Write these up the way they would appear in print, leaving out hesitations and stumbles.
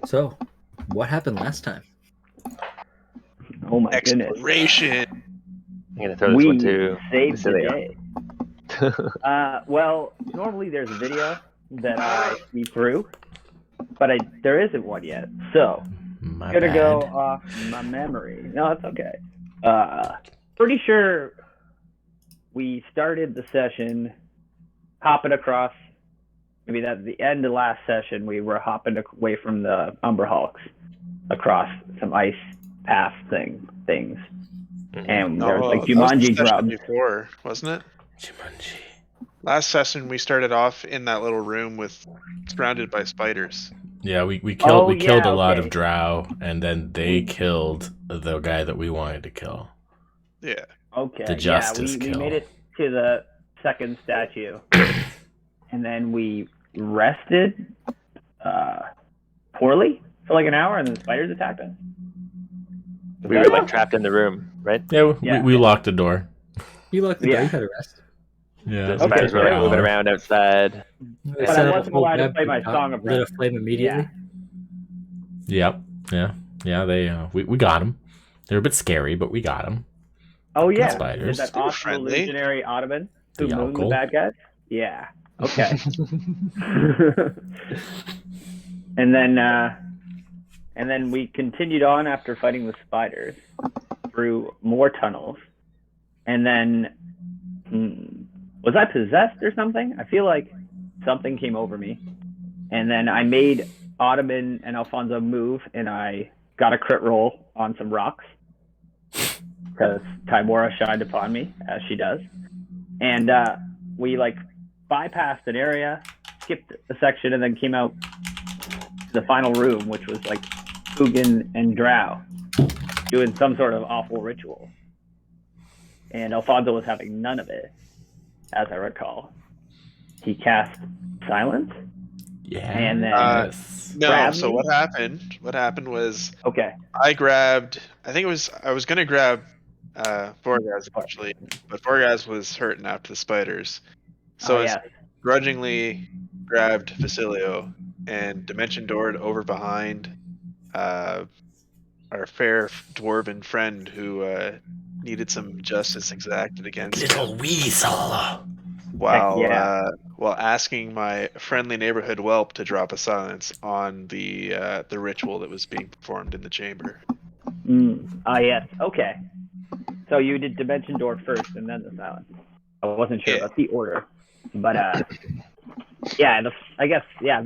So, what happened last time? Oh my goodness. Exploration. I'm gonna throw this one to saved the Vacilia. day. Well, normally there's a video that I see through, but there isn't one yet. So, My gonna bad. go off my memory. No, it's okay. Pretty sure we started the session hopping across. Maybe that's the end of last session. We were hopping away from the Umber Hulks across some ice path things. And there was like that was the Jumanji session grubs. before, wasn't it? Jumanji. Last session we started off in that little room surrounded by spiders. Yeah, we killed killed a lot okay. of drow, and then they killed the guy that we wanted to kill. Yeah. Okay. The justice we kill. made it to the second statue, and then we rested poorly for like an hour, and then spiders attacked us. We were like trapped in the room, right? Yeah, we locked the door. You locked the door. You had a rest. Yeah, The spiders were like moving around outside. But I wasn't allowed to play my song of Lit a rest. flame immediately. Yep. Yeah. They we got them. They're a bit scary, but we got them. Oh yeah, Spiders. that They were awesome friendly. illusionary Ottoman who The mooned the uncle. bad guys. Yeah. Okay. and then we continued on after fighting the spiders through more tunnels, and then was I possessed or something? I feel like something came over me, and then I made Ottoman and Alfonso move, and I got a crit roll on some rocks because Tybora shined upon me, as she does. And we like bypassed an area, skipped a section, and then came out to the final room, which was like Hugin and Drow doing some sort of awful ritual. And Alfonso was having none of it, as I recall. He cast silence. Yeah. And then No, grabbed so me? what happened? What happened was Okay. I was gonna grab Vorgaz actually, but Vorgaz was hurting after the spiders. So I grudgingly grabbed Vasilio and dimension doored over behind our fair dwarven friend who needed some justice exacted against him weasel. Heck while asking my friendly neighborhood whelp to drop a silence on the ritual that was being performed in the chamber. Yes. Okay. So you did dimension door first and then the silence. I wasn't sure about the order, but yeah. I guess yeah.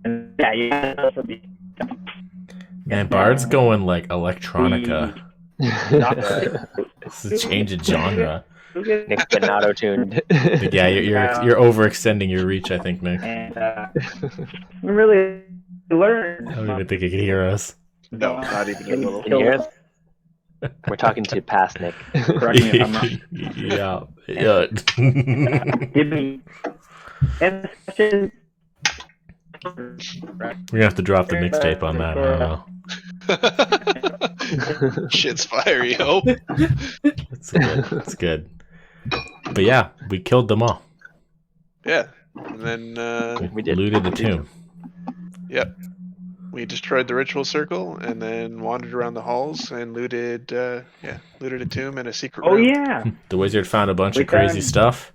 And yeah. Man, Bard's going like electronica. It's a change of genre. Nick's been auto-tuned. Yeah, you're overextending your reach, I think, Nick. And we really learned. I don't even think he can hear us. No, not even a little. Can you hear us? We're talking to past Nick. Correct me if I'm wrong. Yeah. Give me. And We're gonna have to drop the mixtape on that. I don't know. Shit's fiery, yo. It's good. But yeah, we killed them all. Yeah, and then We did. Looted the tomb. Yep, we destroyed the ritual circle and then wandered around the halls and looted a tomb and a secret room. yeah. The wizard found a bunch We of crazy found- stuff,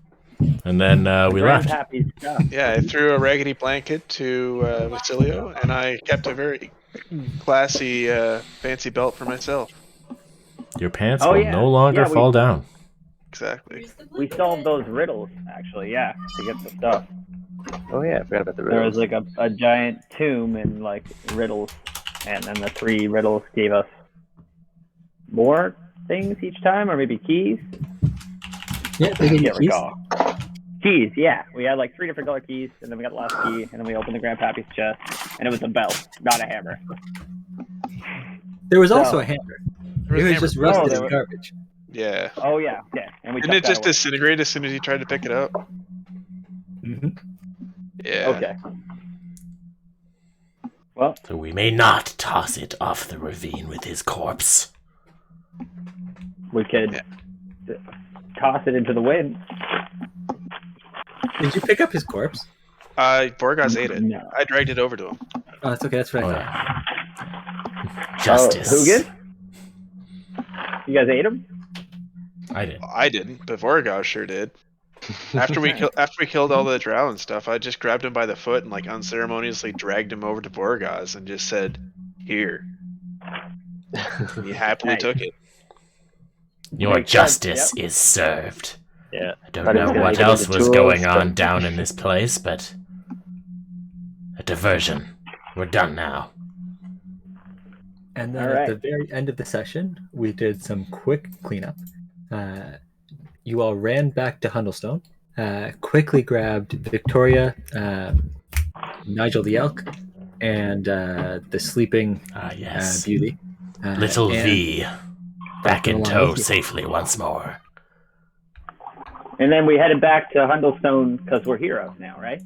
and then we left. Happy stuff. Yeah, I threw a raggedy blanket to Vasilio, and I kept a very classy, fancy belt for myself. Your pants Oh, will yeah. no longer Yeah, we- fall down. Exactly. We solved those riddles, actually, yeah, to get the stuff. Oh yeah, I forgot about the There was riddles. like a giant tomb and like riddles, and then the 3 riddles gave us more things each time, or maybe keys. Yeah, they I gave you can't keys. recall. Keys, yeah. We had like 3 different color keys, and then we got the last key, and then we opened the Grandpappy's chest, and it was a belt, not a hammer. There was So- also a hammer. There was It a was hammer. just rusted there as was- garbage. Yeah. Oh yeah, okay. And we Didn't it chucked just that away. disintegrate as soon as you tried to pick it up? Mm-hmm. Yeah. Okay. Well, So we may not toss it off the ravine with his corpse. we could toss it into the wind. Did you pick up his corpse? Vorgaz ate it. No. I dragged it over to him. Oh, that's okay. That's what I Oh, thought. yeah. Justice. Oh, who did? You guys ate him? I did. I didn't, but Vorgaz sure did. After we killed all the drow and stuff, I just grabbed him by the foot and like unceremoniously dragged him over to Vorgaz and just said, "Here." He happily Nice. took it. Your Makes sense, justice is served. Yeah. I don't Thought he was know gonna what give it else the was tools, going but- on down in this place, but a diversion. We're done now. And then All at right. the very end of the session, we did some quick cleanup. You all ran back to Hundlestone, quickly grabbed Victoria, Nigel the Elk, and the sleeping Yes. beauty. Little and V. Back in along tow with you. safely once more. And then we headed back to Hundlestone because we're heroes now, right?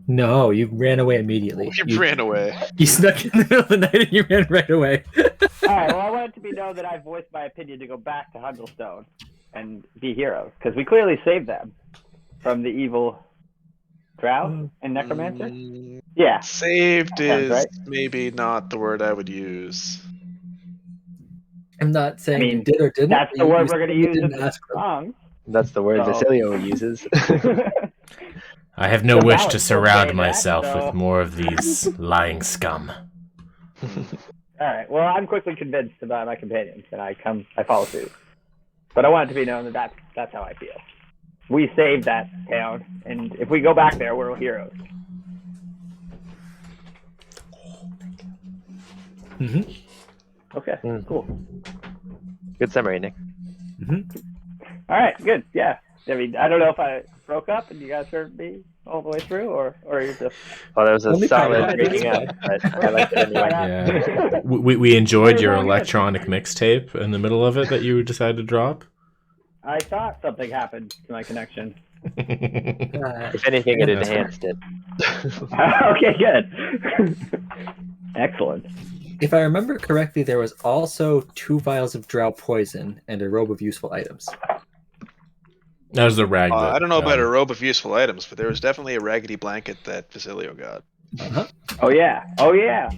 No, you ran away immediately. We You, ran away. you snuck in the middle of the night and you ran right away. All right. Well, I want it to be known that I voiced my opinion to go back to Hundlestone and be heroes because we clearly saved them from the evil drow and necromancer. Mm, Yeah. saved Sounds is right. maybe not the word I would use. I'm not saying I mean, you did or didn't. That's the You- word you we're going to certainly use in didn't the ask for it. song. That's the word So- Vasilio uses. I have no The wish to balance will say surround that, myself so- with more of these lying scum. All right. Well, I'm quickly convinced about my companions, and I follow suit. But I want it to be known that that's how I feel. We saved that town, and if we go back there, we're heroes. Mhm. Okay. Mm. Cool. Good summary, Nick. All right. Good. Yeah. I mean, I don't know if I broke up and you guys heard me all the way through, or you're just. Well, that was a Only part of solid it. breaking up, but I liked it anyway. Yeah. We enjoyed It's your all good. electronic mixtape in the middle of it that you decided to drop. I thought something happened to my connection. If anything, it That's enhanced it. Okay. Good. Excellent. If I remember correctly, there was also 2 vials of drow poison and a robe of useful items. That was the rag. I don't know about a robe of useful items, but there was definitely a raggedy blanket that Vasilio got. Oh yeah. Oh yeah.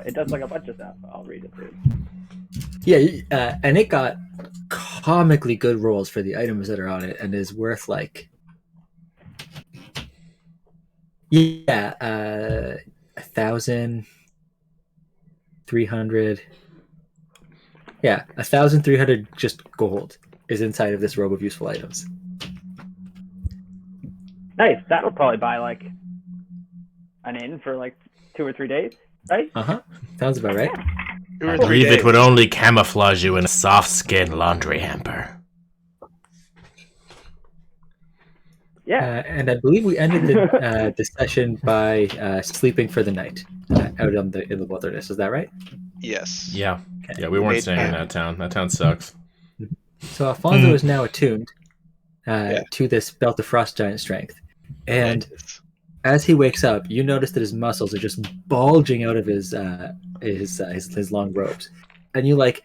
It does like a bunch of stuff. I'll read it through. Yeah, and it got comically good rolls for the items that are on it, and is worth like 1,300. Yeah, 1,300 just gold is inside of this robe of useful items. Nice. That'll probably buy like an inn for like 2 or 3 days, right? Sounds about right. 2 or I 3 believe days. it would only camouflage you in a soft skin laundry hamper. Yeah. And I believe we ended the session by sleeping for the night out in the wilderness. Is that right? Yes. Yeah. Yeah, we weren't Made staying in camp. that town. That town sucks. So Alfonso is now attuned to this belt of frost giant strength, and Nice. as he wakes up, you notice that his muscles are just bulging out of his long robes, and you like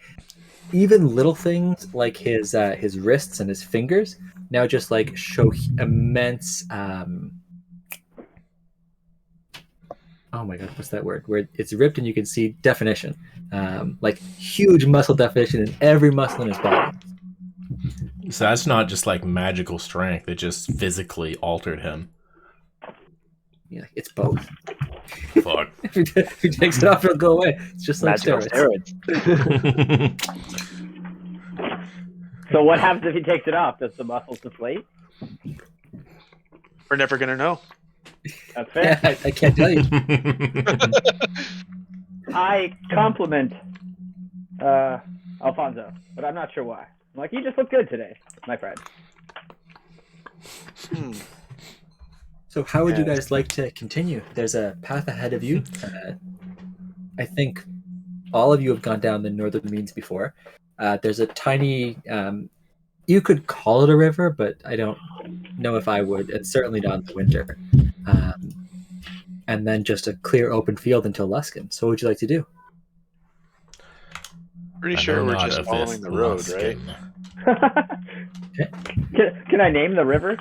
even little things like his wrists and his fingers now just like show immense. Oh my god, what's that word? Where it's ripped and you can see definition, like huge muscle definition in every muscle in his body. So that's not just like magical strength. It just physically altered him. Yeah, it's both. Fuck. If he takes it off, it'll go away. It's just like Magical steroids. steroids. So what happens if he takes it off? Does the muscles deflate? We're never gonna know. That's fair. Yeah, I can't tell you. I compliment Alfonso, but I'm not sure why. I'm like, you just look good today, my friend. So how would you guys like to continue? There's a path ahead of you. I think all of you have gone down the northern means before. There's a tiny, you could call it a river, but I don't know if I would. It's certainly not in the winter. And then just a clear open field until Luskin. So what would you like to do? Pretty I sure know we're not just of following this the road, right? Luskin. Can I name the river?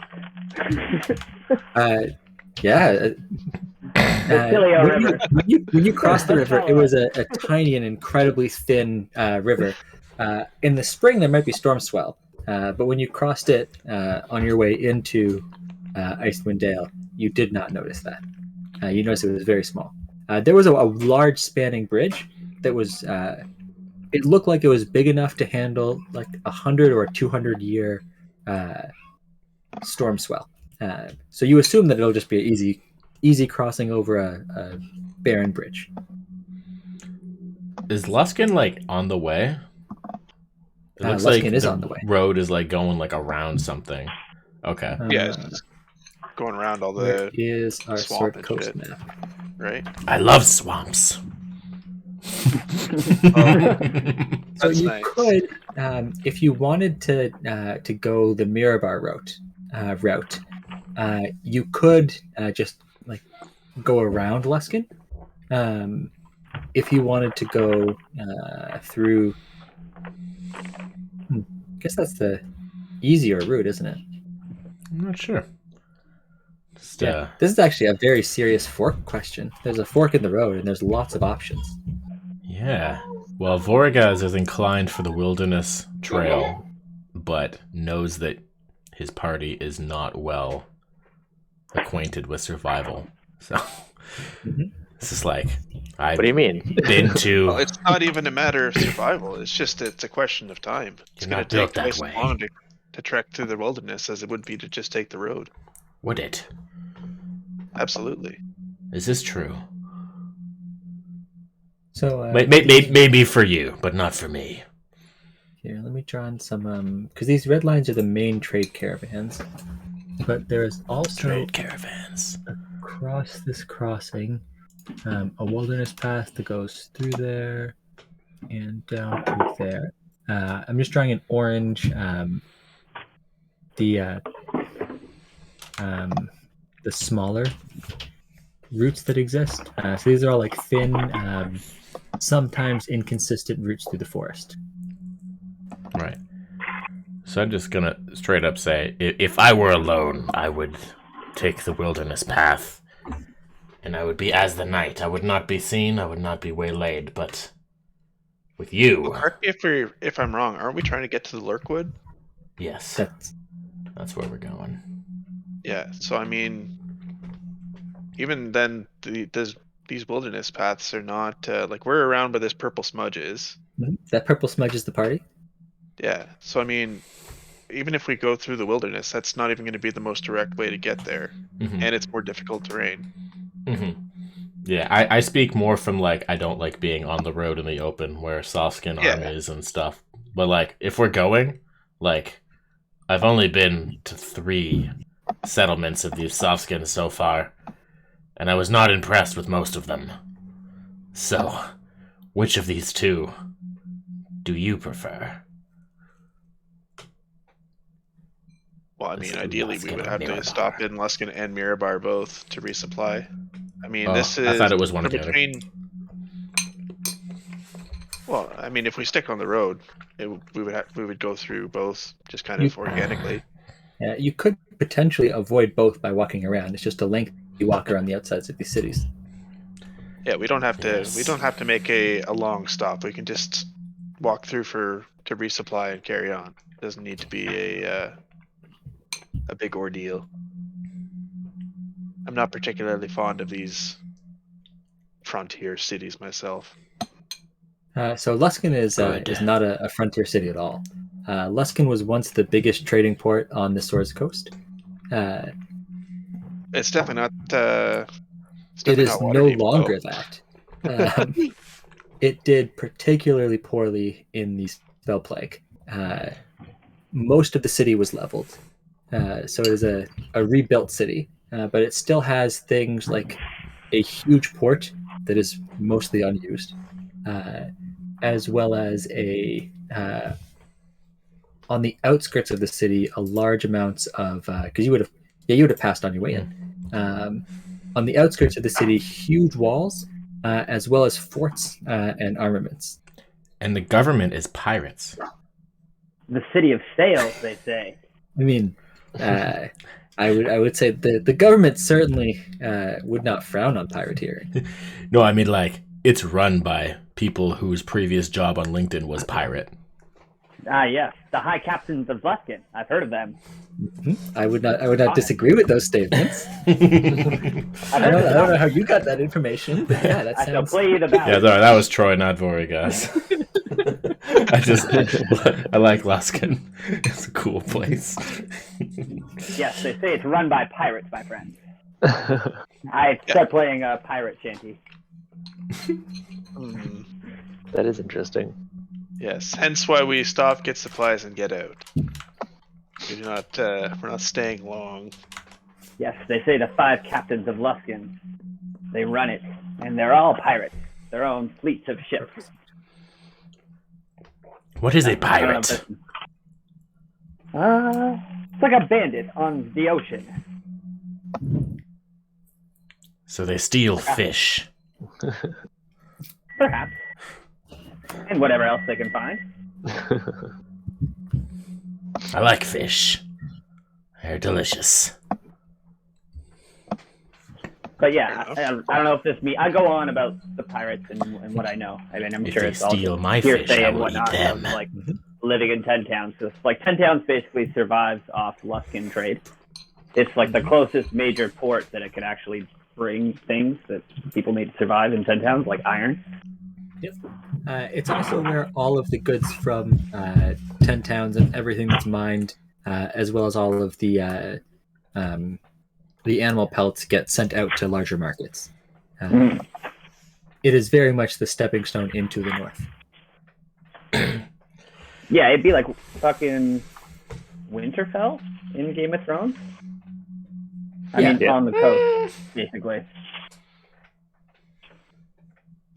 Yeah. When you crossed the river, it was a tiny and incredibly thin river. In the spring, there might be storm swell, but when you crossed it on your way into Icewind Dale, you did not notice that. You noticed it was very small. There was a large spanning bridge that was. It looked like it was big enough to handle like 100 or 200 year storm swell. So you assume that it'll just be an easy crossing over a barren bridge. Is Luskin like on the way? It looks Luskin like is the on the way. road is like going like around something. Okay. Yeah, it's going around all Where the is our swamp Sword and Coast shit. map? Right? I love swamps. So That's you nice. could, if you wanted to go the Mirabar route, you could just like go around Luskin. If you wanted to go through, I guess that's the easier route, isn't it? I'm not sure. Just, Yeah, this is actually a very serious fork question. There's a fork in the road, and there's lots of options. Yeah. Well, Voragaz is inclined for the wilderness trail, but knows that his party is not well acquainted with survival. So this is like, What do you mean? Been to. Well, it's not even a matter of survival. It's a question of time. It's You're going not to built take that twice way. as long to trek through the wilderness as it would be to just take the road. Would it? Absolutely. Is this true? So Maybe for you, but not for me. Here, let me draw in some because these red lines are the main trade caravans, but there is also Trade caravans across this crossing a wilderness path that goes through there and down through there. I'm just drawing in orange the smaller routes that exist. So these are all like thin, sometimes inconsistent routes through the forest. Right. So I'm just gonna straight up say, if I were alone, I would take the wilderness path, and I would be as the knight. I would not be seen. I would not be waylaid. But with you, Well, correct me if I'm wrong. Aren't we trying to get to the Lurkwood? yes, that's where we're going. Yeah. So I mean, even then, these wilderness paths are not like we're around where this purple smudge is. That purple smudge is the party. Yeah. So I mean, even if we go through the wilderness, that's not even going to be the most direct way to get there, and it's more difficult terrain. Yeah, I speak more from like I don't like being on the road in the open where Sofskin Arm is and stuff. But like if we're going, like I've only been to 3 settlements of these Softskins so far, and I was not impressed with most of them. So, which of these 2 do you prefer? Well, I mean, ideally we would have to stop in Luskin and Mirabar both to resupply. I mean, this is. I thought it was one or the other. Well, I mean, if we stick on the road, we would go through both just kind of organically. Yeah, you could potentially avoid both by walking around. It's just a lengthy walk around the outsides of these cities. Yeah, we don't have to. We don't have to make a long stop. We can just walk through to resupply and carry on. It doesn't need to be a big ordeal. I'm not particularly fond of these frontier cities myself. So Luskin is not a frontier city at all. Luskin was once the biggest trading port on the Swords Coast. It's definitely not. It is no longer that. It did particularly poorly in the Spell Plague. Most of the city was leveled. So it is a rebuilt city, but it still has things like a huge port that is mostly unused, as well as on the outskirts of the city, a large amounts of because you would have passed on your way in. On the outskirts of the city, huge walls, as well as forts and armaments. And the government is pirates. The city of sails, they say. I mean, I would say the government certainly would not frown on pirateering. No, I mean like it's run by people whose previous job on LinkedIn was pirate. Ah, yes, the High Captains of Luskin. I've heard of them. I would not disagree with those statements. I don't know how you got that information, but yeah, that I shall sounds. play you the ballad. Yeah, sorry, that was Troy, not Vorgas. I like Luskin. It's a cool place. Yes, they say it's run by pirates, my friend. I start playing a pirate shanty. That is interesting. Yes, hence why we stop, get supplies, and get out. We're not staying long. Yes, they say the 5 captains of Luskin. They run it, and they're all pirates. Their own fleets of ships. What is a pirate? It's like a bandit on the ocean. So they steal fish. Perhaps. And whatever else they can find. I like fish. They're delicious. But yeah, I don't know if this I go on about the pirates and what I know. I mean, I'm If sure they it's all steal my fish, hearsay I and will whatnot. eat them. Of, like living in 10 towns. So, like 10 towns basically survives off Luskin trade. It's like the closest major port that it can actually bring things that people need to survive in 10 towns, like iron. Yep. It's also where all of the goods from 10 towns and everything that's mined, as well as all of the animal pelts, get sent out to larger markets. It is very much the stepping stone into the north. Yeah, it'd be like fucking Winterfell in Game of Thrones. I mean, on the coast, basically.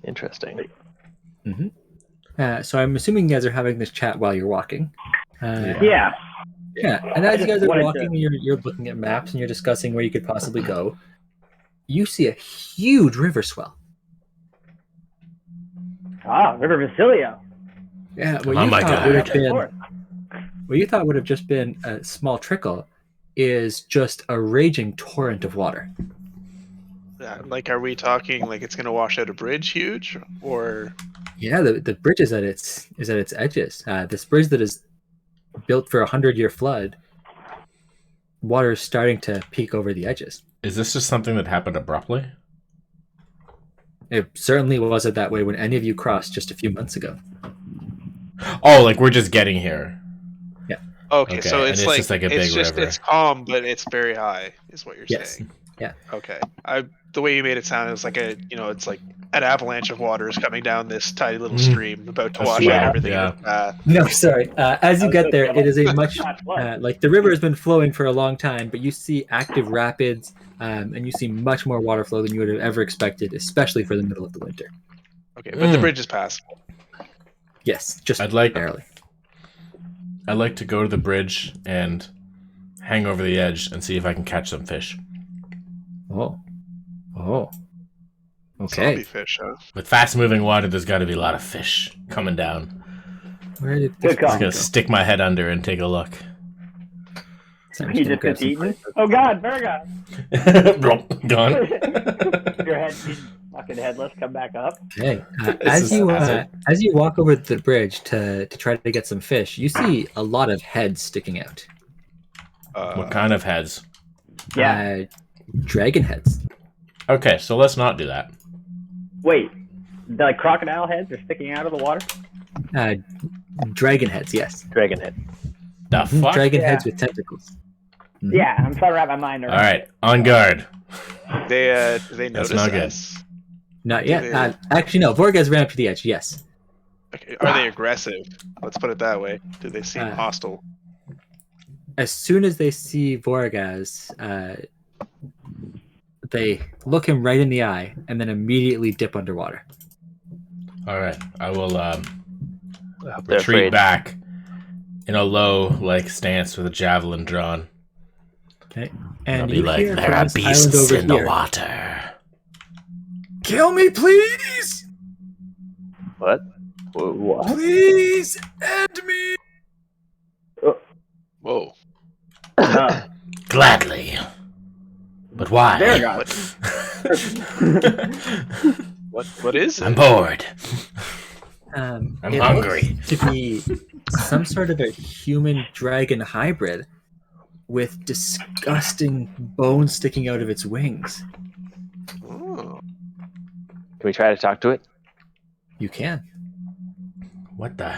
Interesting. So I'm assuming you guys are having this chat while you're walking. Yeah. Yeah, and as you guys are wanted walking, you're looking at maps and you're discussing where you could possibly go. You see a huge river swell. Ah, River Vasilio. Yeah, Oh my God. what you thought would have just been a small trickle is just a raging torrent of water. Like, are we talking like it's gonna wash out a bridge huge, or? Yeah, the bridge is at its edges. This bridge that is built for 100-year flood, water is starting to peek over the edges. Is this just something that happened abruptly? It certainly wasn't that way when any of you crossed just a few months ago. Oh, like we're just getting here. Yeah. Okay, Okay, so and it's it's like just like a big river. It's calm, but it's very high, is what you're Yes. saying. Yeah. Okay. The way you made it sound, it was like it's like an avalanche of water is coming down this tiny little stream, about to wash out everything in its path. No, sorry. As you get there, it is a much like the river has been flowing for a long time, but you see active rapids, and you see much more water flow than you would have ever expected, especially for the middle of the winter. Okay, but the bridge is passable. Yes, just barely. I'd like to go to the bridge and hang over the edge and see if I can catch some fish. Oh. Okay. Zombie fish, huh? With fast-moving water, there's got to be a lot of fish coming down. Where did Good this call. I'm just gonna stick my head under and take a look. He just gets eaten. Oh God, Virgo! Gone. Your head fucking headless. Come back up. Okay. This is As you walk over the bridge to try to get some fish, you see a lot of heads sticking out. What kind of heads? Yeah. Dragon heads. Okay, so let's not do that. Wait, the like, crocodile heads are sticking out of the water? Dragon heads, yes. Dragon head. The fuck? Dragon heads with tentacles. Yeah, I'm trying to wrap my mind around. All right, on guard. Do they That's notice not good. us? Not Do yet. they- Actually, no. Vorgas ran up to the edge. Yes. Okay, are they aggressive? Let's put it that way. Do they seem hostile? As soon as they see Vorgas, they look him right in the eye and then immediately dip underwater. All right, I will They're retreat afraid. back in a low like stance with a javelin drawn. Okay. I'll And be you like, hear there from are this beasts island over in the here, water. "Kill me, please! What? What? Please end me!" Whoa. Uh, Gladly. But why? What is it? I'm bored. I'm hungry. To be some sort of a human dragon hybrid with disgusting bones sticking out of its wings. Oh. Can we try to talk to it? You can. What the?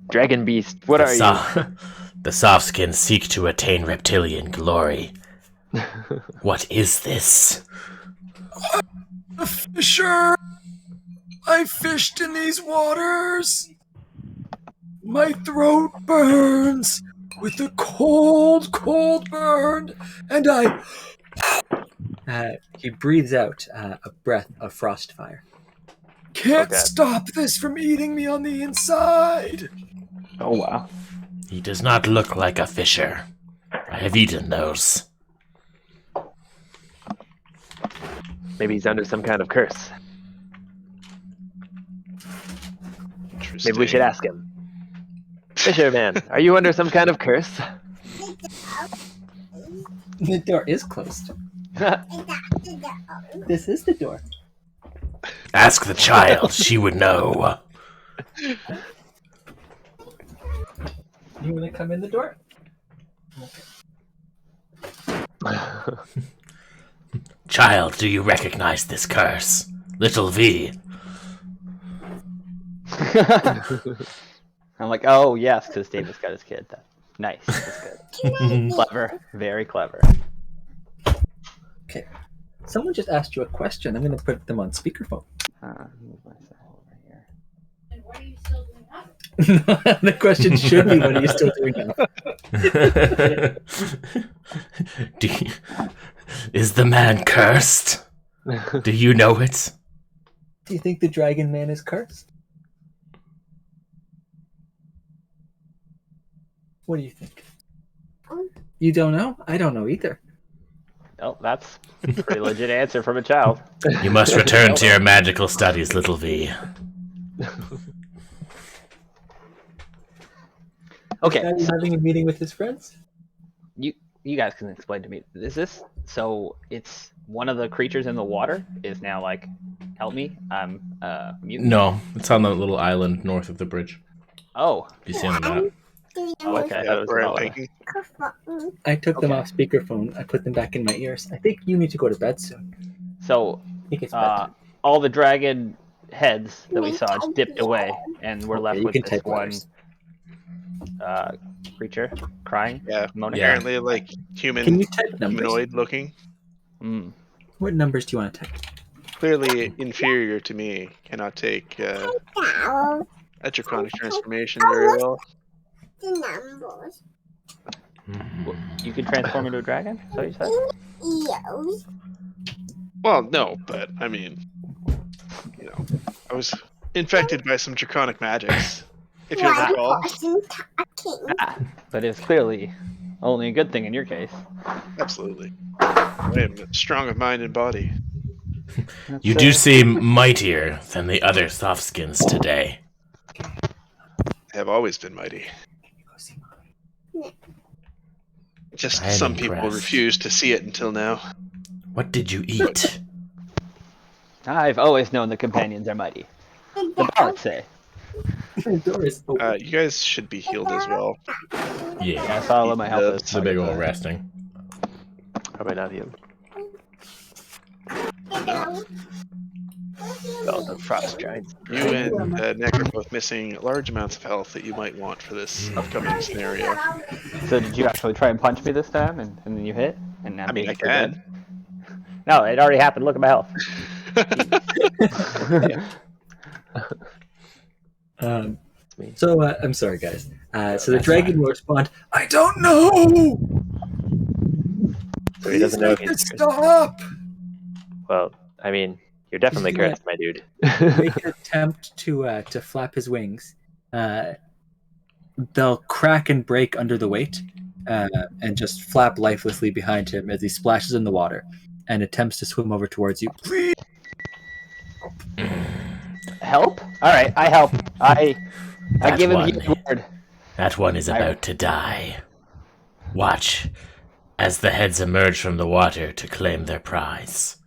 Dragon beast, what are you? The softskins seek to attain reptilian glory. What is this? A fisher! I fished in these waters! My throat burns with a cold, cold burn, and I... He breathes out a breath of frost fire. can't Okay. stop this from eating me on the inside! Oh, wow. He does not look like a fisher. I have eaten those. Maybe he's under some kind of curse. Interesting. Maybe we should ask him. Fisherman, are you under some kind of curse? The door is closed. This is the door. Ask the child. She would know. You want to come in the door? Child, do you recognize this curse? Little V. I'm like, oh yes, because Davis got his kid. Nice, that's good. Clever, very clever. Okay. Someone just asked you a question. I'm going to put them on speakerphone. Move myself over here. And what are you still doing up? The question should be, what are you still doing now? Is the man cursed? Do you know it? Do you think the dragon man is cursed? What do you think? You don't know? I don't know either. Oh, that's a pretty legit answer from a child. You must return to your magical studies, little V. Okay, Are you so having a meeting with his friends? you guys can explain to me. Is this so? It's one of the creatures in the water is now like, help me, I'm mutant. No, it's on the little island north of the bridge. Oh, You see on the map. oh, okay. I thought it was Where I'm smaller. thinking. I took them Okay. off speakerphone. I put them back in my ears. I think you need to go to bed soon. So I think it's bedtime. all the dragon heads that we saw dipped away, and we're left Okay, you with can this type one letters. creature crying, Yeah. moaning. Yeah. Apparently, like Can human, you type numbers? humanoid looking. Mm. What numbers do you want to type? Clearly inferior to me. Cannot take a draconic transformation very well. You can transform into a dragon. So you said? Well, no, but I mean, I was infected by some draconic magics. If you recall. Ah, but it's clearly only a good thing in your case. Absolutely. I am strong of mind and body. You do seem mightier than the other softskins today. I have always been mighty. Just I am some people impressed. refuse to see it until now. What did you eat? I've always known the companions are mighty. The balance say. The door is open. You guys should be healed as well. Yeah, Yeah, I saw all my help it's a big old resting. Probably not healed. Oh, the frost giants. You and Nick are both missing large amounts of health that you might want for this upcoming scenario. So did you actually try and punch me this time, and then you hit? And now I mean, I basically can. dead? No, it already happened. Look at my health. I'm sorry, guys. So the dragon will respond, I don't know! So he doesn't know if Please he's make it cursed. stop! Well, I mean, you're definitely Yeah. cursed, my dude. Make an attempt to flap his wings. They'll crack and break under the weight and just flap lifelessly behind him as he splashes in the water and attempts to swim over towards you. Please! Help? All right, I help. I That give him one. his word. That one is about to die. Watch. as the heads emerge from the water to claim their prize.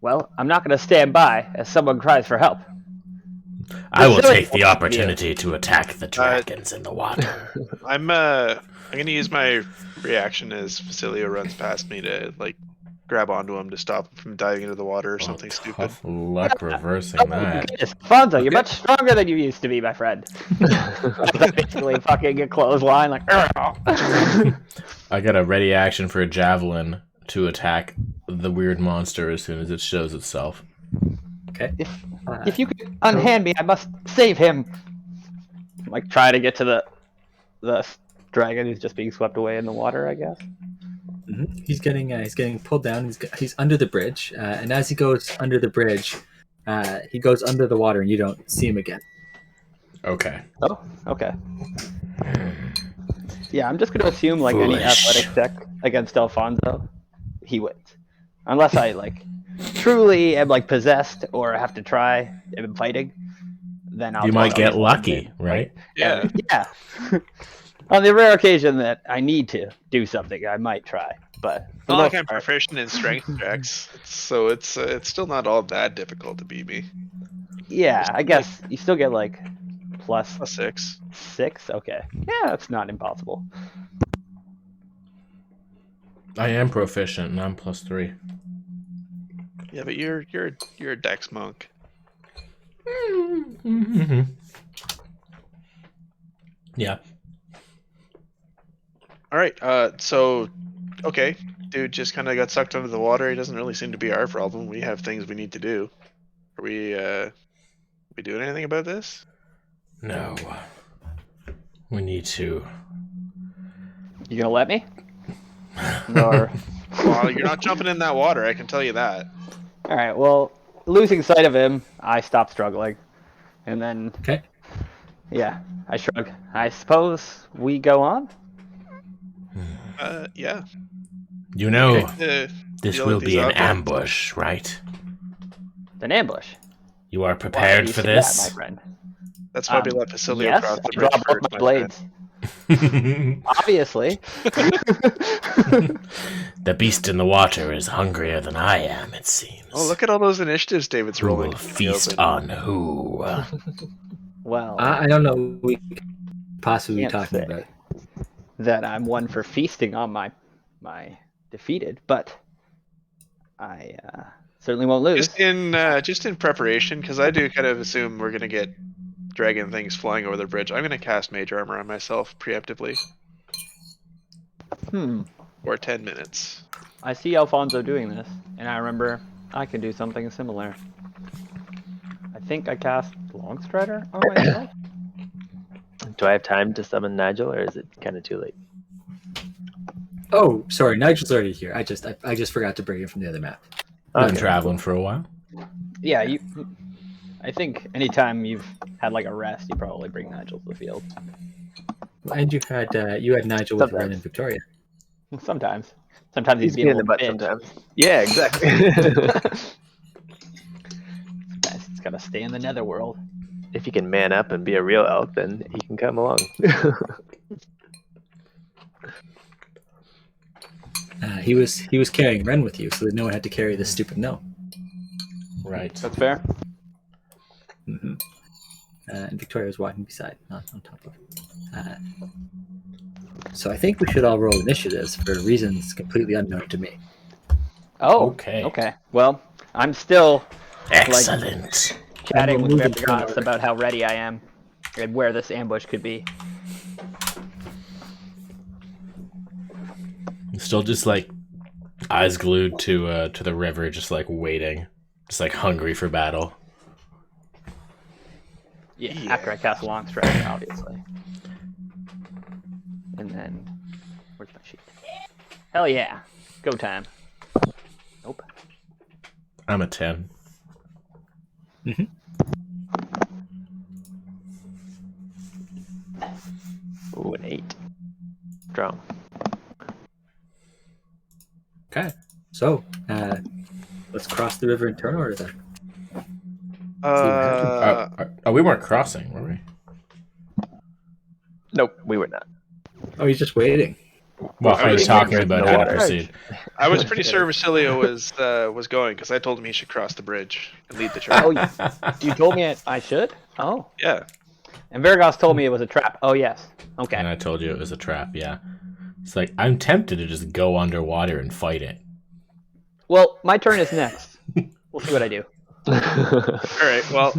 Well, I'm not going to stand by as someone cries for help. I will take the opportunity to attack the dragons in the water. I'm gonna use my reaction as Facilio runs past me to like grab onto him to stop him from diving into the water or something stupid. Tough luck reversing that. Goodness, Fonzo, you're much stronger than you used to be, my friend. I basically fucking a clothesline, like. I got a ready action for a javelin to attack the weird monster as soon as it shows itself. Okay. If you could unhand me, I must save him. Like try to get to the dragon who's just being swept away in the water, I guess. Mm-hmm. He's getting pulled down. He's under the bridge, and as he goes under the bridge, he goes under the water, and you don't see him again. Okay. Oh, okay. Yeah, I'm just gonna assume like Foolish. any athletic check against Alfonso, he wins, unless I like truly am like possessed or have to try in fighting. Then I'll You might get lucky, right? Yeah. Yeah. On the rare occasion that I need to do something, I might try. But It's not like I'm proficient in strength checks, so it's still not all that difficult to beat me. yeah, I guess you still get like plus +6. 6. Okay, yeah, that's not impossible. I am proficient, and I'm +3. Yeah, but you're a dex monk. Mm-hmm. Yeah. All right. So, okay, dude just kind of got sucked under the water. He doesn't really seem to be our problem. We have things we need to do. Are we doing anything about this? No. We need to. You gonna let me? Or Well, you're not jumping in that water. I can tell you that. all right. Well, losing sight of him, I stop struggling, and then Okay. yeah, I shrug. I suppose we go on. Yeah. You know, Okay, this deal will with be these an outcomes. ambush, right? An ambush. You are Why do prepared you for say that, this? my friend? That's why we let Facilio Yes, cross I the draw bridge both first. my my friend. blades. Obviously. The beast in the water is hungrier than I am, it seems. Oh, look at all those initiatives David's Who rolling. will feast on who? Well, I don't know what we could possibly be Can't talking say. about. that I'm one for feasting on my defeated, but I certainly won't lose. Just in preparation, because I do kind of assume we're gonna get dragon things flying over the bridge. I'm gonna cast Mage Armor on myself preemptively for 10 minutes. I see Alfonso doing this, and I remember I can do something similar. I think I cast Longstrider on myself. Do I have time to summon Nigel, or is it kind of too late? Oh, sorry, Nigel's already here. I just forgot to bring him from the other map. I've been traveling for a while. Yeah, I think anytime you've had like a rest, you probably bring Nigel to the field. And you had Nigel with Ren and Victoria. Sometimes he's He's being a in the little butt bitch. sometimes. Yeah, exactly. It's gotta stay in the netherworld. If he can man up and be a real elk, then he can come along. He was carrying Ren with you, so that no one had to carry this stupid gnome. Right. That's fair. Mm-hmm. And Victoria was walking beside, not on top of. So I think we should all roll initiatives for reasons completely unknown to me. Oh, Okay. Okay. Well, I'm still Excellent. chatting with moving Vergas forward. about how ready I am and where this ambush could be. I'm still just like eyes glued to the river, just like waiting, just like hungry for battle. Yeah, after I cast Longstrider, obviously. And then, where's my sheet? Hell yeah. Go time. Nope. I'm a 10. Ooh, an 8. Strong. Okay, so let's cross the river in turn order then. We weren't crossing, were we? Nope, we were not. Oh, he's just waiting. Well, are you talking in about the how to water. proceed? I was pretty sure Vasilio was going because I told him he should cross the bridge and lead the charge. Oh, you told me I should? Oh. Yeah. And Vargas told me it was a trap. Oh, yes. Okay. And I told you it was a trap, yeah. It's like, I'm tempted to just go underwater and fight it. Well, my turn is next. We'll see what I do. All right. Well,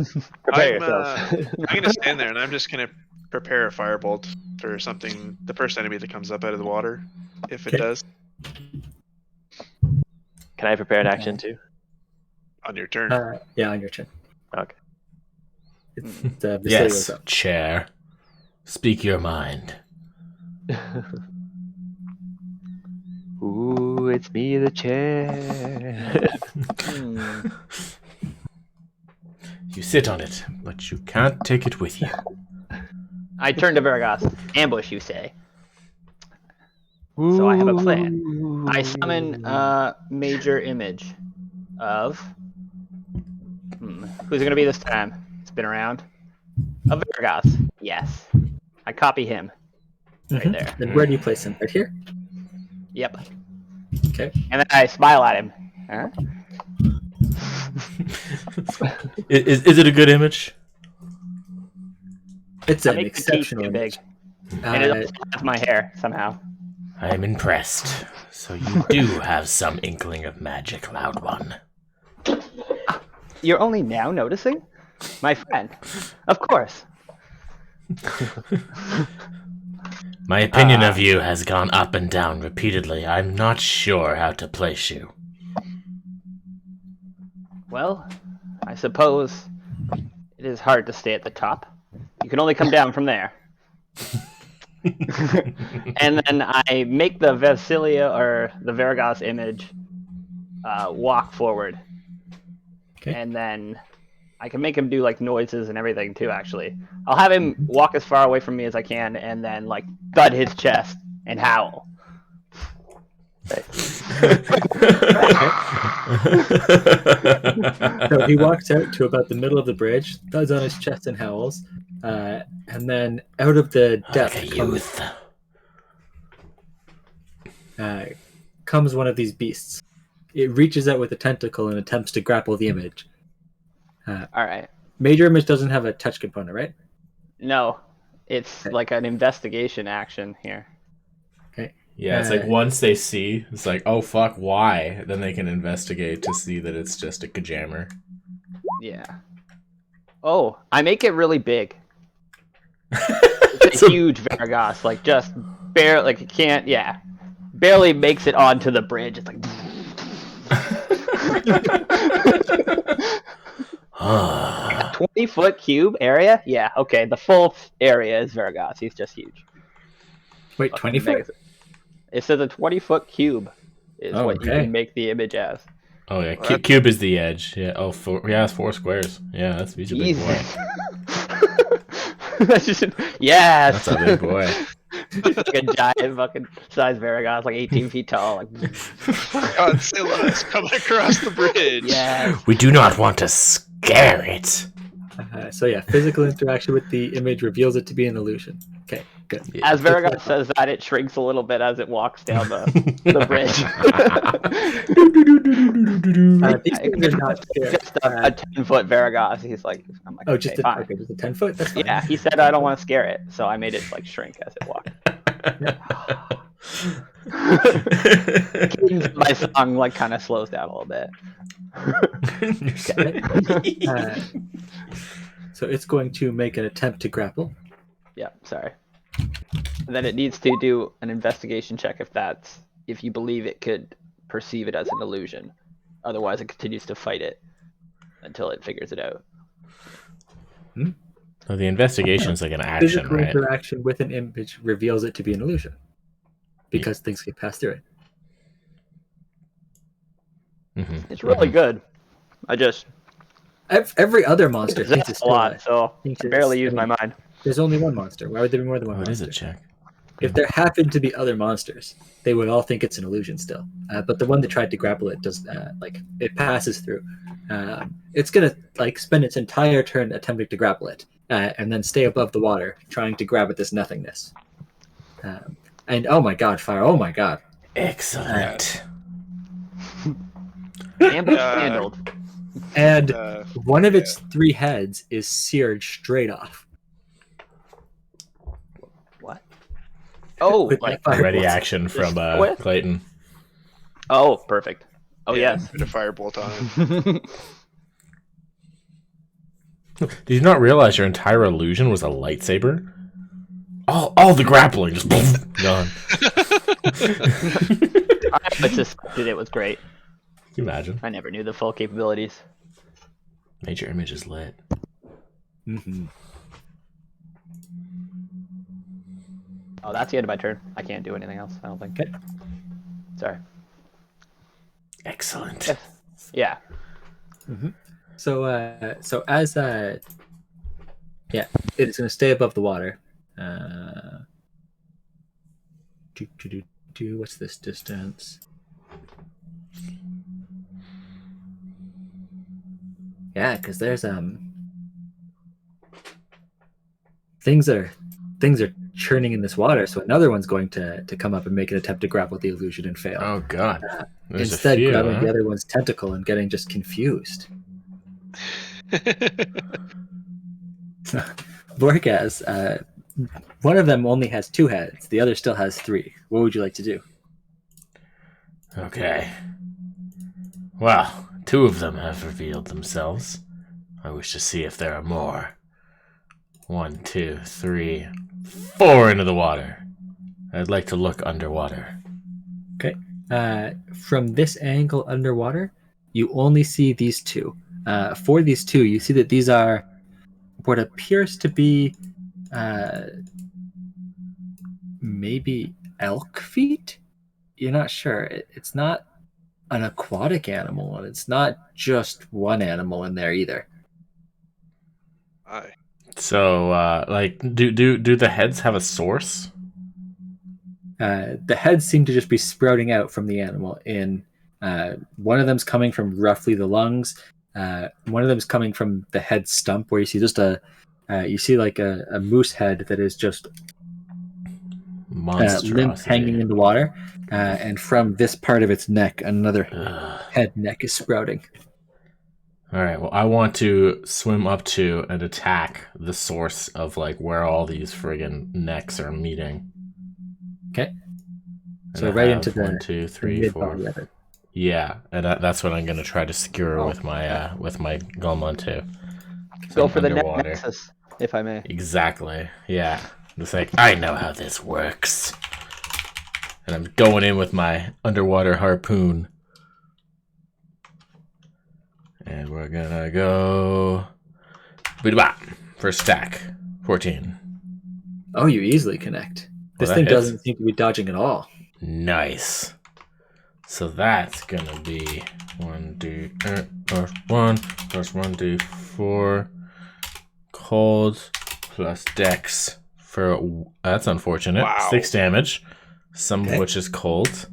Prepare I'm yourselves. gonna stand there and I'm just gonna prepare a firebolt for something, the first enemy that comes up out of the water, if it Okay. does. Can I prepare an action too? On your turn. Yeah, on your turn. Okay. It's Vasilio's Yes, up. chair. Speak your mind. Ooh, it's me, the chair. You sit on it, but you can't take it with you. I turn to Vargas. Ambush, you say. So I have a plan. I summon a major image of... Who's it going to be this time? Spin around. Of Vargas. Yes. I copy him. Right there. Then where do you place him? Right here? Yep. Okay. And then I smile at him. Huh? Is it a good image? It's I an make the teeth exceptional too big. image. And it also has my hair, somehow. I'm impressed. So you do have some inkling of magic, Loud One. You're only now noticing? My friend. Of course. My opinion of you has gone up and down repeatedly. I'm not sure how to place you. Well, I suppose it is hard to stay at the top. You can only come down from there. And then I make the Vasilia or the Vargas image walk forward. Okay. And then I can make him do like noises and everything too, actually. I'll have him walk as far away from me as I can and then like thud his chest and howl. So he walks out to about the middle of the bridge, thuds on his chest and howls, and then out of the depth Like a youth. comes one of these beasts. It reaches out with a tentacle and attempts to grapple the image. Alright. Major image doesn't have a touch component, right? No. It's like an investigation action here. Okay. Yeah, it's like once they see, it's like, oh fuck, why? Then they can investigate to see that it's just a kajammer. Yeah. Oh, I make it really big. It's a huge Vargas, like just barely, like it can't, yeah. Barely makes it onto the bridge. It's like. 20-foot cube area? Yeah, okay. The full area is Vargas. He's just huge. Wait, 20 foot? It says a 20-foot cube is Oh, what you okay. can make the image as. Oh yeah, cube is the edge. Yeah. Oh, it's 4 squares. Yeah, he's a big boy. Yes. That's a big boy. Like a giant fucking size Vargas, like 18 feet tall. Like... Godzilla's coming across the bridge. Yes. We do not want to scare it. So yeah, physical interaction with the image reveals it to be an illusion. Okay, good. As Vargas says that, it shrinks a little bit as it walks down the bridge. These things are not scary. Just a 10-foot Vargas. He's like, I'm like, Oh, just okay, just a 10 foot? That's fine. yeah, he said I don't want to scare it, so I made it like shrink as it walked. My song like kind of slows down a little bit. So it's going to make an attempt to grapple. Yeah, sorry. And then it needs to do an investigation check if you believe it could perceive it as an illusion. Otherwise, it continues to fight it until it figures it out. So the investigation is like an action, Physical right? interaction with an image reveals it to be an illusion because things get passed through it. Mm-hmm. It's really good. I just Every other monster thinks that's it's a lot, so thinks I barely it's- use my mind. There's only one monster. Why would there be more than one What is monster? it, check? If there happen to be other monsters, they would all think it's an illusion still. But the one that tried to grapple it does, it passes through. It's gonna spend its entire turn attempting to grapple it, and then stay above the water, trying to grab at this nothingness. And oh my god, fire! Oh my god! Excellent. Ambush handled. And one of yeah. its 3 heads is seared straight off. What? Oh, With like that Ready firebolt. action from What? Clayton. oh, perfect. Oh yes. Put a firebolt on it. Did you not realize your entire illusion was a lightsaber? All the grappling just gone. I suspected it was great. Can you imagine? I never knew the full capabilities. Major image is lit. Mm-hmm. Oh, that's the end of my turn. I can't do anything else. I don't think. Okay. Sorry. Excellent. Yeah. Mm-hmm. So as yeah, it's going to stay above the water. What's this distance? Yeah, because there's things are churning in this water, so another one's going to come up and make an attempt to grapple the illusion and fail. Oh god. There's Instead, a few, grabbing huh? the other one's tentacle and getting just confused. Vorkaz, one of them only has 2 heads. The other still has 3. What would you like to do? Okay. Well, 2 of them have revealed themselves. I wish to see if there are more. 1, 2, 3, 4 into the water. I'd like to look underwater. Okay. From this angle underwater, you only see these 2. For these 2, you see that these are what appears to be maybe elk feet? You're not sure. It's not an aquatic animal, and it's not just one animal in there either. Aye. So, like, do the heads have a source? The heads seem to just be sprouting out from the animal. In one of them's coming from roughly the lungs. One of them's coming from the head stump, where you see just a moose head that is just limp hanging in the water, and from this part of its neck, another head neck is sprouting. All right. Well, I want to swim up to and attack the source of like where all these friggin' necks are meeting. Okay. And So I right have into the 1, 2, 3, mid 4. body of it. Yeah, and that's what I'm gonna try to skewer with my Golem too. So Go I'm for the underwater. nexus, if I may. Exactly. Yeah. It's like I know how this works, and I'm going in with my underwater harpoon. And we're gonna go. First stack. 14. Oh, you easily connect. This Well, that thing hits. doesn't seem to be dodging at all. Nice. So that's gonna be 1d plus 1 plus 1d4 cold plus dex for that's unfortunate. Wow. 6 damage, some Okay. of which is cold.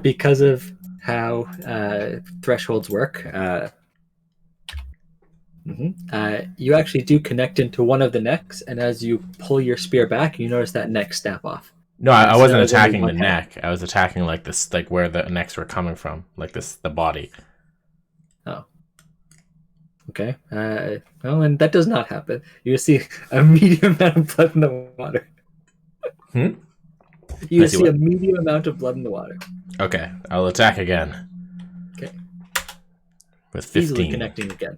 Because of how thresholds work, you actually do connect into one of the necks, and as you pull your spear back, you notice that neck snap off. No, I So wasn't that was only attacking the one head. neck. I was attacking like this, like where the necks were coming from, like the body. Oh. Okay. Well, and that does not happen. You see a medium amount of blood in the water. Hmm? You I see see what? a medium amount of blood in the water. Okay, I'll attack again. Okay. With Easily 15. connecting again.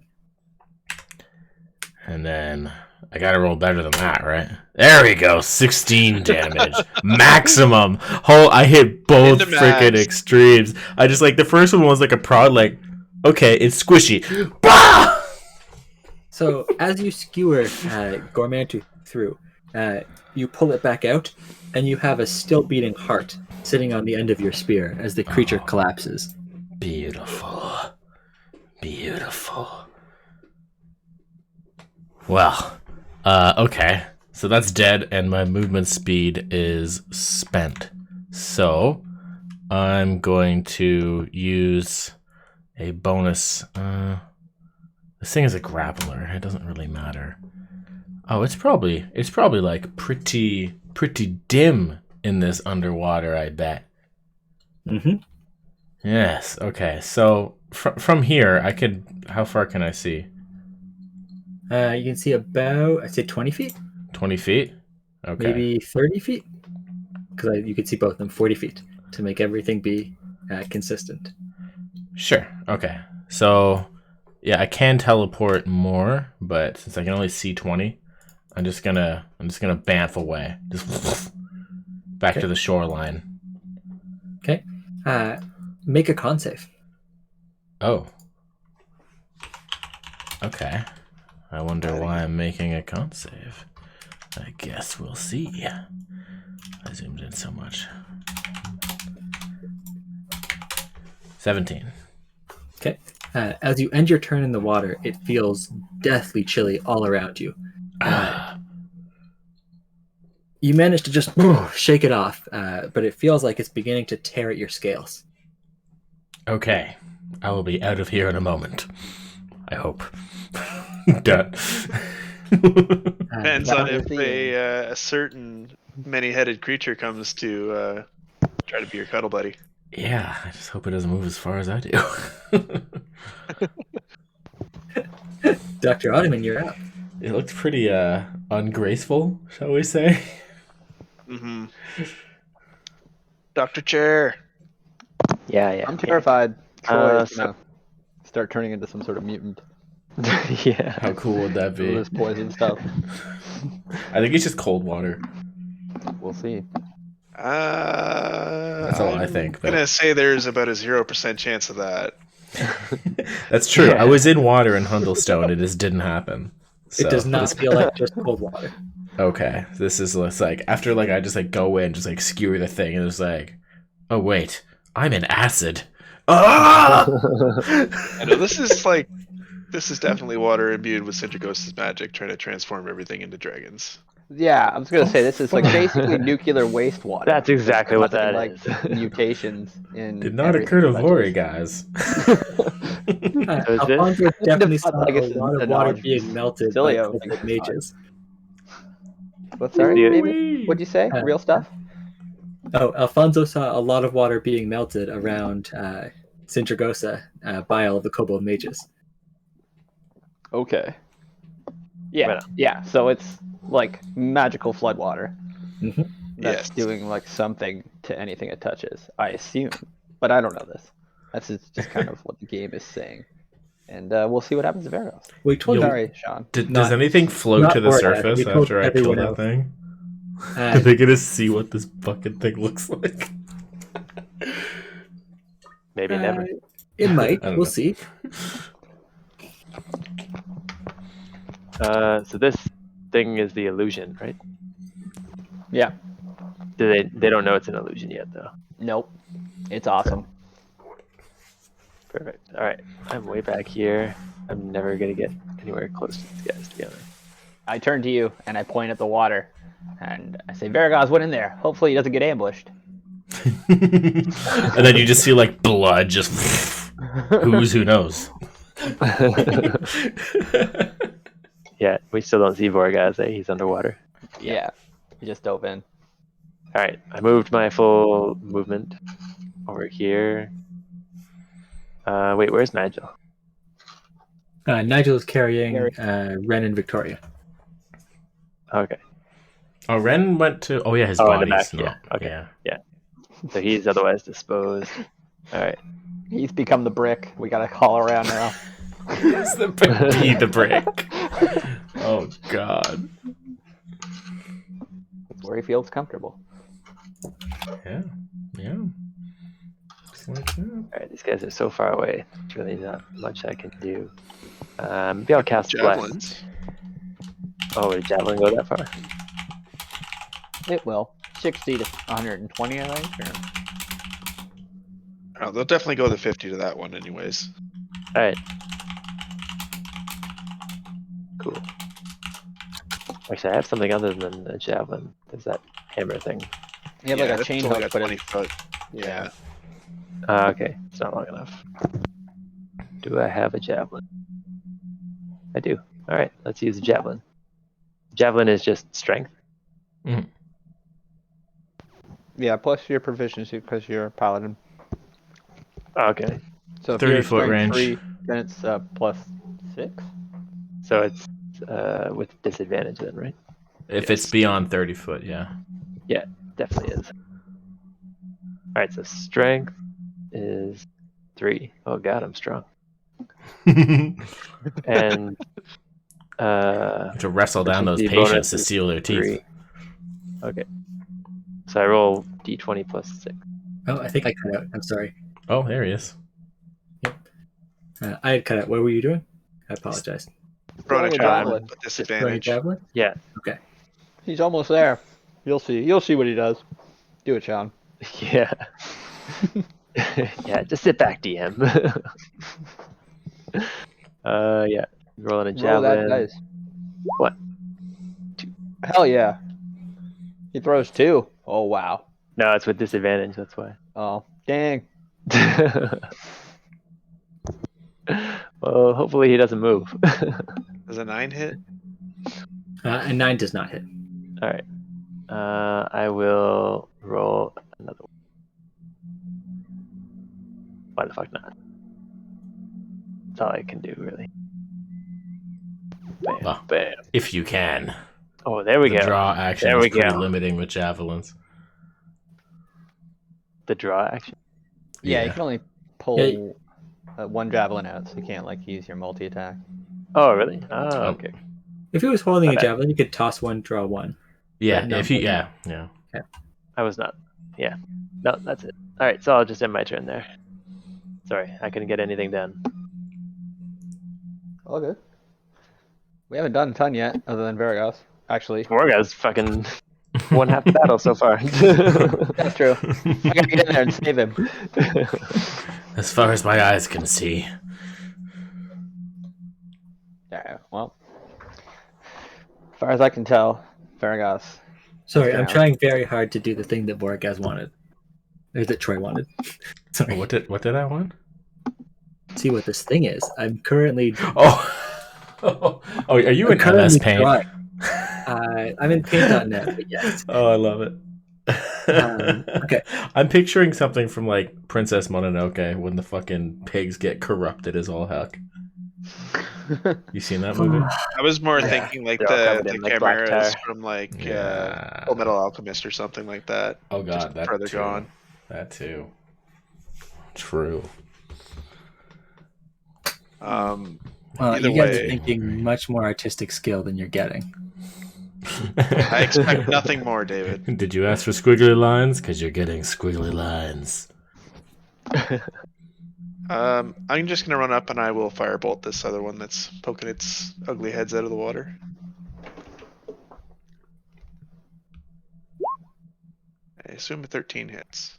And then I gotta roll better than that, right? There we go, 16 damage. Maximum! I hit both Into freaking max. extremes. I just like, the first one was like a prod, like, okay, it's squishy. Bah! So as you skewer Gormantu through, you pull it back out, and you have a still beating heart sitting on the end of your spear as the creature collapses. Beautiful. Beautiful. Well, okay. So that's dead, and my movement speed is spent. So I'm going to use a bonus. This thing is a grappler. It doesn't really matter. Oh, it's probably like pretty pretty dim in this underwater, I bet. Mm-hmm. Yes, okay. So from here, how far can I see? You can see about, I'd say 20 feet. 20 feet? Okay. Maybe 30 feet. Because you could see both of them 40 feet to make everything be consistent. Sure. Okay. So, yeah, I can teleport more, but since I can only see 20, I'm just gonna bamf away. Just back to the shoreline. Okay. Make a con save. Oh. Okay. I wonder why I'm making a con save. I guess we'll see. I zoomed in so much. 17. Okay. As you end your turn in the water, it feels deathly chilly all around you. You manage to just shake it off, but it feels like it's beginning to tear at your scales. Okay. I will be out of here in a moment. I hope. Done. Depends on if a certain many-headed creature comes to try to be your cuddle buddy. Yeah, I just hope it doesn't move as far as I do. Dr. Ottoman, you're up. It looked pretty ungraceful, shall we say? Mm-hmm. Dr. Chair. Yeah. I'm terrified. Troy is gonna start turning into some sort of mutant. Yeah. How cool would that be? All this poison stuff. I think it's just cold water. We'll see. That's all I think. I'm gonna say there's about a 0% chance of that. That's true. I was in water in Hundlestone. It just didn't happen. So. It does not feel like just cold water. Okay, this is like after like I just like go in, just like skewer the thing, and it's like, oh wait, I'm in acid. Ah! I know this is definitely water imbued with Sindragosa's magic, trying to transform everything into dragons. Yeah, I was gonna say this is like basically nuclear wastewater. That's exactly what that is. Mutations in. Did not occur to Vori, guys. Alfonso definitely saw a lot of water being melted by cold mages. What's sorry? What'd you say? Real stuff? Oh, Alfonso saw a lot of water being melted around Sindragosa by all of the kobold mages. Okay. Yeah. So it's like magical floodwater. Mm-hmm. That's doing like something to anything it touches, I assume. But I don't know this. That's just kind of what the game is saying. And we'll see what happens to Vargos. We told you. Sorry, Sean. Does anything float to the surface after I kill that thing? Are they gonna see what this fucking thing looks like? Maybe never. It might. We'll see. So this thing is the illusion, right? Yeah. They don't know it's an illusion yet, though. Nope. It's awesome. Perfect. All right, I'm way back here. I'm never gonna get anywhere close to these guys together. I turn to you and I point at the water, and I say, "Vargos went in there. Hopefully, he doesn't get ambushed." And then you just see like blood, just who knows. Yeah, we still don't see Vorgaz. He's underwater. Yeah, he just dove in. All right, I moved my full movement over here. Wait, where's Nigel? Nigel is carrying Ren and Victoria. Okay. Oh, Ren went to. Oh yeah, his body's back, not. yeah. Okay. Yeah. So he's otherwise disposed. All right. He's become the brick. We gotta call around now. He's the brick. Oh god. That's where he feels comfortable. Yeah. Alright, these guys are so far away. There's really not much I can do. Maybe I'll cast Javelins. Bless. Oh, would a javelin go that far? It will. 60 to 120, I think. Oh, they'll definitely go the 50 to that one anyways. Alright. Cool. Actually, I have something other than a javelin. There's that hammer thing. You have like a chain hook, but 20 it's... foot. Yeah. Okay, it's not long enough. Do I have a javelin? I do. Alright, let's use a javelin. Javelin is just strength. Mm. Yeah, plus your proficiency because you're a paladin. Okay. So if 30 you're foot strength range. 3, then it's plus 6. So it's with disadvantage then, right? If Yes. it's beyond 30 foot, yeah. Yeah, definitely is. All right, so strength is 3. Oh god, I'm strong. And To wrestle down those proficiency patients bonus to is seal their teeth. 3. Okay. So I roll d20 plus 6. Oh, I think I cut out. I'm sorry. Oh, there he is. I had cut out. What were you doing? I apologize. Throwing a Throwing a javelin javelin. with Throwing a disadvantage. javelin? Yeah. Okay. He's almost there. You'll see. You'll see what he does. Do it, Sean. Yeah. Yeah, just sit back, DM. Yeah. Rolling a Roll that javelin. dice. What? Hell yeah. He throws 2. Oh, wow. No, it's with disadvantage, that's why. Oh, dang. Well, hopefully he doesn't move. Does a 9 hit? And 9 does not hit. All right. I will roll another one. Why the fuck not? That's all I can do, really. Bam, Well, bam. if you can. Oh, there we The go. draw action There is we pretty go. limiting with javelins. The draw action. Yeah, you can only pull Yeah. one javelin out, so you can't like use your multi-attack. Oh, really? Oh, okay. If he was holding a Okay. javelin, you could toss one, draw one. Yeah, But no. if you yeah. I was not. Yeah. No, that's it. All right, so I'll just end my turn there. Sorry, I couldn't get anything done. All good. We haven't done a ton yet, other than Varagos. Actually, Morga's fucking won half the battle so far. that's true. I gotta get in there and save him. As far as my eyes can see. Yeah, well, as far as I can tell, Varagos. Sorry, Yeah. I'm trying very hard to do the thing that Voragaz wanted. Or that Troy wanted. Sorry. What did I want? See what this thing is. I'm currently Oh, oh, are you in MS Paint? drawing. I'm in paint.net, but yes. Oh, I love it. Okay. I'm picturing something from like Princess Mononoke when the fucking pigs get corrupted as all heck. You seen that movie? I was more Yeah. thinking like They're all the covered in, like, black chimeras tar. from like Yeah. Full Metal Alchemist or something like that. Oh god, Just that further too. gone. That too. True. Either You guys way, are thinking much more artistic skill than you're getting. I expect nothing more, David. Did you ask for squiggly lines? Because you're getting squiggly lines. I'm just gonna run up and I will firebolt this other one that's poking its ugly heads out of the water. I assume a 13 hits.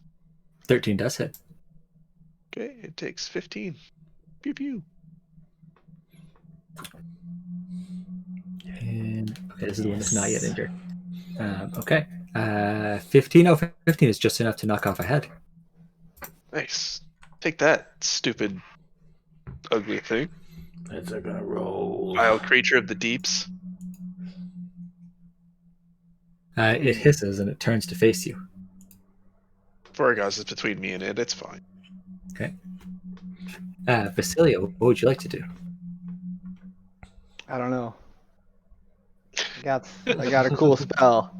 13 does hit. Okay, it takes 15. Pew pew. And okay, this is the one that's not yet injured. Okay. 15. Oh, 15 is just enough to knock off a head. Nice. Take that, stupid, ugly thing. That's a gonna roll. Wild creature of the deeps. It hisses and it turns to face you. Voragaz is between me and it. It's fine. Okay. Vasilia, what would you like to do? I don't know. I got a cool spell.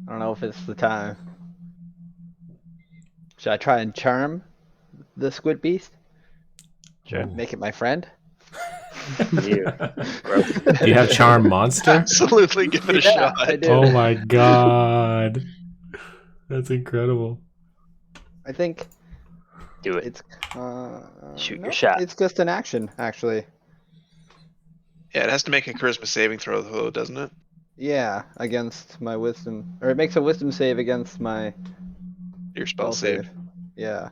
I don't know if it's the time. Should I try and charm the squid beast? Sure. Make it my friend? You. Do you have Charm Monster? Absolutely, give it a Yeah, shot. I do. Oh my god. That's incredible. I think Do it. it's Shoot no, your shot. It's just an action, actually. Yeah, it has to make a charisma saving throw, though, doesn't it? Yeah, against my wisdom, or it makes a wisdom save against my Your spell save. Yeah.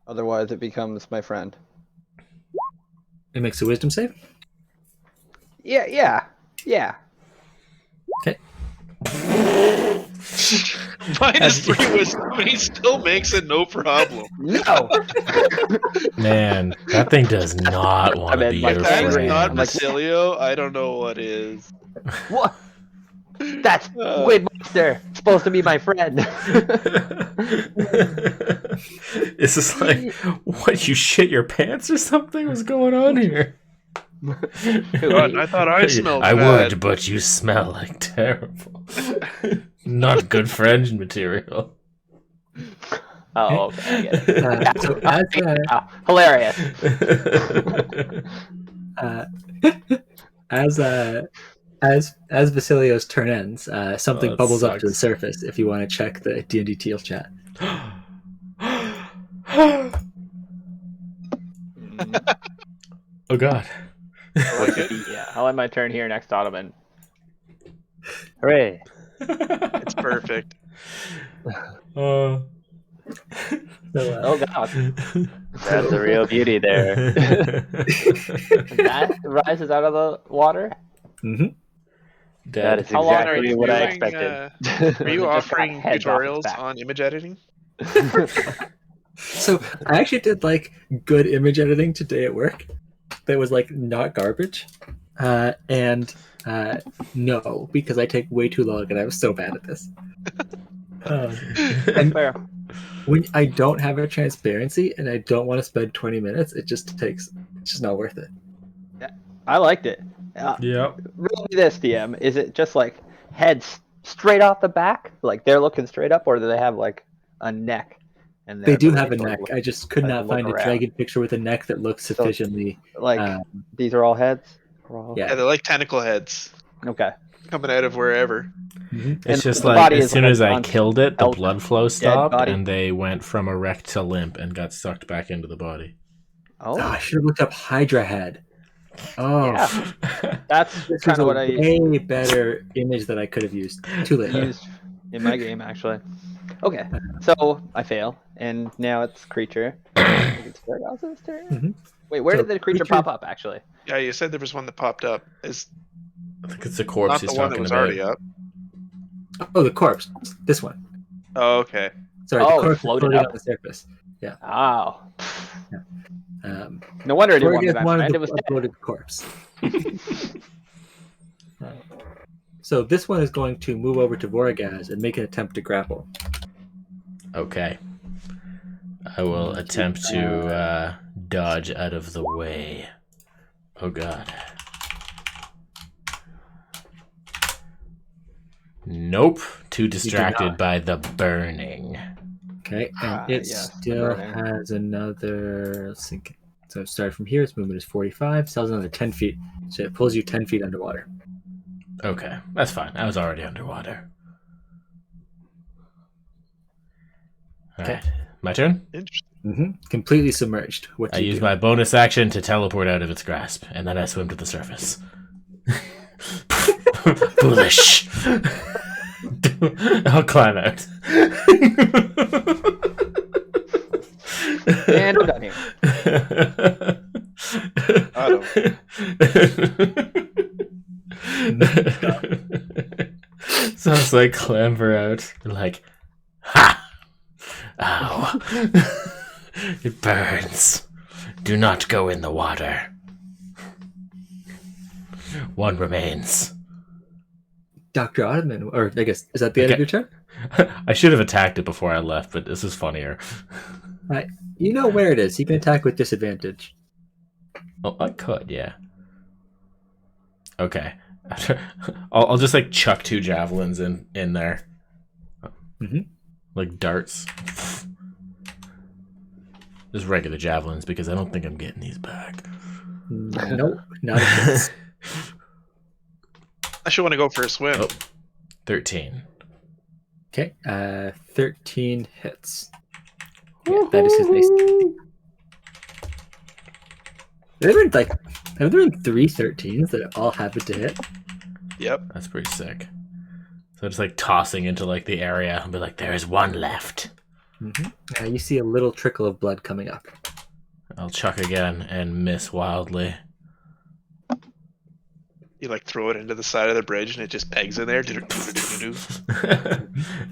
Otherwise, it becomes my friend. It makes a wisdom save? Yeah. Okay. Minus 3 wisdom, and he still makes it no problem. No. Man, that thing does not want to mean, be like, your That is angry. not friend. I'm like- Basilio. I don't know what is. What? That's Squid Monster. Supposed to be my friend. It's just like, what, you shit your pants or something? What's going on here? God, I thought I smelled I bad. would, but you smell like terrible. Not good friend material. Oh, okay. I get it. So Hilarious. as Vasilio's turn ends, something Oh, that bubbles up to the sucks. surface. If you want to check the D&D Teal chat. Oh god. I'll end my turn here next Ottoman. Hooray! It's perfect. So, Oh god. That's a real beauty there. That rises out of the water? mhm. That is How long are exactly you what I doing, expected. Are you Just got offering heads off its tutorials back. on image editing? So I actually did like good image editing today at work. That was like not garbage, and no, because I take way too long and I was so bad at this. And Fair. when I don't have a transparency and I don't want to spend 20 minutes, it's just not worth it. I liked it. Yep. Roll me this, DM. Is it just like heads straight off the back? Like they're looking straight up, or do they have like a neck? And They do they're have a sort neck. of I just could like not look find a around. dragon picture with a neck that looks sufficiently. like these are all heads? Yeah. Yeah, they're like tentacle heads Okay. coming out of wherever. Mhm. It's just the like, body as is soon like as I on killed it, the elk, blood flow stopped, body. and they went from erect to limp and got sucked back into the body. Oh, Oh, I should have looked up Hydra head. Oh, yeah. That's this kind is of a what I way better image that I could have used. Too late. used in my game, actually. Okay, so I fail, and now it's creature. I think it's Fergus's turn. Mhm. Wait, where So did the creature creature- pop up, actually? Yeah, you said there was one that popped up. Is I think it's the corpse not he's the one that talking was about. already up. Oh, the corpse. This one. Oh, okay. Sorry, Oh, the it corpse is floated floating up? on the surface. Oh. Um, No wonder it didn't want to be Vorgeth my wanted friend. the It was dead. uploaded corpse. So this one is going to move over to Voragaz and make an attempt to grapple. Okay. I will attempt to dodge out of the way. Oh god. Nope. Too distracted by the burning. Okay, and it yes, still burning. has another. Let's think. So it started from here. Its movement is 45. Still has another 10 feet. So it pulls you 10 feet underwater. Okay, that's fine. I was already underwater. Okay. Alright. My turn? Interesting. Completely submerged. What I do you use do? my bonus action to teleport out of its grasp, and then I swim to the surface. Foolish. I'll climb out. And we're done here. So it's like clamber out, like, ha! Ow. It burns. Do not go in the water. One remains. Dr. Ottoman, or I guess, is that the end of your turn? I should have attacked it before I left, but this is funnier. You know where it is. You can attack with disadvantage. Oh, I could, yeah. Okay. I'll just like chuck 2 javelins in there. Mhm. Like darts. Just regular javelins, because I don't think I'm getting these back. Nope, not a chance. I should want to go for a swim. Oh. 13. Okay, 13 hits. Yeah, that is his base. Have there been 3 13s that all happened to hit? Yep. That's pretty sick. So just like tossing into like the area and be like, there is one left. You see a little trickle of blood coming up. I'll chuck again and miss wildly. You like throw it into the side of the bridge and it just pegs in there.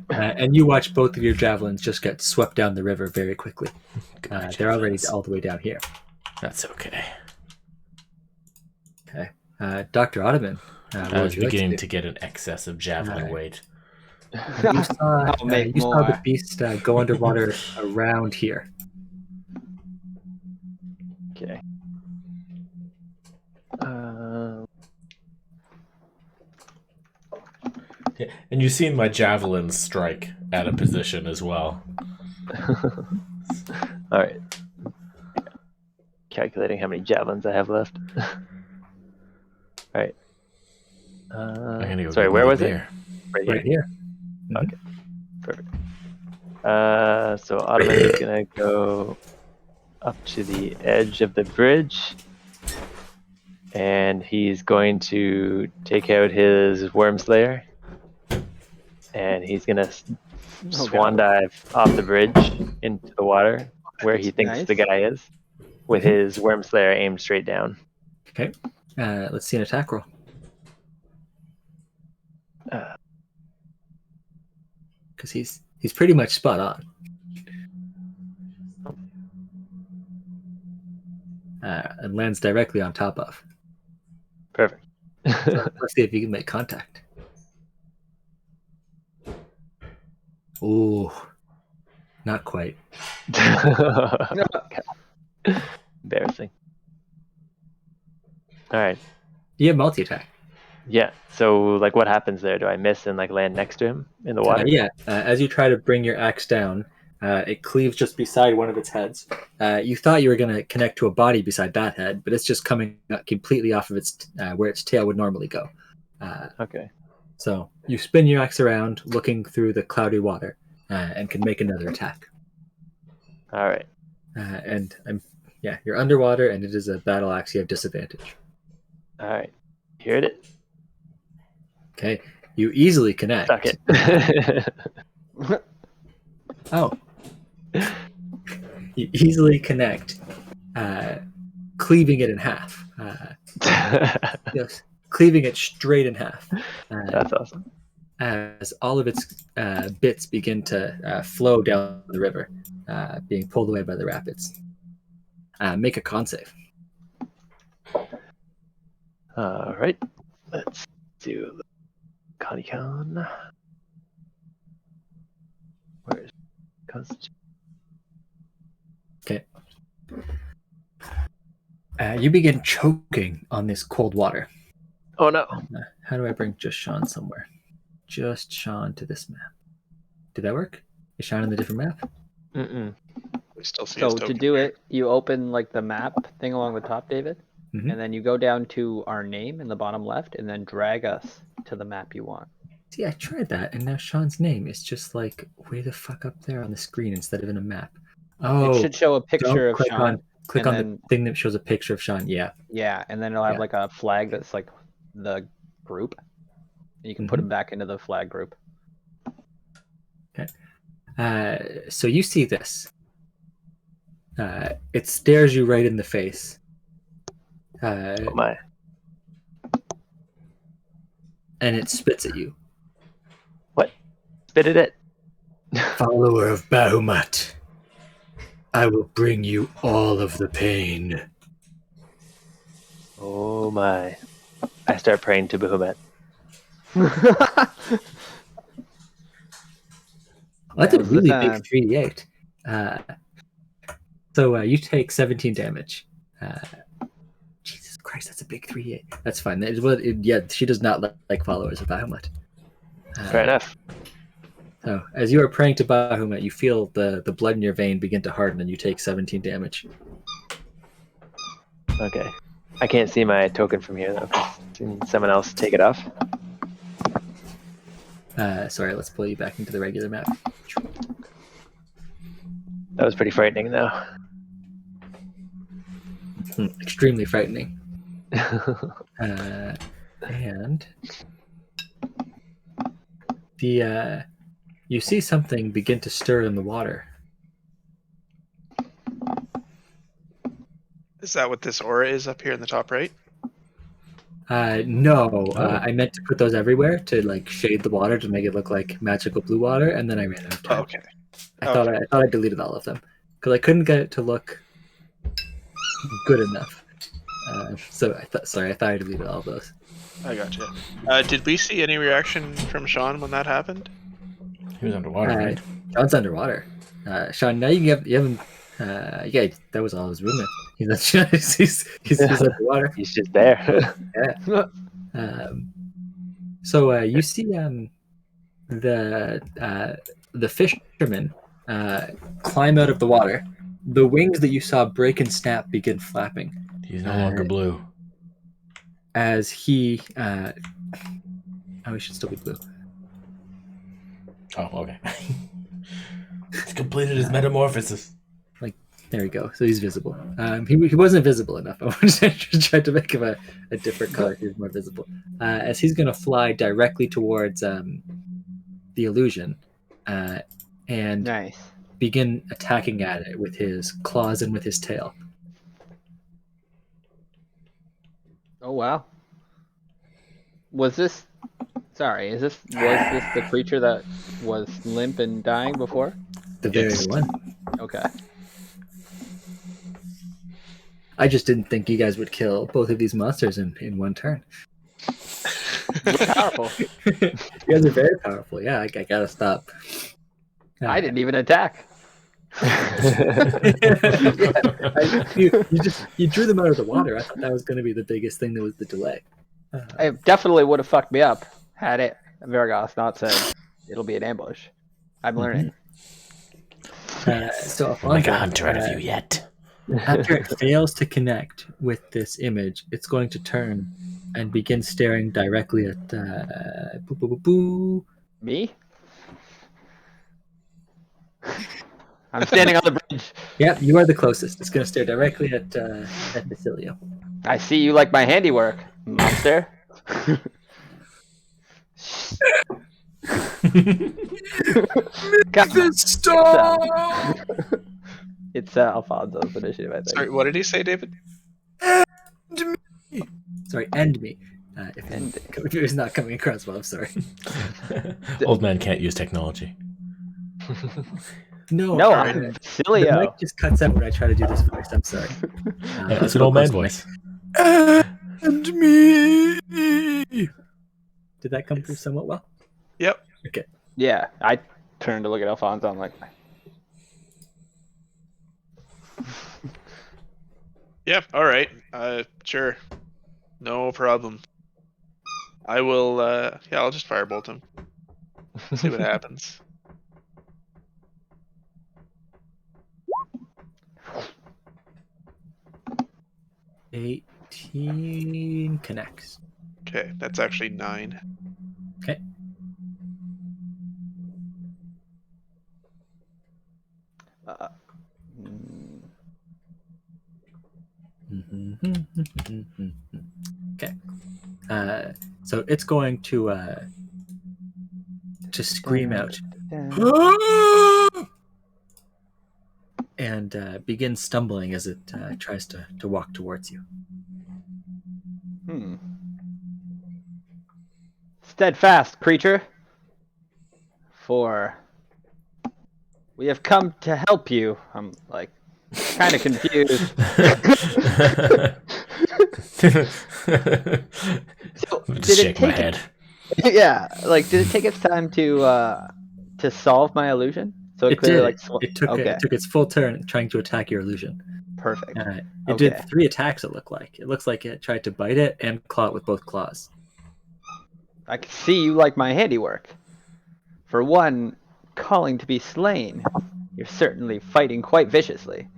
And you watch both of your javelins just get swept down the river very quickly. They're already all the way down here. That's okay. Okay. Dr. Ottoman, I was beginning to get an excess of javelin weight. You saw, I'll make you saw the more. beast go underwater around here. Okay. Yeah, and you've seen my javelins strike at a position as well. All right. Calculating how many javelins I have left. All right. I'm gonna go Sorry, get where another was beer. it? Right here. Okay. Perfect. So Ottoman is gonna go up to the edge of the bridge, and he's going to take out his worm slayer, and he's gonna swan dive off the bridge into the water where he thinks Nice. the guy is, with his worm slayer aimed straight down. Okay. Let's see an attack roll. Because he's pretty much spot on. And lands directly on top of. Perfect. So let's see if you can make contact. Ooh, not quite. Embarrassing. All right. You have multi-attack. Yeah. So, like, what happens there? Do I miss and like land next to him in the water? Yeah. As you try to bring your axe down, it cleaves just beside one of its heads. You thought you were going to connect to a body beside that head, but it's just coming completely off of its where its tail would normally go. Okay. So you spin your axe around, looking through the cloudy water, and can make another attack. All right. And you're underwater, and it is a battle axe. You have disadvantage. All right. Here it is. Okay, you easily connect. Suck it. Oh. You easily connect, cleaving it in half. Yes, cleaving it straight in half. That's awesome. As all of its bits begin to flow down the river, being pulled away by the rapids. Make a con save. All right. Let's do the Con. Where's Constitution? Okay. You begin choking on this cold water. Oh no. How do I bring just Sean somewhere? Just Sean to this map. Did that work? Is Sean in the different map? Mm-mm. We still see So his to token do here. it, you open like the map thing along the top, David, Mhm. and then you go down to our name in the bottom left, and then drag us to the map you want. See, I tried that, and now Sean's name is just like way the fuck up there on the screen instead of in a map. Oh, It should show a picture of click Sean. click and on then, the thing that shows a picture of Sean. Yeah. Yeah, and then it'll have Yeah. like a flag that's like the group. And you can put him back into the flag group. So you see this. It stares you right in the face. Oh my. And it spits at you. What? Spit at it. Follower of Bahamut, I will bring you all of the pain. Oh my. I start praying to Bahamut. That's a Now's the really time. big 3d8. So you take 17 damage. Jesus Christ, that's a big 3d8. That's fine. Yeah, she does not like followers of Bahamut. Fair enough. So as you are praying to Bahamut, you feel the blood in your vein begin to harden, and you take 17 damage. Okay. I can't see my token from here though. Can someone else take it off? Sorry, let's pull you back into the regular map. That was pretty frightening though. Extremely frightening. And you see something begin to stir in the water. Is that what this aura is up here in the top right? No, I meant to put those everywhere to like shade the water to make it look like magical blue water, and then I ran out of time. Oh, okay. I thought I deleted all of them because I couldn't get it to look good enough. So I thought I deleted all those. I gotcha. Did we see any reaction from Sean when that happened? He was underwater, right? Sean's underwater. Sean, now you haven't. Yeah, that was all his movement. He's underwater. He's just there. Yeah. So you see the fisherman climb out of the water. The wings that you saw break and snap begin flapping. He's no longer blue. As he, he should still be blue. Oh, okay. He's completed his metamorphosis. There we go. So he's visible. He wasn't visible enough. I tried to make him a different color. He was more visible. As he's going to fly directly towards the illusion and Nice. begin attacking at it with his claws and with his tail. Oh wow. Was this the creature that was limp and dying before? The very one. Okay. I just didn't think you guys would kill both of these monsters in one turn. You're powerful. You guys are very powerful. Yeah, I gotta stop. I didn't even attack. You drew them out of the water. I thought that was going to be the biggest thing. That was the delay. It definitely would have fucked me up had it Vargas not said it'll be an ambush. I'm learning. So I'll make a hunter out of you yet. After it fails to connect with this image, it's going to turn and begin staring directly at Me? I'm standing on the bridge. Yep, you are the closest. It's going to stare directly at Basilio. I see you like my handiwork, monster. Stop! It's Alfonso's initiative, I think. Sorry, what did he say, David? Sorry, end me. If it was not coming across well, I'm sorry. Old man can't use technology. No, I'm The Basilio. mic just cuts out when I try to do this voice. I'm sorry. That's an old man voice. And me. Did that come through somewhat well? Yep. Okay. Yeah, I turned to look at Alfonso. I'm like, Yeah, alright. Sure. No problem. I will, I'll just firebolt him. See what happens. Eight 18 connects. Okay, that's actually 9. Okay. Okay. So it's going to scream out and begin stumbling as it tries to walk towards you. Steadfast, creature. For we have come to help you. I'm like kind of confused. So, Just shake my head. Yeah, like did it take its time to solve my illusion? So It clearly, did. like It took its full turn trying to attack your illusion. perfect. It did 3 attacks. It looks like it tried to bite it and claw it with both claws. I can see you like my handiwork. For one, calling to be slain, you're certainly fighting quite viciously.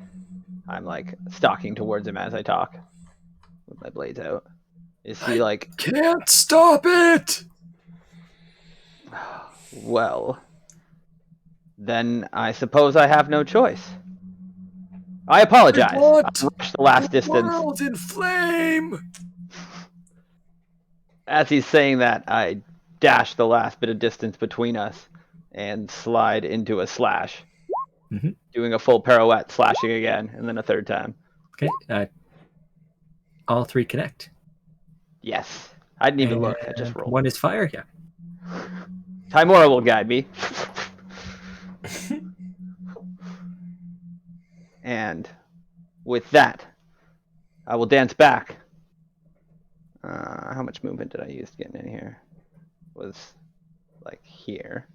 I'm like stalking towards him as I talk, with my blades out. Is he like? Can't stop it. Well, then I suppose I have no choice. I apologize. I rushed the last distance. World in flame. As he's saying that, I dash the last bit of distance between us and slide into a slash, doing a full pirouette, slashing again, and then a third time. Okay. All 3 connect. Yes. I didn't even look. I just rolled. 1 is fire. Yeah. Timora will guide me. And with that, I will dance back How much movement did I use getting in here? Was like here.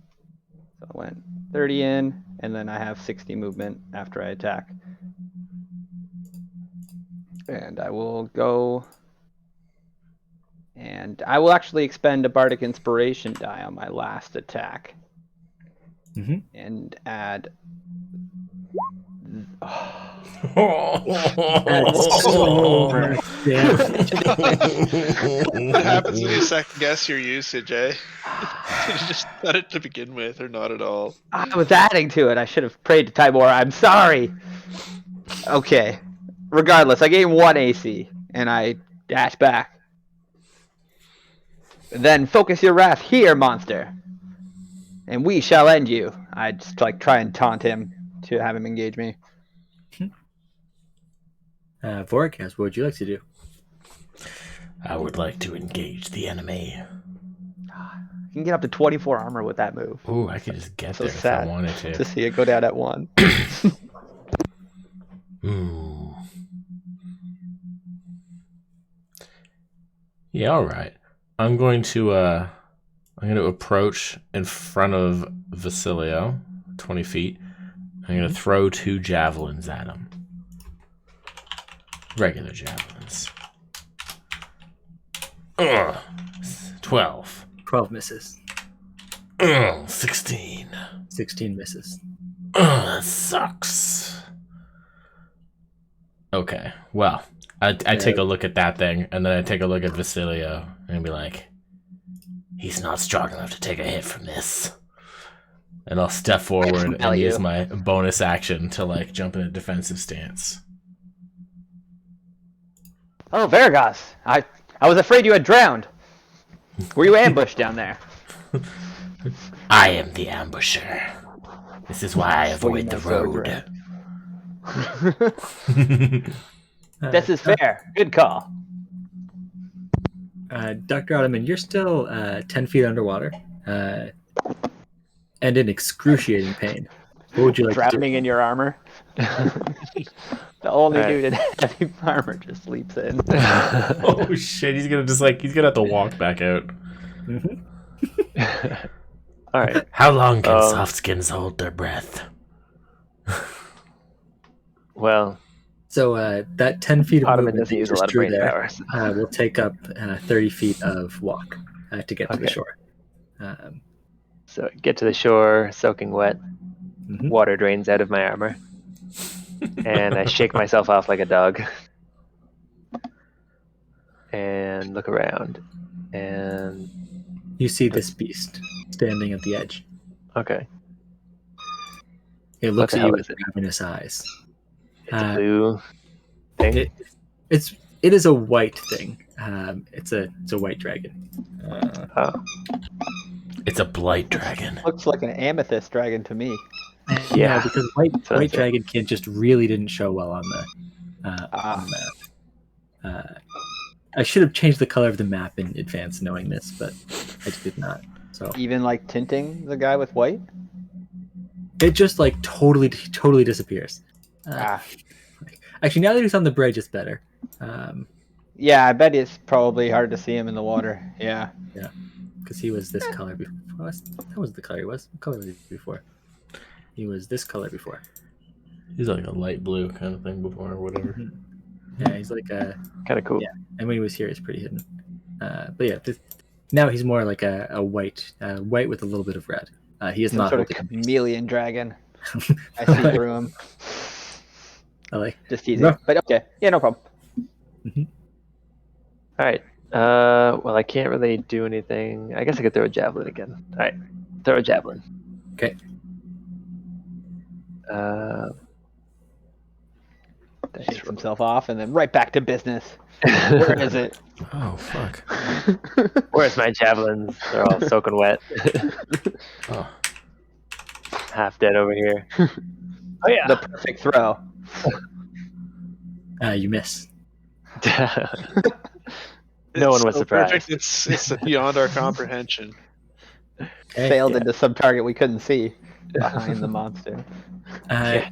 So I went 30 in, and then I have 60 movement after I attack. And I will go, and I will actually expend a Bardic Inspiration die on my last attack. And add... What happens when you second guess your usage, eh? Did you just cut it to begin with, or not at all? I was adding to it. I should have prayed to Tybor. I'm sorry. Okay. Regardless, I gain 1 AC, and I dash back. Then focus your wrath here, monster, and we shall end you. I just like try and taunt him to have him engage me. Vorkaz, what would you like to do? I would like to engage the enemy. You can get up to 24 armor with that move. Ooh, I could just get So there if sad I wanted to. to see it go down at 1. Yeah, all right. I'm going to approach in front of Vasilio, 20 feet. I'm going to throw 2 javelins at him. Regular javelins. 12. 12 misses. 16. 16 misses. That sucks. Okay, well, I take a look at that thing, and then I take a look at Vasilio, and be like, he's not strong enough to take a hit from this. And I'll step forward and use my bonus action to, like, jump in a defensive stance. Oh, Vergas, I was afraid you had drowned. Were you ambushed down there? I am the ambusher. This is why I avoid the road. This is fair. Good call. Dr. Ottoman, you're still 10 feet underwater and in excruciating pain. What would you like to do? Drowning in your armor? The only dude in heavy armor just leaps in. Oh shit, he's gonna have to walk back out. Alright. How long can softskins hold their breath? Well, so that 10 feet of Ottoman movement doesn't that use you a lot just of drew brain there power. will take up 30 feet of walk to get to the shore. So get to the shore, soaking wet. Water drains out of my armor. And I shake myself off like a dog. And look around. And you see this beast standing at the edge. okay. It looks What at the you hell with is it? ravenous eyes. It's a blue thing. It is a white thing. It's a white dragon. It's a blight dragon. Looks like an amethyst dragon to me. Yeah, because white what dragon kid just really didn't show well on the map. I should have changed the color of the map in advance, knowing this, but I did not. So Even like tinting the guy with white? it just like totally disappears. Actually, now that he's on the bridge, it's better. Yeah, I bet it's probably hard to see him in the water. Yeah. Because he was this color before. That was the color he was. What color was he before? He was this color before. He's like a light blue kind of thing before, or whatever. Yeah, he's like a Kind of cool. Yeah, and when he was here, he's pretty hidden. But yeah, now he's more like a white with a little bit of red. He is Some not sort of holding chameleon dragon. I see through him. I like. Just teasing. No. But okay. Yeah, no problem. Alright. Well, I can't really do anything. I guess I could throw a javelin again. Alright. Throw a javelin. Okay. Shakes himself off and then right back to business. Where is it? Oh fuck. Where's my javelins? They're all soaking wet. Oh. Half dead over here. Oh yeah. The perfect throw. You miss. No one was so surprised. Perfect. It's beyond our comprehension. Okay, Failed yeah. into some target we couldn't see behind the monster.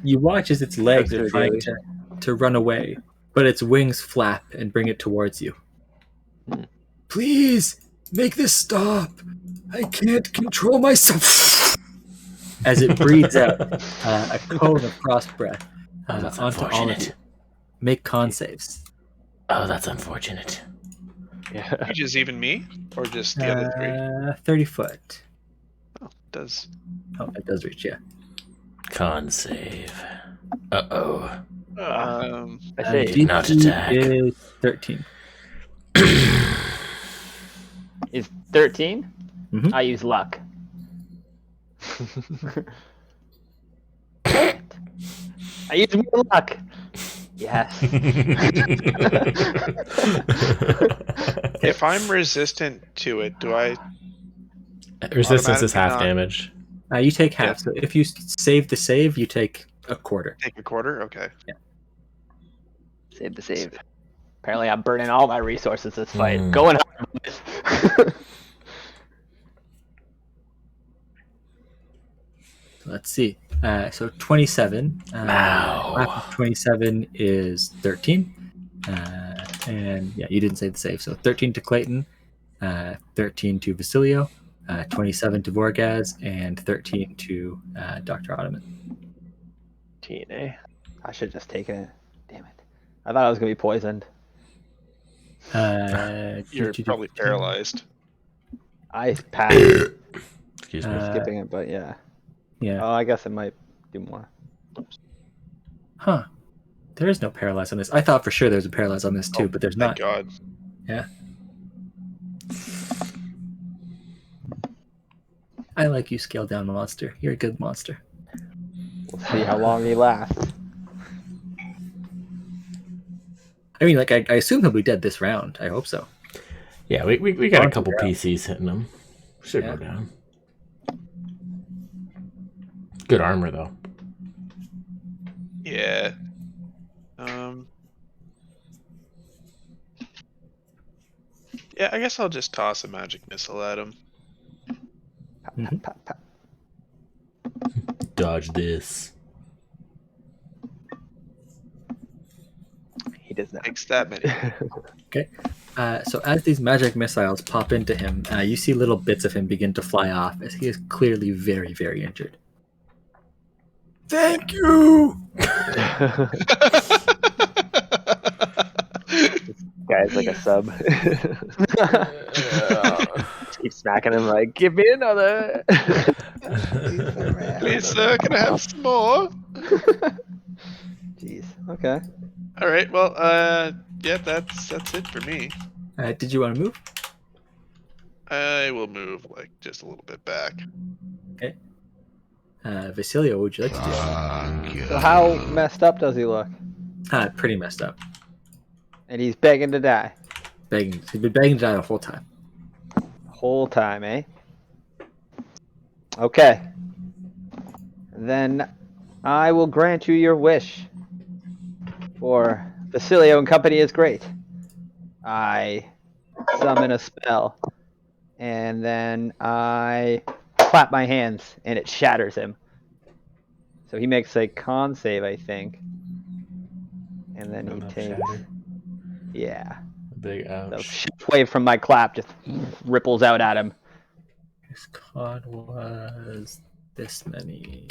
You watch as its legs are Absolutely. trying to run away, but its wings flap and bring it towards you. Please make this stop. I can't control myself. As it breathes out a cone of frost breath That's onto all of you. unfortunate. Make con saves. Oh, that's unfortunate. Yeah. Which is even me, or just the other three? 30 foot. Oh, it does. Oh, it does reach, yeah. Con save. Uh-oh. I say DC not attack. is 13. Is 13? Mhm. I use luck. I use more luck. Yes. If I'm resistant to it, do I? Resistance is half Automatically not. damage. You take half. Yeah. So if you save the save, you take a quarter. Take a quarter? Okay. Save the save. Apparently, I'm burning all my resources this fight. Mm. Going hard. Let's see. So 27. Wow. Half of 27 is 13. And yeah, you didn't save the save. So 13 to Clayton, 13 to Vasilio, 27 to Vorgaz, and 13 to Dr. Ottoman. TNA. I should have just taken it. Damn it. I thought I was going to be poisoned. You're probably paralyzed. I passed Excuse me. skipping it, but yeah. Yeah. Oh, I guess it might do more. Huh. There is no paralyze on this. I thought for sure there was a paralyze on this too, but there's Thank not. God. Yeah. I like you, scale down monster. You're a good monster. We'll see how long he lasts. I mean, like, I assume he'll be dead this round. I hope so. Yeah, we got a On to couple the ground. PCs hitting him. Should Yeah. go down. Good armor, though. Yeah. Yeah, I guess I'll just toss a magic missile at him. Mhm. Pop, pop. Dodge this. He does not. Takes that many. So as these magic missiles pop into him, you see little bits of him begin to fly off as he is clearly very, very injured. Thank you. Guy's like a sub. Just keep smacking him like, give me another. Please, sir, can I have some more? Jeez. Okay. All right. Well, yeah, that's it for me. Did you want to move? I will move like just a little bit back. Vasilio, what would you like to do? So how messed up does he look? Pretty messed up. And he's begging to die. He's been begging to die the whole time. Whole time, eh? Okay. Then I will grant you your wish. For Vasilio and company is great. I summon a spell. And then I clap my hands and it shatters him. So he makes a con save, I think. And then he takes... Yeah. Big The ouch. wave from my clap just ripples out at him. His con was this many.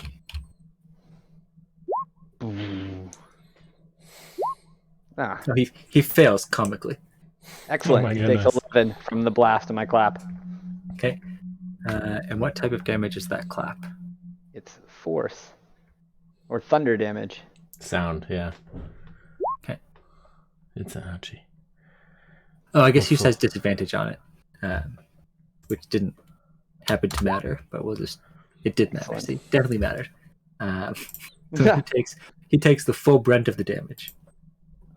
Ah, So he fails comically. excellent. Oh my He takes goodness. 11 from the blast of my clap. Okay. And what type of damage is that clap? It's force. Or thunder damage. Sound, yeah. Okay. It's an ouchie. Oh, I guess he has disadvantage on it, which didn't happen to matter, but it did matter. See, definitely mattered. So he takes the full brunt of the damage.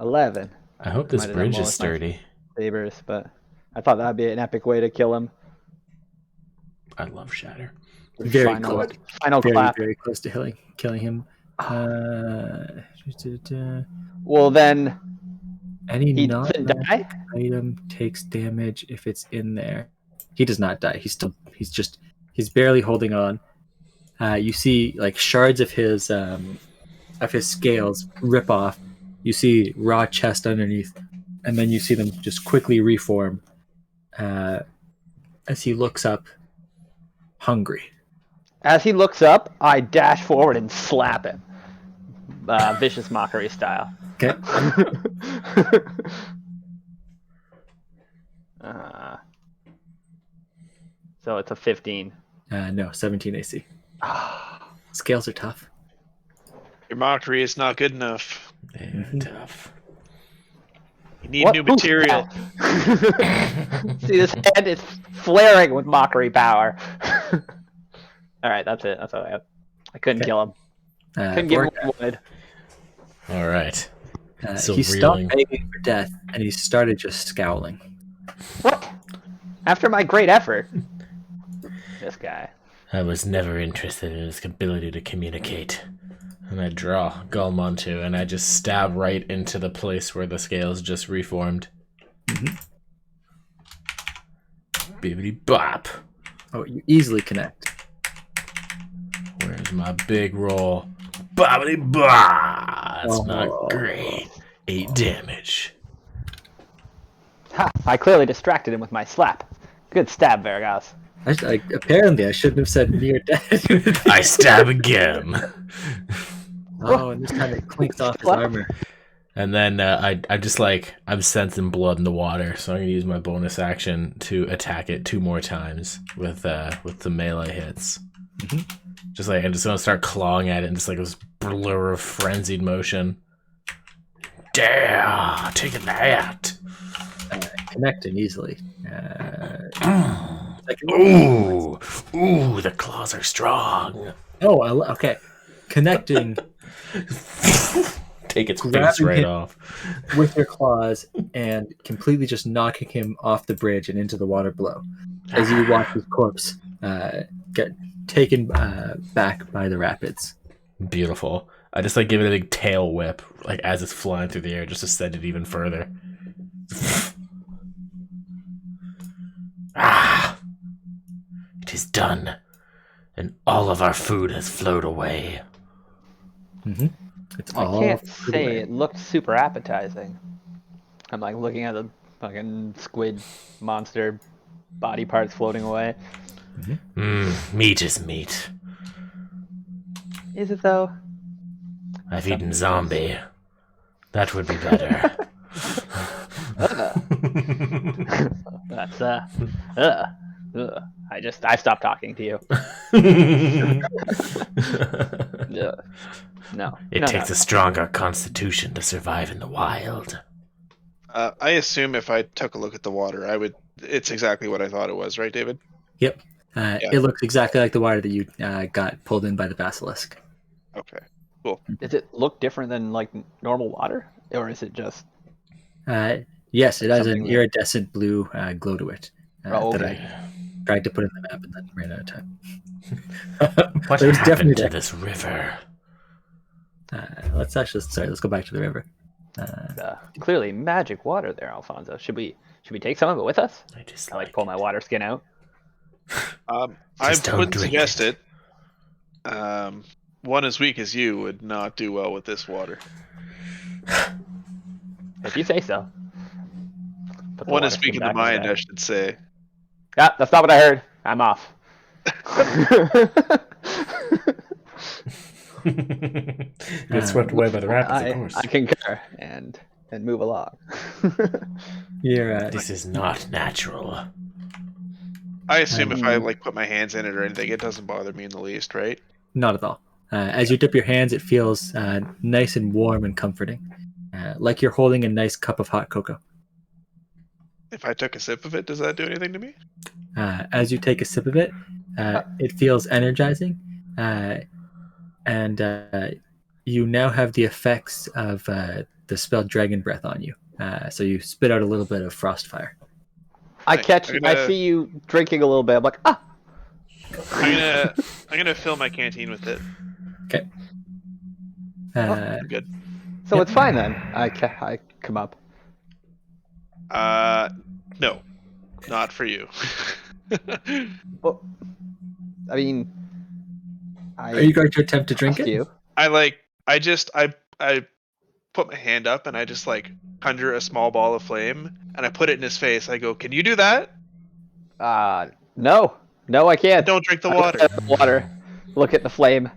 11 I hope this Might have done bridge well is with my- sturdy. sabers, but I thought that'd be an epic way to kill him. I love Shatter. Very final, close. Final Very, clap. very close to killing him. Well, then Any he doesn't die. item takes damage if it's in there. He does not die. He's barely holding on. You see like shards of his scales rip off. You see raw chest underneath, and then you see them just quickly reform as he looks up, hungry. As he looks up, I dash forward and slap him. Vicious mockery style. Okay. So it's a 15. No, 17 AC. Scales are tough. Your mockery is not good enough. Tough. You need new material. See, this head is flaring with mockery power. All right, that's it. That's all I have. I couldn't kill him. Couldn't give him what he wanted. All right. He stopped begging for death, and he started just scowling. What? After my great effort. This guy. I was never interested in his ability to communicate. And I draw Galmontu, and I just stab right into the place where the scales just reformed. Bibbidi bop. Oh, you easily connect. Where's my big roll? Bobbity bop. That's not great. 8 damage. Ha! I clearly distracted him with my slap. Good stab, Vergas. Apparently, I shouldn't have said near dead. I stab again. Oh, and this time it clinks off his armor. And then I'm sensing blood in the water, so I'm gonna use my bonus action to attack it 2 more times with the melee hits. Just like I'm just gonna start clawing at it, and just like this blur of frenzied motion. Damn, taking that. Connecting easily. Ooh, the claws are strong. Oh, okay. Connecting. Take its face right off with your claws and completely just knocking him off the bridge and into the water below. As you watch his corpse get taken back by the rapids. Beautiful. I just give it a big tail whip, as it's flying through the air, just to send it even further. It is done, and all of our food has flowed away. It's I can't say it looked super appetizing. I'm looking at the fucking squid monster body parts floating away. Meat is meat. Is it though? I've eaten zombie. That would be better. That's I stopped talking to you. No. It takes a stronger constitution to survive in the wild. I assume if I took a look at the water, it's exactly what I thought it was, right, David? Yep. It looks exactly like the water that you got pulled in by the basilisk. Okay, cool. Does it look different than normal water, or is it just? Yes, it has an iridescent blue glow to it. Okay. That I tried to put in the map and then ran out of time. What happened to this river? Let's go back to the river. Clearly magic water there, Alfonso. Should we take some of it with us? I pull my water skin out. I wouldn't suggest it. One as weak as you would not do well with this water. If you say so. One as weak in the mind, I should say. Yeah, that's not what I heard. I'm off. Get swept away by the rapids, of course. I concur and move along. This is not natural. I assume if I put my hands in it or anything, it doesn't bother me in the least, right? Not at all. As you dip your hands, it feels nice and warm and comforting, like you're holding a nice cup of hot cocoa. If I took a sip of it, does that do anything to me? As you take a sip of it, it feels energizing, and you now have the effects of the spell Dragon Breath on you. So you spit out a little bit of frost fire. I see you drinking a little bit. I'm like, ah. I'm gonna fill my canteen with it. Okay. Good. So it's fine then. I come up. No, not for you. Well, I mean, are you going to attempt to drink it? You. I put my hand up and I just conjure a small ball of flame, and I put it in his face. I go, "Can you do that?" No, I can't. Don't drink the I water. look at the water. Look at the flame.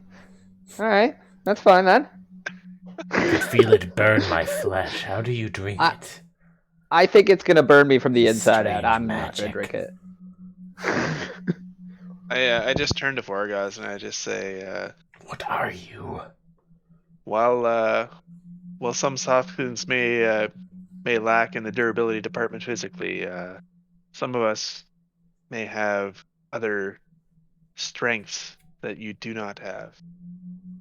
All right, that's fine then. I could feel it burn my flesh. How do you drink it? I think it's gonna burn me from the inside out. Strange I'm not magic. gonna drink it. I just turn to Vorgaz and I just say, What are you? while some softskins may lack in the durability department physically, some of us may have other strengths that you do not have.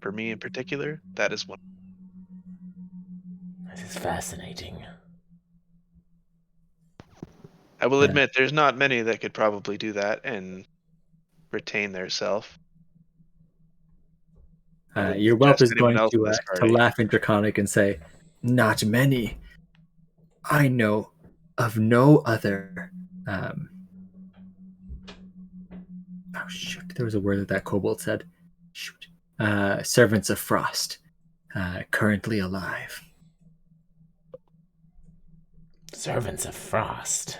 For me in particular, that is one. This is fascinating. I will admit there's not many that could probably do that and retain their self. Your whelp is anyone going else in to this to party. laugh in Draconic and say, "Not many. I know of no other." Oh shoot! There was a word that kobold said. Shoot. Servants of Frost, currently alive. Servants of Frost.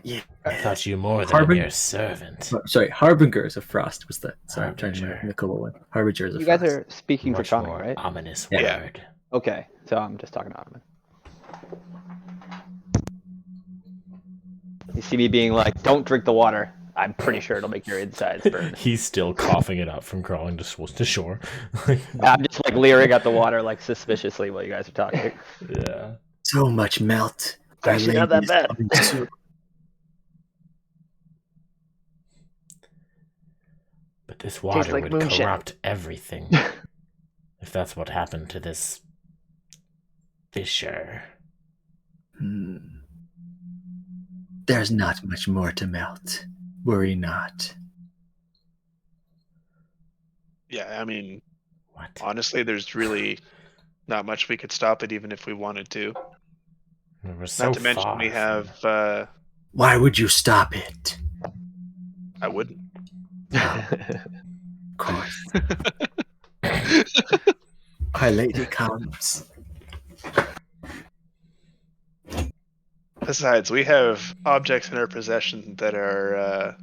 Yeah. I thought you more than a mere servant. Sorry, Harbingers of Frost was the. Sorry, I'm trying to Harbinger. remember the kobold one. Harbingers of You Frost. guys are speaking Much Draconic, more right? ominous Yeah. word. Okay, so I'm just talking to Ottoman. You see me being like, "Don't drink the water." I'm pretty sure it'll make your insides burn. He's still coughing it up from crawling to shore. I'm just like leering at the water like suspiciously while you guys are talking. Yeah. So much melt. Actually not that bad. coming soon. But this water like would moonshine. corrupt everything. If that's what happened to this fisher. There's not much more to melt. Worry not. Yeah, I mean, What? honestly, there's really not much we could stop it even if we wanted to. We're so Not to mention far we from- have, Why would you stop it? I wouldn't. Of course. Our lady comes. Besides, we have objects in our possession that are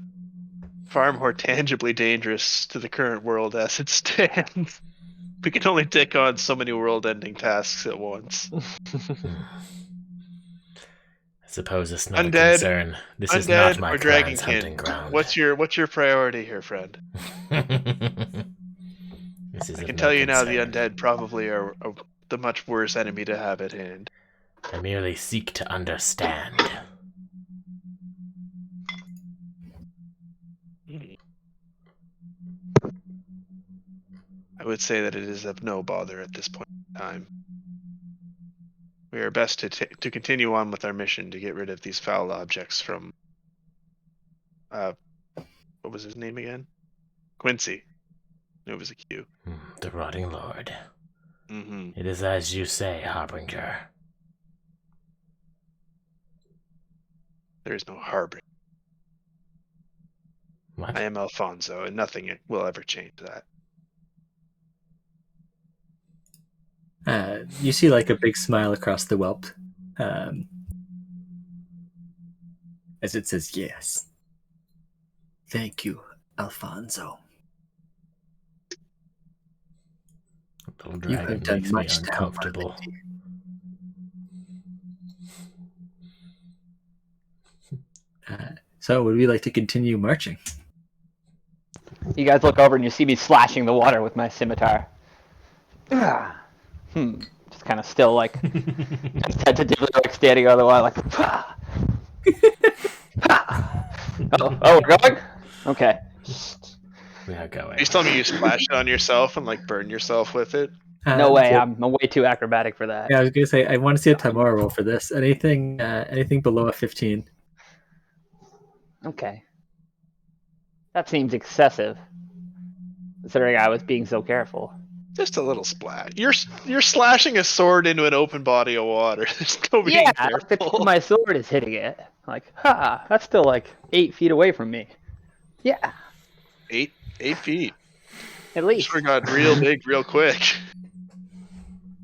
far more tangibly dangerous to the current world as it stands. We can only take on so many world-ending tasks at once. I suppose it's not a Undead- concern. This is not my or clan's hunting Dragonkin? ground. What's your priority here, friend? This is I of can no tell you now, the concern. undead probably are the much worse enemy to have at hand. I merely seek to understand. I would say that it is of no bother at this point in time. We are best to continue on with our mission to get rid of these foul objects from. What was his name again? Quincy. It was a Q. The Rotting Lord. Mm-hmm. It is as you say, Harbinger. There is no harbinger. What? I am Alfonso, and nothing will ever change that. You see like a big smile across the whelp as it says yes. Thank you, Alfonso. Little You dragon have done makes me much to help our uncomfortable. lady. So would we like to continue marching? You guys look over and you see me slashing the water with my scimitar. Just kind of still like tentatively like standing on the water like. Oh, we're going? Okay. We are going. You telling me you splash it on yourself and like burn yourself with it? No way, so- I'm way too acrobatic for that. Yeah, I was gonna say I want to see a Tamara roll for this. Anything below a 15. Okay. That seems excessive, considering I was being so careful. Just a little splash. You're slashing a sword into an open body of water. There's no being Yeah, the tip careful. of my sword is hitting it. Like, that's still like 8 feet away from me. Yeah, 8 feet. at least. Sure got real big real quick.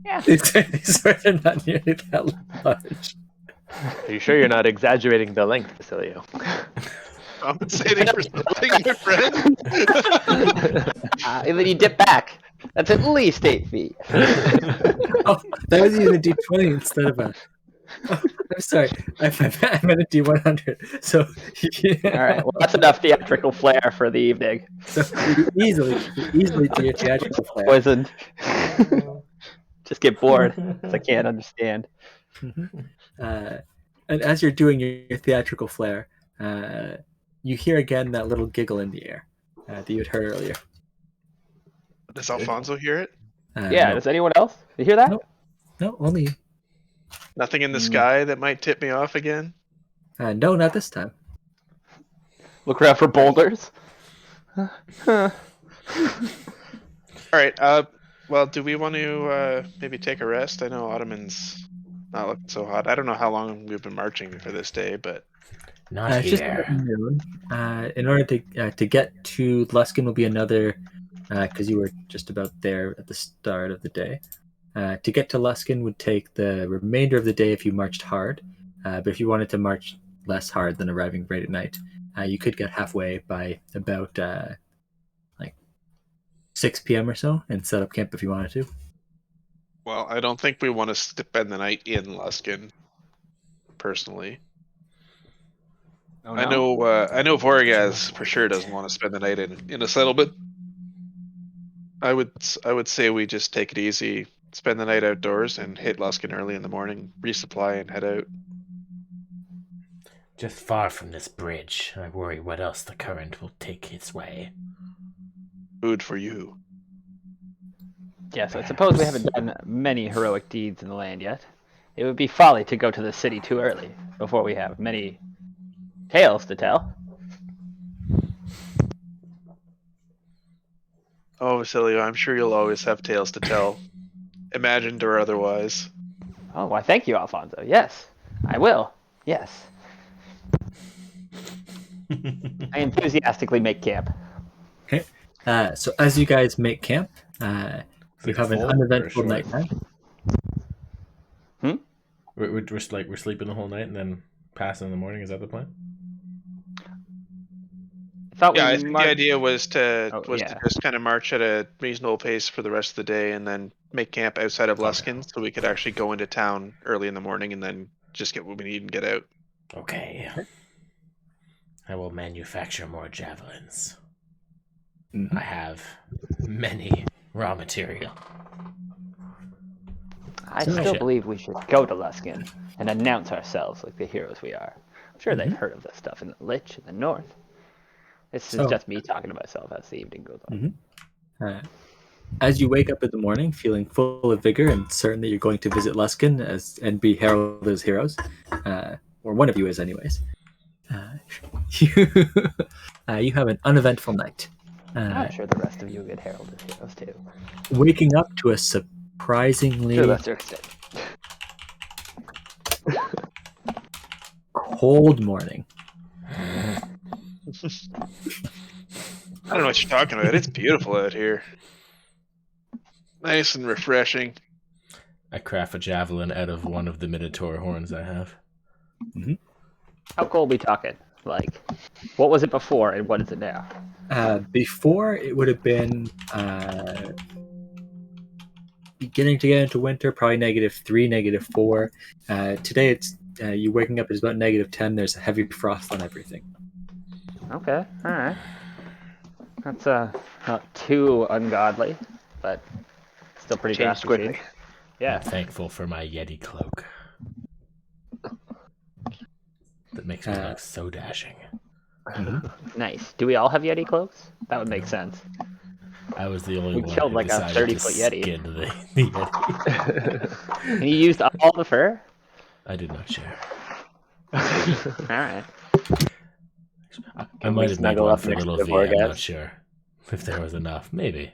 Yeah. These swords are not nearly that large. Are you sure you're not exaggerating the length, Basilio? Compensating for something, my friend. And then you dip back. That's at least 8 feet. Oh, that was even a D20 instead of a. Oh, I'm sorry. I meant a D100. So, yeah. All right. Well, that's enough theatrical flair for the evening. So you easily do your theatrical flair. Poisoned. Just get bored. 'Cause I can't understand. And as you're doing your theatrical flair, you hear again that little giggle in the air that you had heard earlier. Does Alfonso hear it? Yeah. No. Does anyone else? You hear that? Nope. No, only you. Nothing in the sky that might tip me off again? No, not this time. Look around for boulders. All right. Well, do we want to maybe take a rest? I know Ottoman's not looking so hot. I don't know how long we've been marching for this day, but Not It's just here. about noon. In order to get to Luskin will be another, because you were just about there at the start of the day. To get to Luskin would take the remainder of the day if you marched hard. But if you wanted to march less hard than arriving right at night, you could get halfway by about like 6 p.m. or so and set up camp if you wanted to. well, I don't think we want to spend the night in Luskin. Personally, Oh, I know Vorgaz for sure doesn't want to spend the night in a settlement. I would say we just take it easy, spend the night outdoors, and hit Luskin early in the morning, resupply, and head out. Just far from this bridge. I worry what else the current will take its way. Food for you. Yes, I suppose we haven't done many heroic deeds in the land yet. It would be folly to go to the city too early, before we have many tales to tell. Oh, Vasilio, I'm sure you'll always have tales to tell, imagined or otherwise. Oh, why thank you, Alfonso. Yes, I will. Yes. I enthusiastically make camp. Okay. So as you guys make camp, you have an uneventful nighttime. We're sleeping the whole night and then pass in the morning. Is that the plan? I think the idea was to to just kind of march at a reasonable pace for the rest of the day, and then make camp outside of Luskin, so we could actually go into town early in the morning, and then just get what we need and get out. Okay. I will manufacture more javelins. Mhm. I have many raw material. I So- still believe we should go to Luskin and announce ourselves like the heroes we are. I'm sure they've heard of this stuff in the Lich in the north. This is So- just me talking to myself as the evening goes on. As you wake up in the morning, feeling full of vigor and certain that you're going to visit Luskin and be heralded as heroes, or one of you is, anyways. You have an uneventful night. I'm sure the rest of you get heralded as heroes too. Waking up to a surprisingly To a lesser extent. cold morning. I don't know what you're talking about. It's beautiful out here. Nice and refreshing. I craft a javelin out of one of the Minotaur horns I have. How cold we talking? Like, what was it before and what is it now? Before, it would have been beginning to get into winter, probably -3, -4. Today, it's you waking up is about -10. There's a heavy frost on everything. Okay, alright. That's not too ungodly, but still pretty Changed drastic. quickly. change. Yeah. Thankful for my Yeti cloak. That makes me look so dashing. Nice. Do we all have Yeti cloaks? That would make sense. I was the only We one killed who like a decided 30-foot to Yeti. skin the Yeti. And you used all the fur? I did not share. Alright. I might have made snuggle one up for next little to V. Vorgaz? I'm not sure if there was enough. Maybe.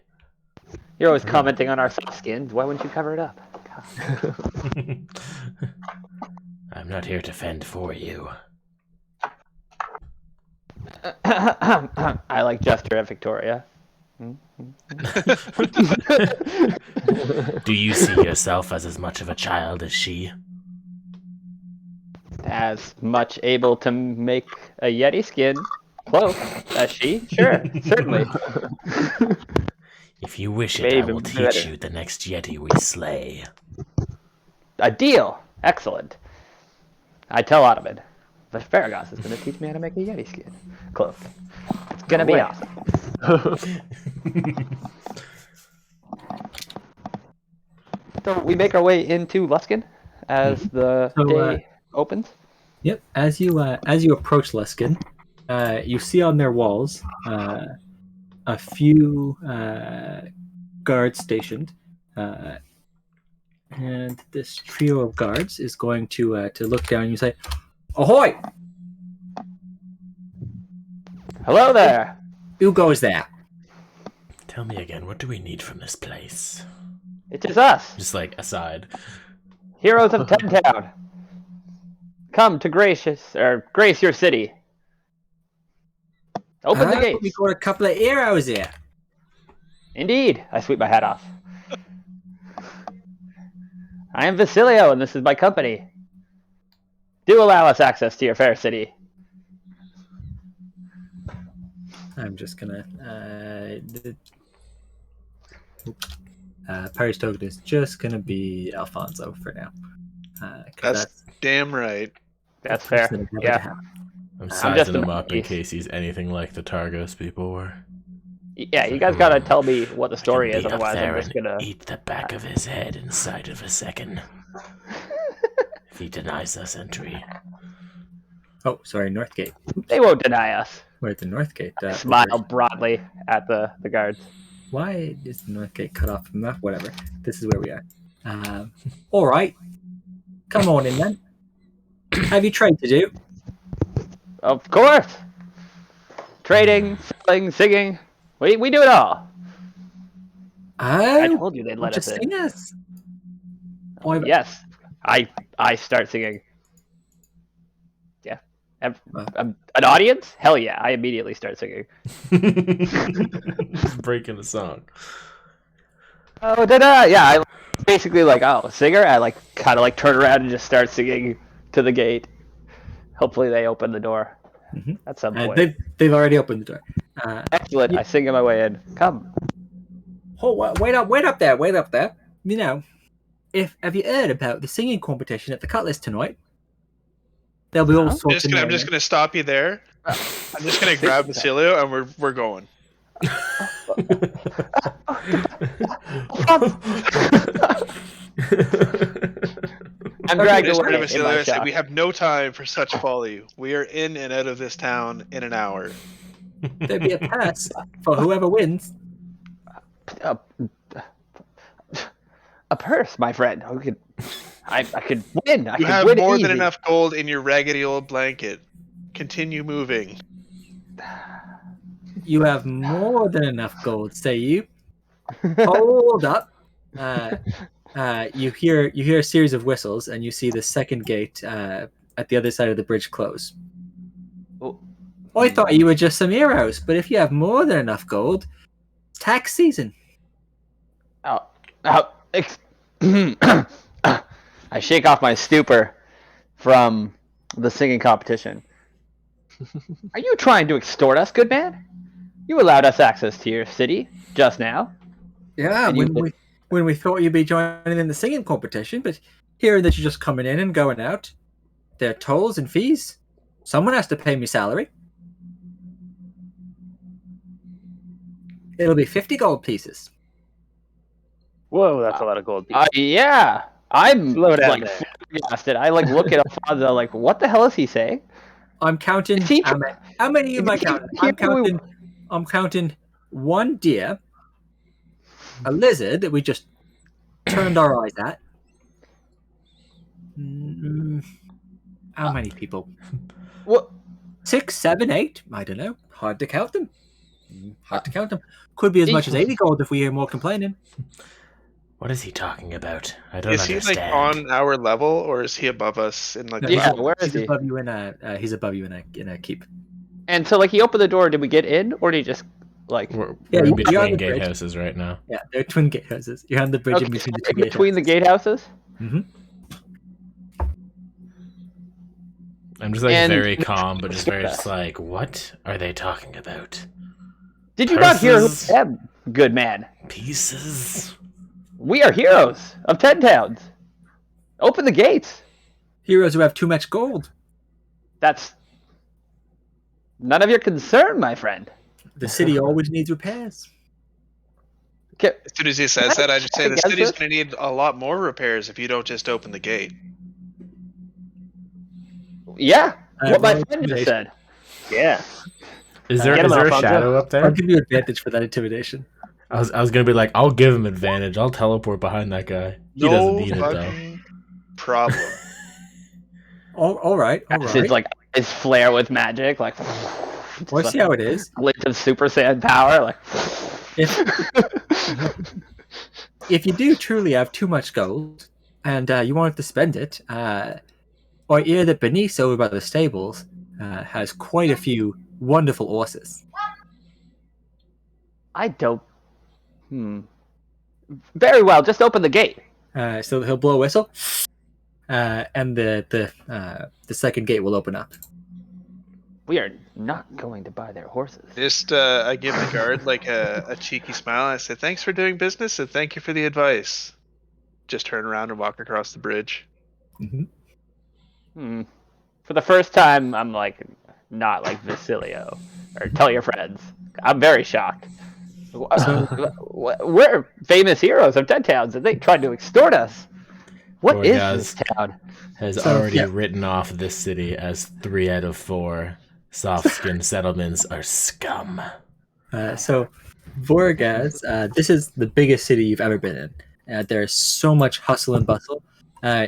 You're always commenting on our soft skins. Why wouldn't you cover it up? God. I'm not here to fend for you. I like gesture at Victoria. Do you see yourself as much of a child as she? As much able to make a Yeti skin cloak as she? Sure, certainly. If you wish it, Maybe I will teach better. you the next Yeti we slay. A deal. Excellent. I tell Ottoman, but Farragus is going to teach me how to make a Yeti skin cloak. It's going to be awesome. So we make our way into Luskin as the So, day opens. Yep. As you approach Luskin, you see on their walls a few guards stationed, and this trio of guards is going to look down. And you say, "Ahoy! Hello there. Who goes there?" Tell me again, what do we need from this place? It is us, Just like aside. heroes of Ten Town. Come to grace your city. Open the gates. We got a couple of heroes here. Indeed, I sweep my hat off. I am Vasilio, and this is my company. Do allow us access to your fair city. I'm just gonna. Paris token is just gonna be Alfonso for now. That's damn right. That's fair. Yeah. I'm just sizing him a up in piece. case he's anything like the Targos people were. Yeah, you guys gotta tell me what the story I is, can be up otherwise I'm there just and gonna. eat the back of his head inside of a second. If he denies us entry. Oh, sorry, Northgate. They won't deny us. We're at the Northgate. Smile broadly at the guards. Why is the Northgate cut off from the map? Whatever. This is where we are. All right. Come on in then. Have you trade to do? Of course. Trading, selling, singing. We do it all. I Oh, told you they'd let just us in. sing us. Why- Yes, I start singing. Yeah, an audience? Hell yeah! I immediately start singing. Just breaking the song. Oh, da-da! Yeah, I basically like singer. I kind of turn around and just start singing to the gate. Hopefully they open the door at some point. They've already opened the door. Excellent! yeah. I sing my way in. Come. Oh, wait up there. You know, have you heard about the singing competition at the Cutlass tonight? There'll be all sorts I'm just gonna stop you there. I'm just gonna grab Basilio and we're going. I'm dragged Just away. Basilio, I said, we have no time for such folly. We are in and out of this town in an hour. There'll be a pass for whoever wins. A purse, my friend. I could win. You have more than enough gold in your raggedy old blanket. Continue moving. You have more than enough gold, say you. Hold up. You hear a series of whistles, and you see the second gate at the other side of the bridge close. Oh. I thought you were just some heroes, but if you have more than enough gold, it's tax season. I shake off my stupor from the singing competition. Are you trying to extort us, good man? You allowed us access to your city just now. Yeah, when we thought you'd be joining in the singing competition, but hearing that you're just coming in and going out, there are tolls and fees. Someone has to pay me salary. It'll be 50 gold pieces. Whoa, that's a lot of gold. Yeah, I'm Slow down like flabbergasted. I look at Alfonso like, what the hell is he saying? I'm counting. How many am I counting? I'm counting one deer, a lizard that we just turned our eyes at. How many people? What? 6, 7, 8? I don't know. Hard to count them. Could be as much as 80 gold if we hear more complaining. What is he talking about? I don't Is understand. he on our level or is he above us in No, where is he's he? above you in a keep. And so he opened the door. Did we get in, or did he just Like, We're Yeah, in you're on between the bridge. gatehouses right now. Yeah, they're twin gatehouses. You're on the bridge in okay, between the in two between the gatehouses. gatehouses. I'm just like And- very calm, but just very just like, what are they talking about? Did you not hear who Purses? I am, good man? Pieces? We are heroes of 10 towns. Open the gates. Heroes who have too much gold. That's none of your concern, my friend. The city always needs repairs. Okay. As soon as he says that, I just say the Against city's this? going to need a lot more repairs if you don't just open the gate. Yeah, what my well, friend just said. Yeah. Is there Get him, a Alfonso. shadow up I'll there? give you advantage for that intimidation. I was gonna be like, I'll give him advantage. I'll teleport behind that guy. He doesn't need it though. fucking problem. All right. It's like his flare with magic, like. Well, see how it is. Glint of Super Saiyan power, like. If you do truly have too much gold and you want to spend it, or hear that Benice over by the stables has quite a few wonderful horses. I don't. Very well. Just open the gate. So he'll blow a whistle, and the second gate will open up. We are not going to buy their horses. Just, I give the guard like a cheeky smile. I say, thanks for doing business and thank you for the advice. Just turn around and walk across the bridge. Mm-hmm. For the first time, I'm like, not like Basilio. Or tell your friends. I'm very shocked. We're famous heroes of 10 towns, and they tried to extort us. What is this town? Has already written off this city as 3 out of 4 soft-skinned settlements are scum. So, Vorgaz, this is the biggest city you've ever been in. There's so much hustle and bustle.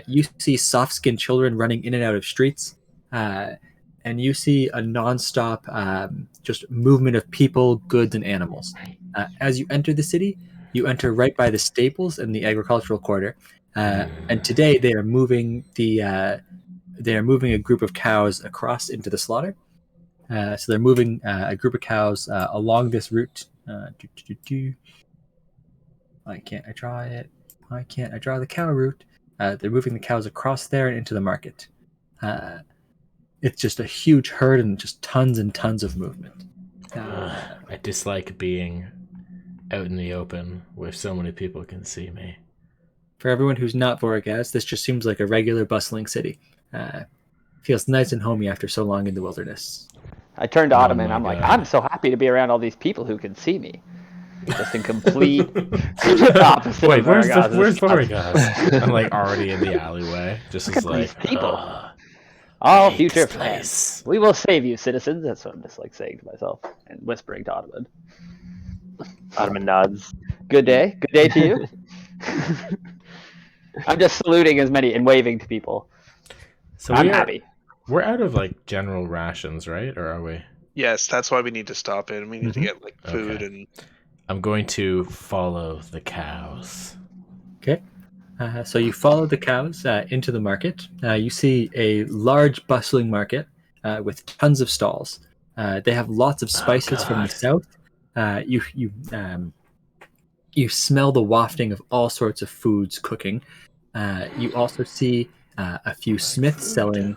You see soft-skinned children running in and out of streets, and you see a non-stop just movement of people, goods, and animals. As you enter the city, you enter right by the stables and the agricultural quarter. And today they are moving a group of cows across into the slaughter. So they're moving a group of cows along this route. Why can't I draw it? Why can't I draw the cow route? They're moving the cows across there and into the market. It's just a huge herd and just tons and tons of movement. I dislike being out in the open where so many people can see me. For everyone who's not Vorgaz, this just seems like a regular bustling city. Feels nice and homey after so long in the wilderness. I turned to Ottoman. my I'm like, God. I'm so happy to be around all these people who can see me. Just in complete opposite. Wait, of where's Vorgaz's. Vorgaz? I'm like already in the alleyway. Just Look as at like these people. "Ugh, All hate future this plans. place." We will save you, citizens. That's what I'm just like saying to myself and whispering to Ottoman. Ottoman nods. Good day. Good day to you. I'm just saluting as many and waving to people. So I'm happy. We're out of like general rations, right? Or are we? Yes, that's why we need to stop in. We need to get like food Okay. and I'm going to follow the cows. Okay. So you follow the cows into the market. You see a large bustling market with tons of stalls. They have lots of spices from the south. You smell the wafting of all sorts of foods cooking. You also see a few smiths selling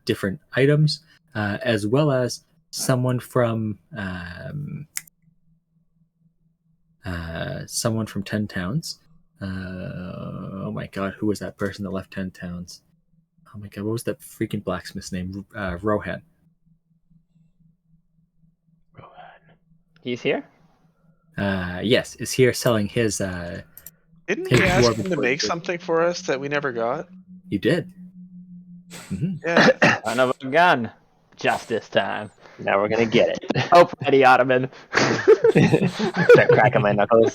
different items, as well as someone from 10 Towns. Oh my god, who was that person that left 10 Towns? Oh my god, what was that freaking blacksmith's name? Rohan. He's here? Yes, is here selling his. didn't Hey, we ask dwarven him to make food. something for us that we never got? You did. Yeah. Son of a gun. Justice time. Now we're gonna get it. Hope ready, Ottoman. Start cracking my knuckles.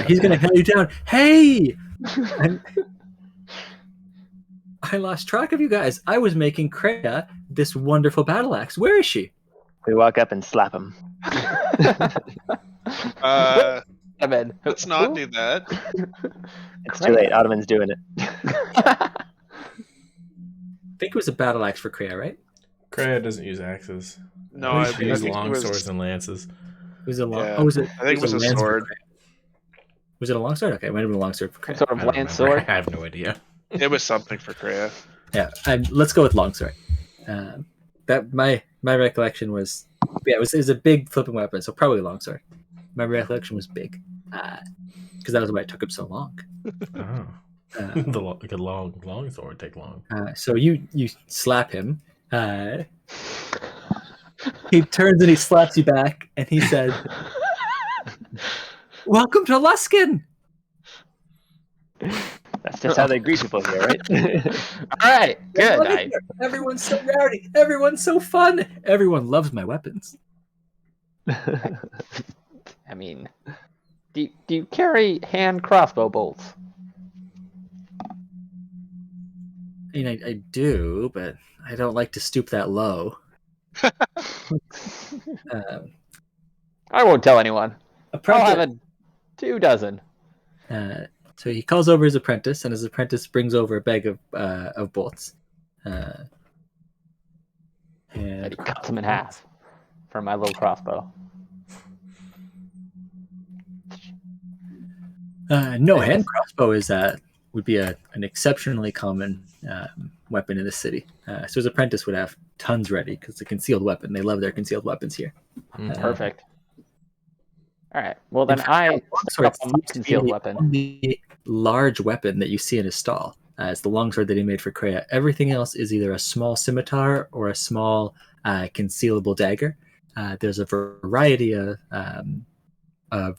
He's gonna held you down. Hey! I lost track of you guys. I was making Kreia this wonderful battle axe. Where is she? We walk up and slap him. Ottoman. Let's not do that. It's too late. Ottoman's doing it. I think it was a battle axe for Kreia, right? Kreia doesn't use axes. No, What I, is I she Use think long it was. swords and lances. It was a long. Yeah. Oh, was it? I think it was a lance for sword. Kreia. Was it a long sword? Okay, it might have been a long sword for Some Kreia. sort I of don't lance remember. sword. I have no idea. It was something for Kreia. Yeah, let's go with longsword. That my recollection was, yeah, it was a big flipping weapon, so probably longsword. My recollection was big, because that was why it took him so long. Oh. Uh, The long sword take long. so you slap him. He turns and he slaps you back, and he says, "Welcome to Luskin." That's just how they greet people here, right? All right, I love good. it here. Everyone's so rowdy. Everyone's so fun. Everyone loves my weapons. I mean, do you carry hand crossbow bolts? I mean, I do, but I don't like to stoop that low. I won't tell anyone. I'll have Apprentice. 24. So he calls over his apprentice, and his apprentice brings over a bag of bolts. And And he cuts them in half for my little crossbow. no, hand crossbow is would be an exceptionally common weapon in the city. So his apprentice would have tons ready because it's a concealed weapon. They love their concealed weapons here. Perfect. All right. Well, then In fact, I longsword up on my seems to be concealed the weapon. only large weapon that you see in his stall. It's the longsword that he made for Kreia. Everything else is either a small scimitar or a small concealable dagger. There's a variety of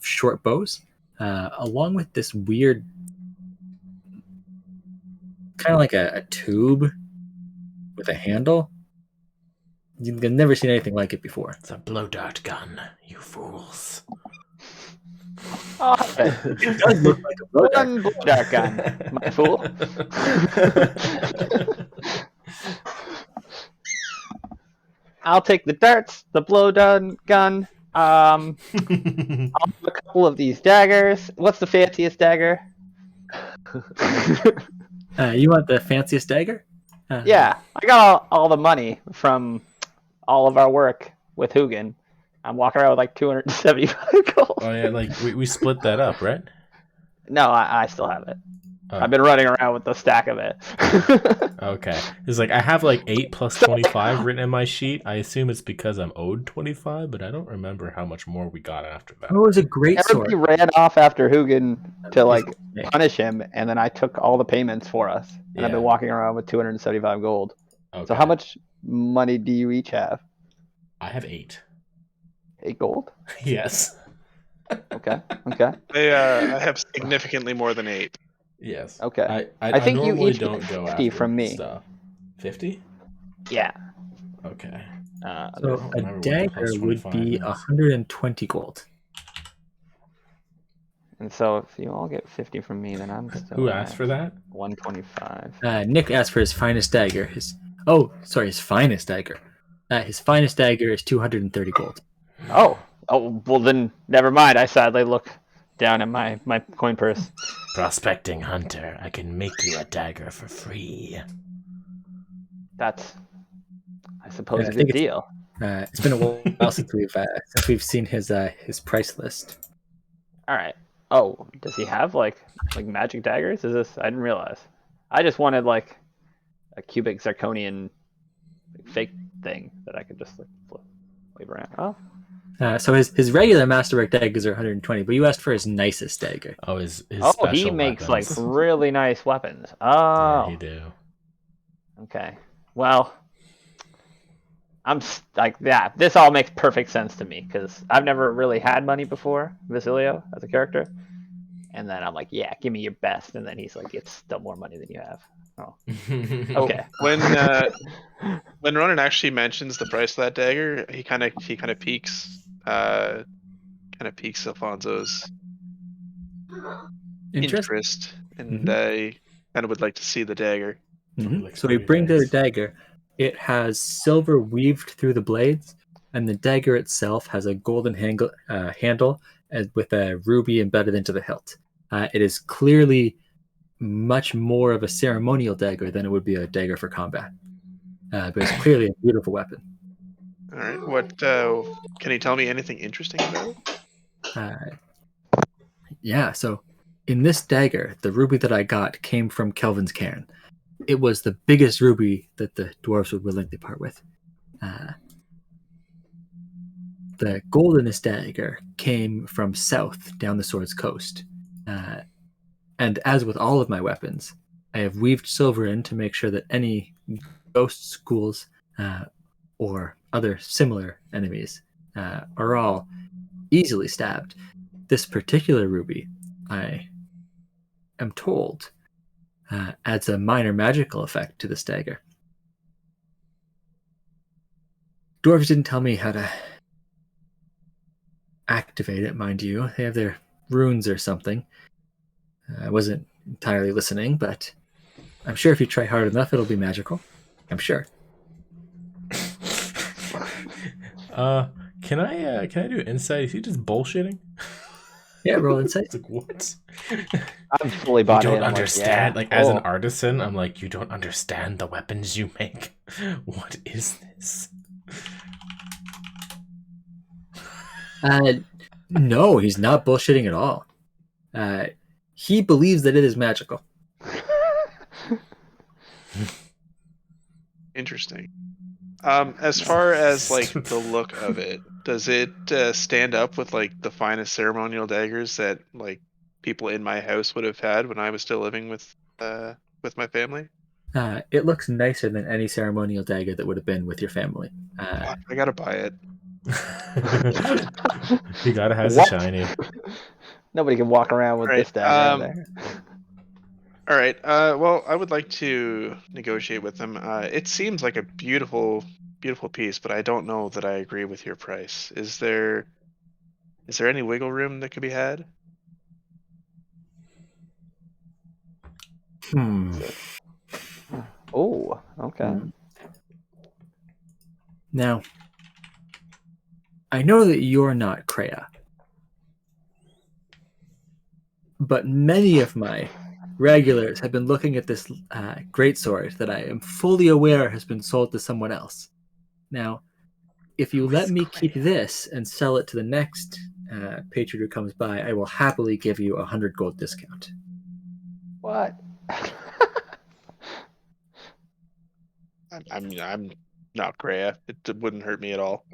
short bows, along with this weird, kind of like a tube with a handle. You've never seen anything like it before. It's a blow dart gun, you fools. Oh, It does look like a blow dart. one blow dart gun, my fool. I'll take the darts, the blow gun. I'll have a couple of these daggers. What's the fanciest dagger? You want the fanciest dagger? Yeah, I got all the money from all of our work with Hugin. I'm walking around with like 275 gold. Oh yeah, like we split that up, right? No, I still have it. Oh. I've been running around with the stack of it. Okay. It's like I have like 8 plus 25 written in my sheet. I assume it's because I'm owed 25, but I don't remember how much more we got after that. Oh, it was a great Everybody sword. ran off after Hugin to like punish him, and then I took all the payments for us. And I've been Yeah. walking around with 275 gold. Okay. So how much money do you each have? I have 8. 8 gold? Yes. Okay. I have significantly more than 8. Yes. Okay. I think you normally each don't get go 50 after from me. stuff. 50? Yeah. Okay. So I don't a remember what the dagger plus would 25 be is. 120 gold. And so if you all get 50 from me, then I'm still Who asked for that? 125. Nick asked for his finest dagger. His finest dagger. His finest dagger is 230 gold. Oh, well then never mind. I sadly look down at my coin purse. Prospecting hunter, I can make you a dagger for free. That's, I suppose, Yeah, a I think good deal. It's been a while since we've seen his price list. All right. Oh, does he have like magic daggers? Is this? I didn't realize. I just wanted like a cubic zirconian fake thing that I could just like wave around. Oh. So his regular masterwork daggers are 120, but you asked for his nicest dagger. Oh, his Oh, special he makes weapons. like really nice weapons. Yeah, Oh. he do. Okay. Well, this all makes perfect sense to me because I've never really had money before, Basilio, as a character. And then I'm like, yeah, give me your best. And then he's like, it's still more money than you have. Oh. Okay. When Ronan actually mentions the price of that dagger, he kind of piques Alfonso's interest, and I kind of would like to see the dagger. Mm-hmm. So we bring the dagger. It has silver weaved through the blades, and the dagger itself has a golden handle with a ruby embedded into the hilt. It is clearly much more of a ceremonial dagger than it would be a dagger for combat. But it's clearly a beautiful weapon. All right. What can you tell me anything interesting about it? Yeah, so in this dagger, the ruby that I got came from Kelvin's cairn. It was the biggest ruby that the dwarves would willingly part with. The gold in this dagger came from south down the sword's coast. And as with all of my weapons, I have weaved silver in to make sure that any ghosts, ghouls, or other similar enemies are all easily stabbed. This particular ruby, I am told, adds a minor magical effect to this dagger. Dwarves didn't tell me how to activate it, mind you. They have their runes or something. I wasn't entirely listening, but I'm sure if you try hard enough, it'll be magical. I'm sure. Can I do insight? Is he just bullshitting? Yeah, roll insight. It's like, what? I'm fully bought You in. don't I'm understand. Like, as an artisan, I'm like, you don't understand the weapons you make. What is this? No, he's not bullshitting at all. He believes that it is magical. Interesting. As far as like the look of it, does it stand up with like the finest ceremonial daggers that like people in my house would have had when I was still living with my family? It looks nicer than any ceremonial dagger that would have been with your family. I gotta buy it. You gotta have the shiny. Nobody can walk around with this dagger. All right. Well, I would like to negotiate with them. It seems like a beautiful, beautiful piece, but I don't know that I agree with your price. Is there any wiggle room that could be had? Oh, okay. Now, I know that you're not Kreia, but many of my regulars have been looking at this greatsword that I am fully aware has been sold to someone else. Now, if you let me keep this and sell it to the next patriot who comes by, I will happily give you 100 gold discount. What? I'm not Kreia. It wouldn't hurt me at all.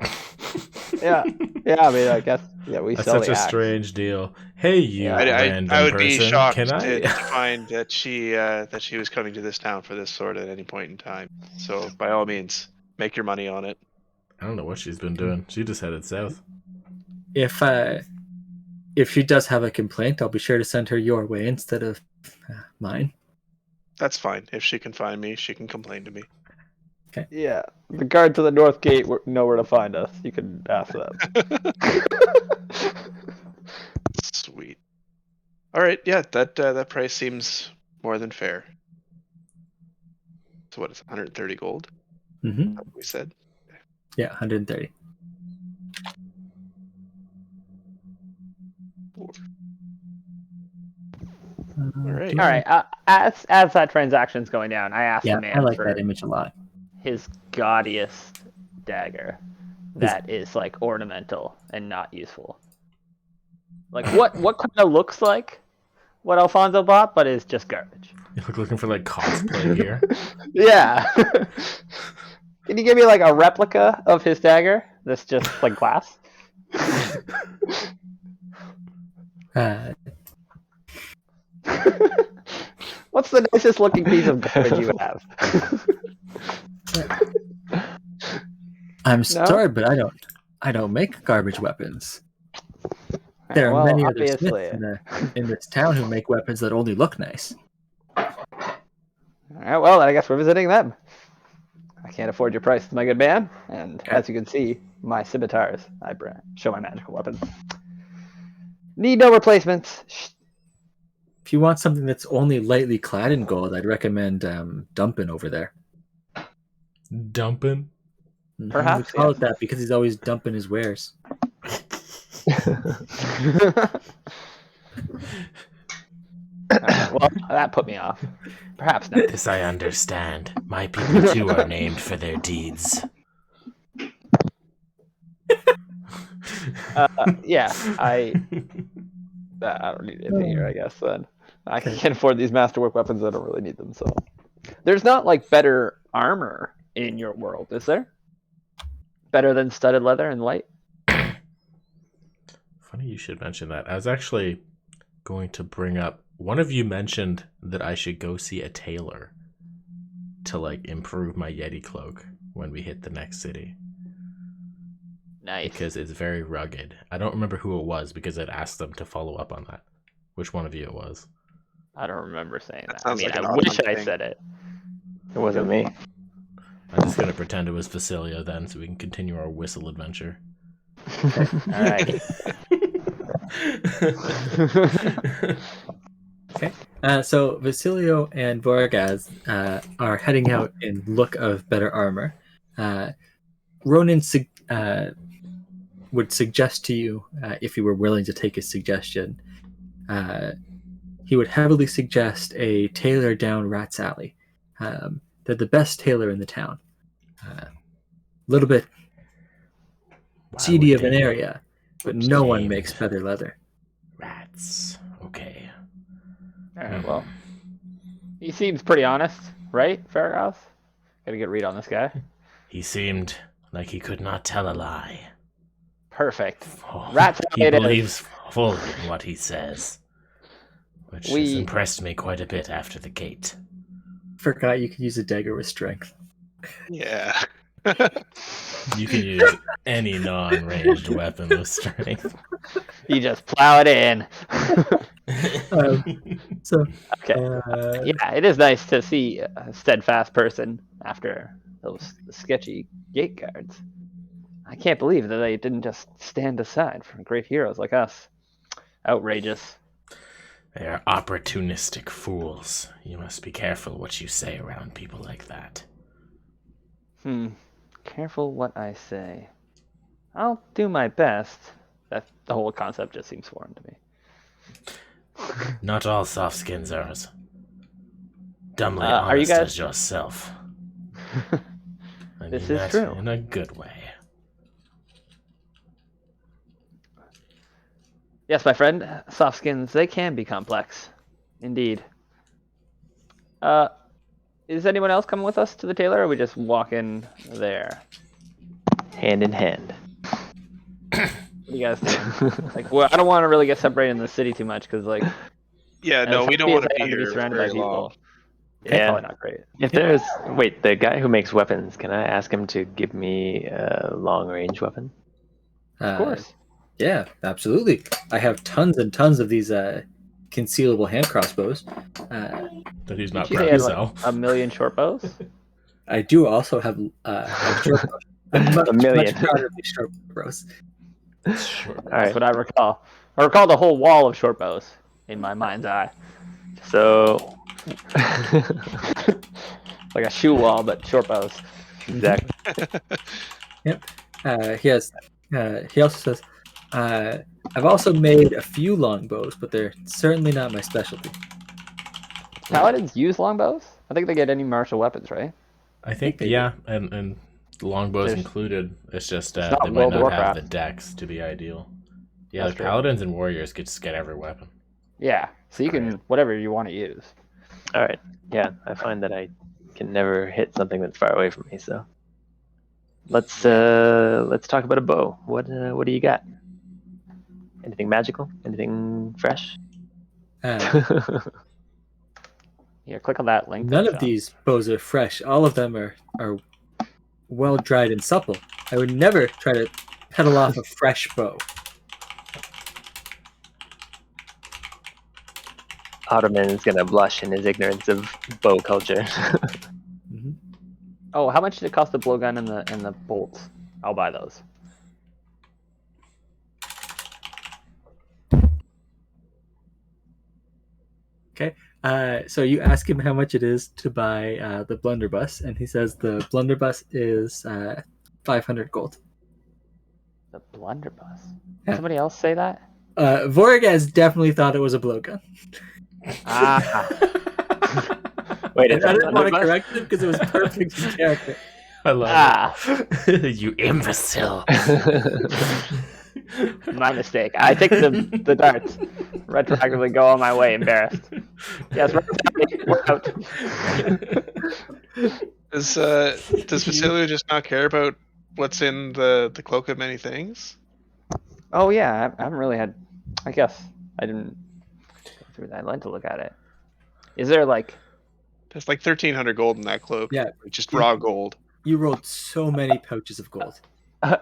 Yeah. I mean, I guess we That's sell such the a axe. strange deal. Hey, you random I would person, be shocked can I to find that she was coming to this town for this sword at any point in time. So by all means, make your money on it. I don't know what she's been doing. She just headed south. If she does have a complaint, I'll be sure to send her your way instead of mine. That's fine. If she can find me, she can complain to me. Okay. Yeah, the guards to the north gate know where to find us. You can ask them. Sweet. All right. Yeah, that price seems more than fair. So what is 130 gold? Mm-hmm. That's what we said. Yeah, 130. All right. All right. As that transaction's going down, I asked the man I like for that image a lot. his gaudiest dagger that is like ornamental and not useful. Like what kind of looks like what Alfonso bought, but is just garbage. You look looking for like cosplay here. Yeah. Can you give me like a replica of his dagger that's just like glass? What's the nicest looking piece of garbage you have? I'm sorry, but I don't make garbage weapons. There are Well, many other obviously. smiths in this town who make weapons that only look nice. All right, well, I guess we're visiting them. I can't afford your price, my good man. And as you can see, my scimitars, I show my magical weapons. Need no replacements. If you want something that's only lightly clad in gold, I'd recommend Dumpin over there. Dumpin'? Perhaps, we call it that because he's always dumping his wares. Well, that put me off. Perhaps not. This I understand. My people too are named for their deeds. Yeah, I don't need anything here, I guess. Then I can't afford these masterwork weapons. I don't really need them. So there's not like better armor in your world, is there? Better than studded leather and light? Funny you should mention that. I was actually going to bring up, one of you mentioned that I should go see a tailor to like improve my Yeti cloak when we hit the next city. Nice. Because it's very rugged. I don't remember who it was because I'd asked them to follow up on that. Which one of you it was? I don't remember saying that. I sounds mean, like an I wish awesome I thing. said it. It wasn't me. I'm just going to pretend it was Facilio then so we can continue our whistle adventure. All right. Okay. So Vasilio and Vorgaz are heading out in look of better armor. Ronan would suggest to you, if you were willing to take his suggestion, he would heavily suggest a tailor down Rat's Alley. They're the best tailor in the town. A little bit seedy of an area, but no one makes better leather. Rats. Okay. All right. Well, he seems pretty honest, right, Farragoth? Got a good read on this guy. He seemed like he could not tell a lie. Perfect. Oh, Rat's he Alley it is. believes fully in what he says, which has impressed me quite a bit after the gate. Forgot you could use a dagger with strength. Yeah. You can use any non-ranged weapon with strength. You just plow it in. So Okay. Yeah, it is nice to see a steadfast person after those sketchy gate guards. I can't believe that they didn't just stand aside for great heroes like us. Outrageous. They are opportunistic fools. You must be careful what you say around people like that. Careful what I say. I'll do my best. That the whole concept just seems foreign to me. Not all soft skins are as dumbly are you honest guys- as yourself. I This mean is that true. in a good way. Yes, my friend. Soft skins, they can be complex. Indeed. Is anyone else coming with us to the tailor, or are we just walking there? Hand in hand. What do you guys think? Like, well, I don't want to really get separated in the city too much, because, like... Yeah, as no, we don't happy want as to I be am here surrounded very by people. long. It's Yeah. probably not great. If there's... Wait, the guy who makes weapons, can I ask him to give me a long-range weapon? Of course. Yeah, absolutely. I have tons and tons of these concealable hand crossbows. That he's not Did you proud say to he has, sell. like, a million short bows? I do also have short bows. I'm much, A million. much prouder of these short bows. Sure. That's Alright, what I recall. I recall the whole wall of short bows in my mind's eye. so... Like a shoe wall, but short bows. exactly. He also says, I've also made a few longbows, but they're certainly not my specialty. Paladins use longbows? I think they get any martial weapons, right? I think, they yeah, and longbows There's- included. It's just not they might World of not have Warcraft. the dex to be ideal. Yeah, That's the true. paladins and warriors could just get every weapon. Yeah, so you can, whatever you want to use. Alright, yeah, I find that I can never hit something that's far away from me, so... Let's talk about a bow. What do you got? Anything magical? Anything fresh? Yeah, click on that link. None of Sean. these bows are fresh. All of them are well dried and supple. I would never try to pedal off a fresh bow. Ottoman is gonna blush in his ignorance of bow culture. Mhm. Oh, how much did it cost the blowgun and the bolts? I'll buy those. So you ask him how much it is to buy the blunderbuss, and he says the blunderbuss is 500 gold. The blunderbuss. Did Yeah. somebody else say that? Vorgaz definitely thought it was a blowgun. Ah. Wait, And it's I a didn't want to blunderbuss? correct him because it was perfect in character. I love Ah. it. You imbecile. My mistake. I take the darts. Retroactively go on my way, embarrassed. Yes, we're out. Does Facilio just not care about what's in the Cloak of Many Things? Oh yeah, I haven't really had. I guess I didn't go through that. I'd like to look at it. Is there like? There's like 1,300 gold in that cloak. Yeah. Just raw gold. You rolled so many pouches of gold. A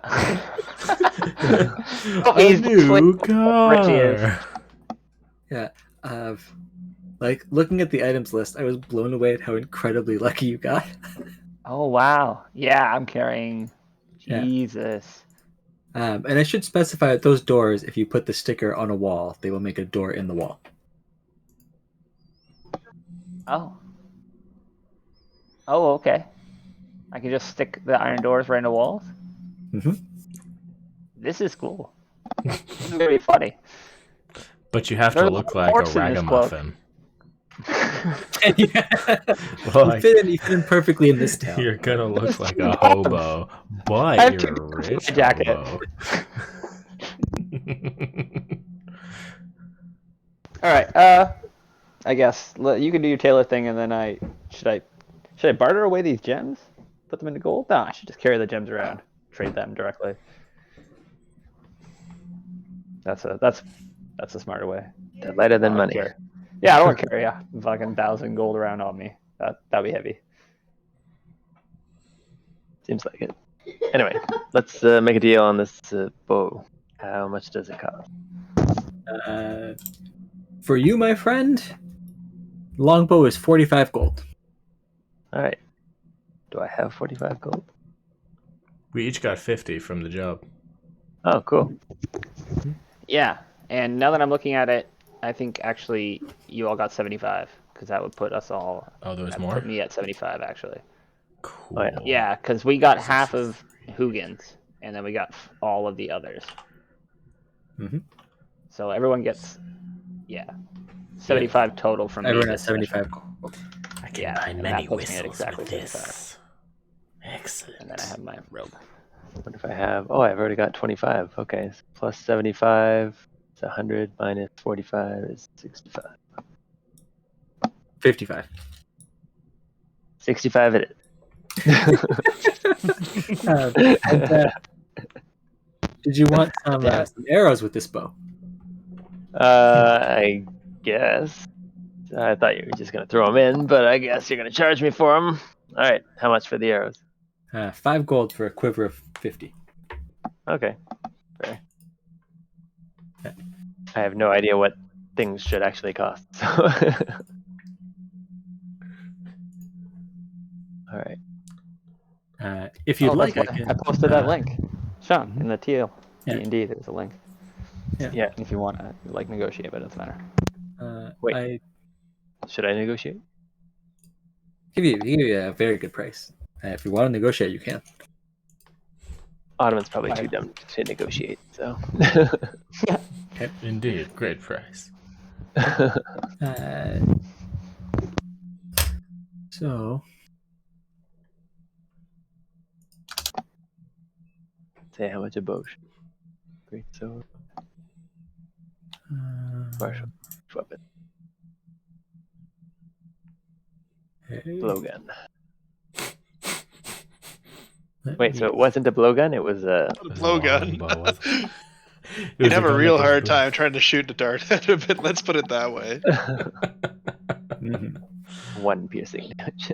he's new rich he is. car. Yeah. Like looking at the items list, I was blown away at how incredibly lucky you got. Oh wow! Yeah, I'm carrying. Yeah. Jesus. And I should specify that those doors, if you put the sticker on a wall, they will make a door in the wall. Oh. Oh, okay. I can just stick the iron doors right in the walls. Mhm. This is cool. This is gonna be funny. But you have to There's look like a horse in this cloak. ragamuffin. You fit in perfectly in this town. You're gonna look like a hobo, but you're a rich jacket. hobo. All right. I guess you can do your tailor thing, and then should I barter away these gems? Put them into gold? No, I should just carry the gems around, trade them directly. That's a smarter way. They're lighter than I don't money. care. Yeah, I don't want to carry fucking 1,000 gold around on me. That'd be heavy. Seems like it. Anyway, let's make a deal on this bow. How much does it cost? For you, my friend, longbow is 45 gold. All right. Do I have 45 gold? We each got 50 from the job. Oh, cool. Yeah, and now that I'm looking at it, I think actually you all got 75 because that would put us all. Oh, there was that more? Put me at 75 actually. Cool. Oh, yeah. Yeah, because we got half of Hugin's, and then we got all of the others. Mm-hmm. So everyone gets, 75 total from Everyone me. has 75 gold. I can Yeah, buy and many that puts me at whistles exactly with 75. this. Excellent. And then I have my robe. What if I have? Oh, I've already got 25. Okay, so plus 75 is 100 minus 45 is 65. 55. 65 it is. Did you want some arrows with this bow? I guess. I thought you were just going to throw them in, but I guess you're going to charge me for them. All right, how much for the arrows? 5 gold for a quiver of 50. Okay, fair. I have no idea what things should actually cost. So. All right. If you'd like, I posted that link, Sean, in the TL. Yeah. D&D, there's a link. Yeah. If you want to negotiate, but it doesn't matter. Wait. I Should I negotiate? give you a very good price. If you want to negotiate, you can. Ottoman's probably too dumb to negotiate, so. Indeed, great price. So Say how much a bow should. Great sword. Martial weapon. Blowgun. Wait, so it wasn't a blowgun? It was a Blowgun. It You'd was have a gun real that was hard blue. time trying to shoot a dart at it, but let's put it that way. one piercing damage.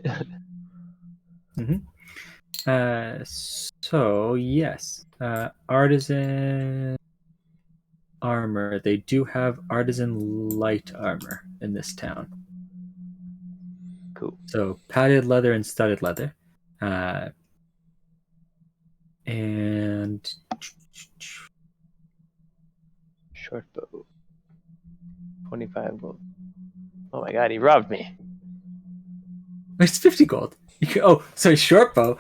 So yes, Artisan Armor. They do have Artisan Light Armor in this town. Cool. So padded leather and studded leather, and Short bow. 25 gold. Oh my god, he robbed me. it's 50 gold. Sorry, short bow.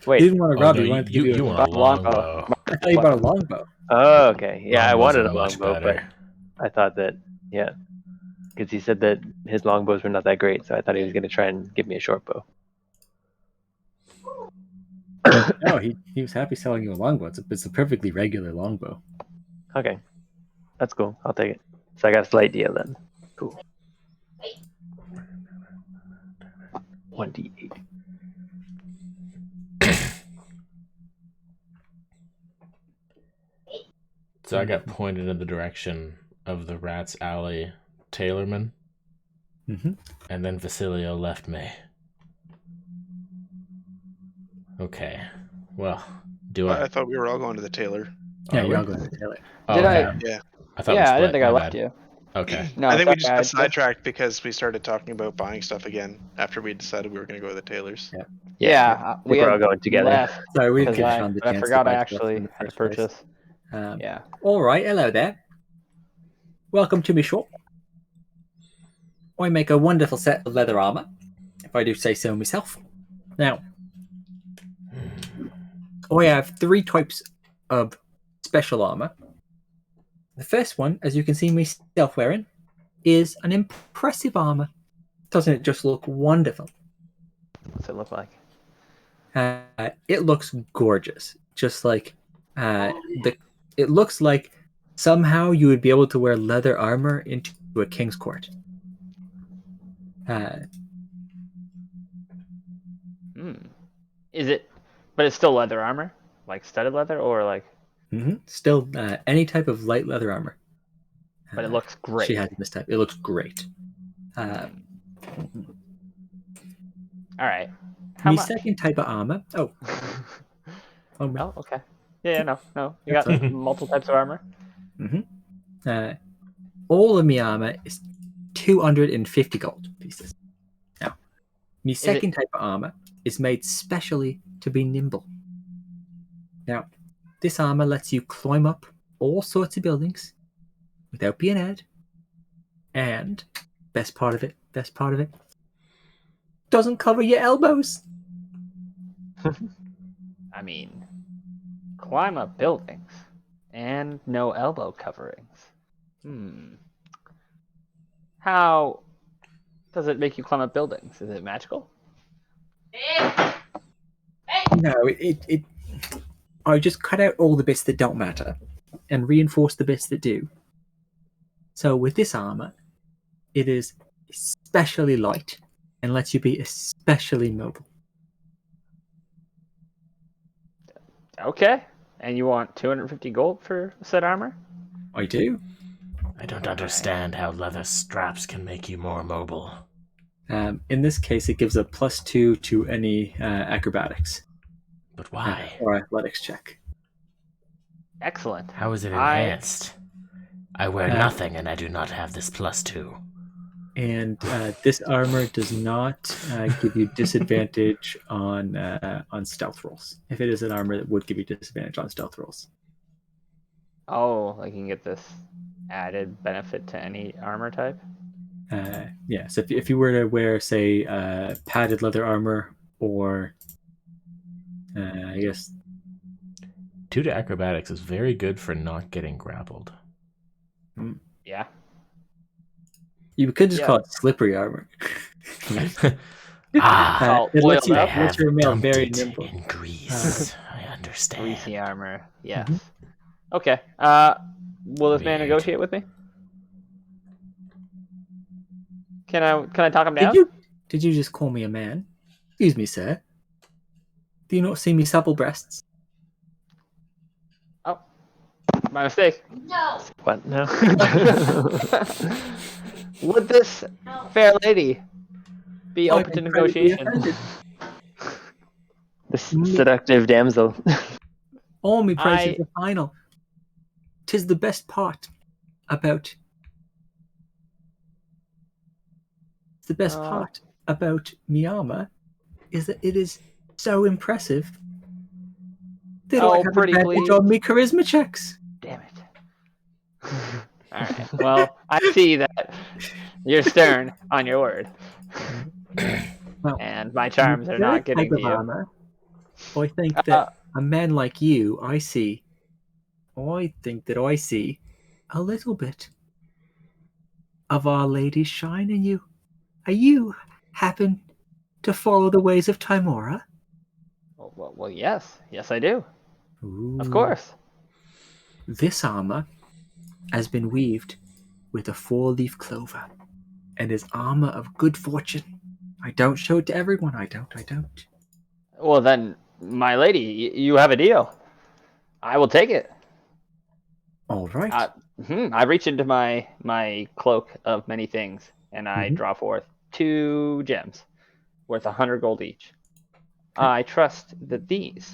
Wait. You didn't want to rob no, you. Wanted to give you you want a longbow. I thought you bought a longbow. Oh, okay. Yeah, I Longbow's wanted a much longbow, but better. I thought that, yeah. Because he said that his longbows were not that great, so I thought he was going to try and give me a short bow. No, he was happy selling you a longbow. It's a perfectly regular longbow. Okay, that's cool. I'll take it. So I got a slight deal then. Cool. 1d8. So I got pointed in the direction of the Rat's Alley tailorman, and then Vasilio left me. Okay, well, I thought we were all going to the tailor. Yeah, you're all going to the tailor. Oh, Did okay. I? Yeah. I thought Yeah, we I didn't split. think I My left bad. you. Okay. No, I think we sorry, just I got sidetracked because we started talking about buying stuff again after we decided we were going to go to the tailors. Yeah. Yeah, we were all going together. left Sorry, we didn't because get Sean the I chance forgot to I buy stuff actually in the had to first place. purchase. Yeah. All right, hello there. Welcome to my shop. I make a wonderful set of leather armor, if I do say so myself. Now, I have 3 types of special armor. The first one, as you can see myself wearing, is an impressive armor. Doesn't it just look wonderful? What's it look like? It looks gorgeous. Just like it looks like somehow you would be able to wear leather armor into a king's court. Is it? But it's still leather armor, like studded leather, or like? Still, any type of light leather armor. But it looks great. She has this type. It looks great. All right. How My much? second type of armor. Oh, Oh, okay. Yeah, no. You got multiple types of armor. All of my armor is 250 gold pieces. Now, my second type of armor is made specially to be nimble. Now, this armor lets you climb up all sorts of buildings without being hurt. And best part of it, doesn't cover your elbows. I mean, climb up buildings and no elbow coverings. How does it make you climb up buildings? Is it magical? No, I just cut out all the bits that don't matter and reinforce the bits that do. So with this armor, it is especially light and lets you be especially mobile. Okay. And you want 250 gold for said armor? I do. I don't understand how leather straps can make you more mobile. In this case, it gives a +2 to any acrobatics. But why? Or athletics check. Excellent. How is it enhanced? I wear nothing and I do not have this +2. And this armor does not give you disadvantage on stealth rolls. If it is an armor that would give you disadvantage on stealth rolls. Oh, like you can get this added benefit to any armor type? Yeah, so if you were to wear, say, padded leather armor or, I guess... 2 to acrobatics is very good for not getting grappled. Yeah. You could just call it slippery armor. It lets you have remain very dumped it nimble. in grease. I understand. Greasy armor. Yes. Okay. Will this man negotiate with me? Can I talk him down? Did you just call me a man? Excuse me, sir. Do you not see me supple breasts? Oh, my mistake. No. What? No. Would this fair lady be open to negotiation? This seductive damsel. All my prices are final. 'Tis the best part about. The best part about my armor is that it is so impressive that I have advantage on me charisma checks. Damn it. Alright, well, I see that you're stern on your word. Well, and my charms are not getting to you. Armor, I think that a man like you, I think that I see a little bit of Our Lady's shine in you. Are you happen to follow the ways of Timora? Well, Well, yes, I do. Ooh. Of course. This armor has been weaved with a 4-leaf clover, and is armor of good fortune. I don't show it to everyone. I don't. Well, then, my lady, you have a deal. I will take it. All right. I reach into my cloak of many things, and I draw forth 2 gems worth 100 gold each. I trust that these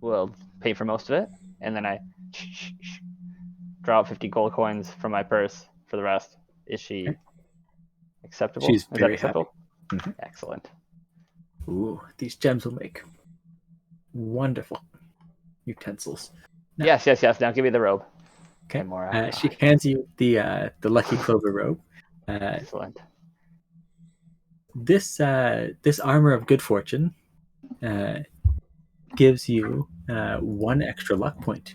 will pay for most of it, and then I draw out 50 gold coins from my purse for the rest. Is she acceptable? She's Is that very acceptable? happy. Excellent. Ooh, these gems will make wonderful utensils. Now, Yes. Now give me the robe. Okay. More, She hands you the lucky clover robe. Excellent. This armor of good fortune gives you 1 extra luck point.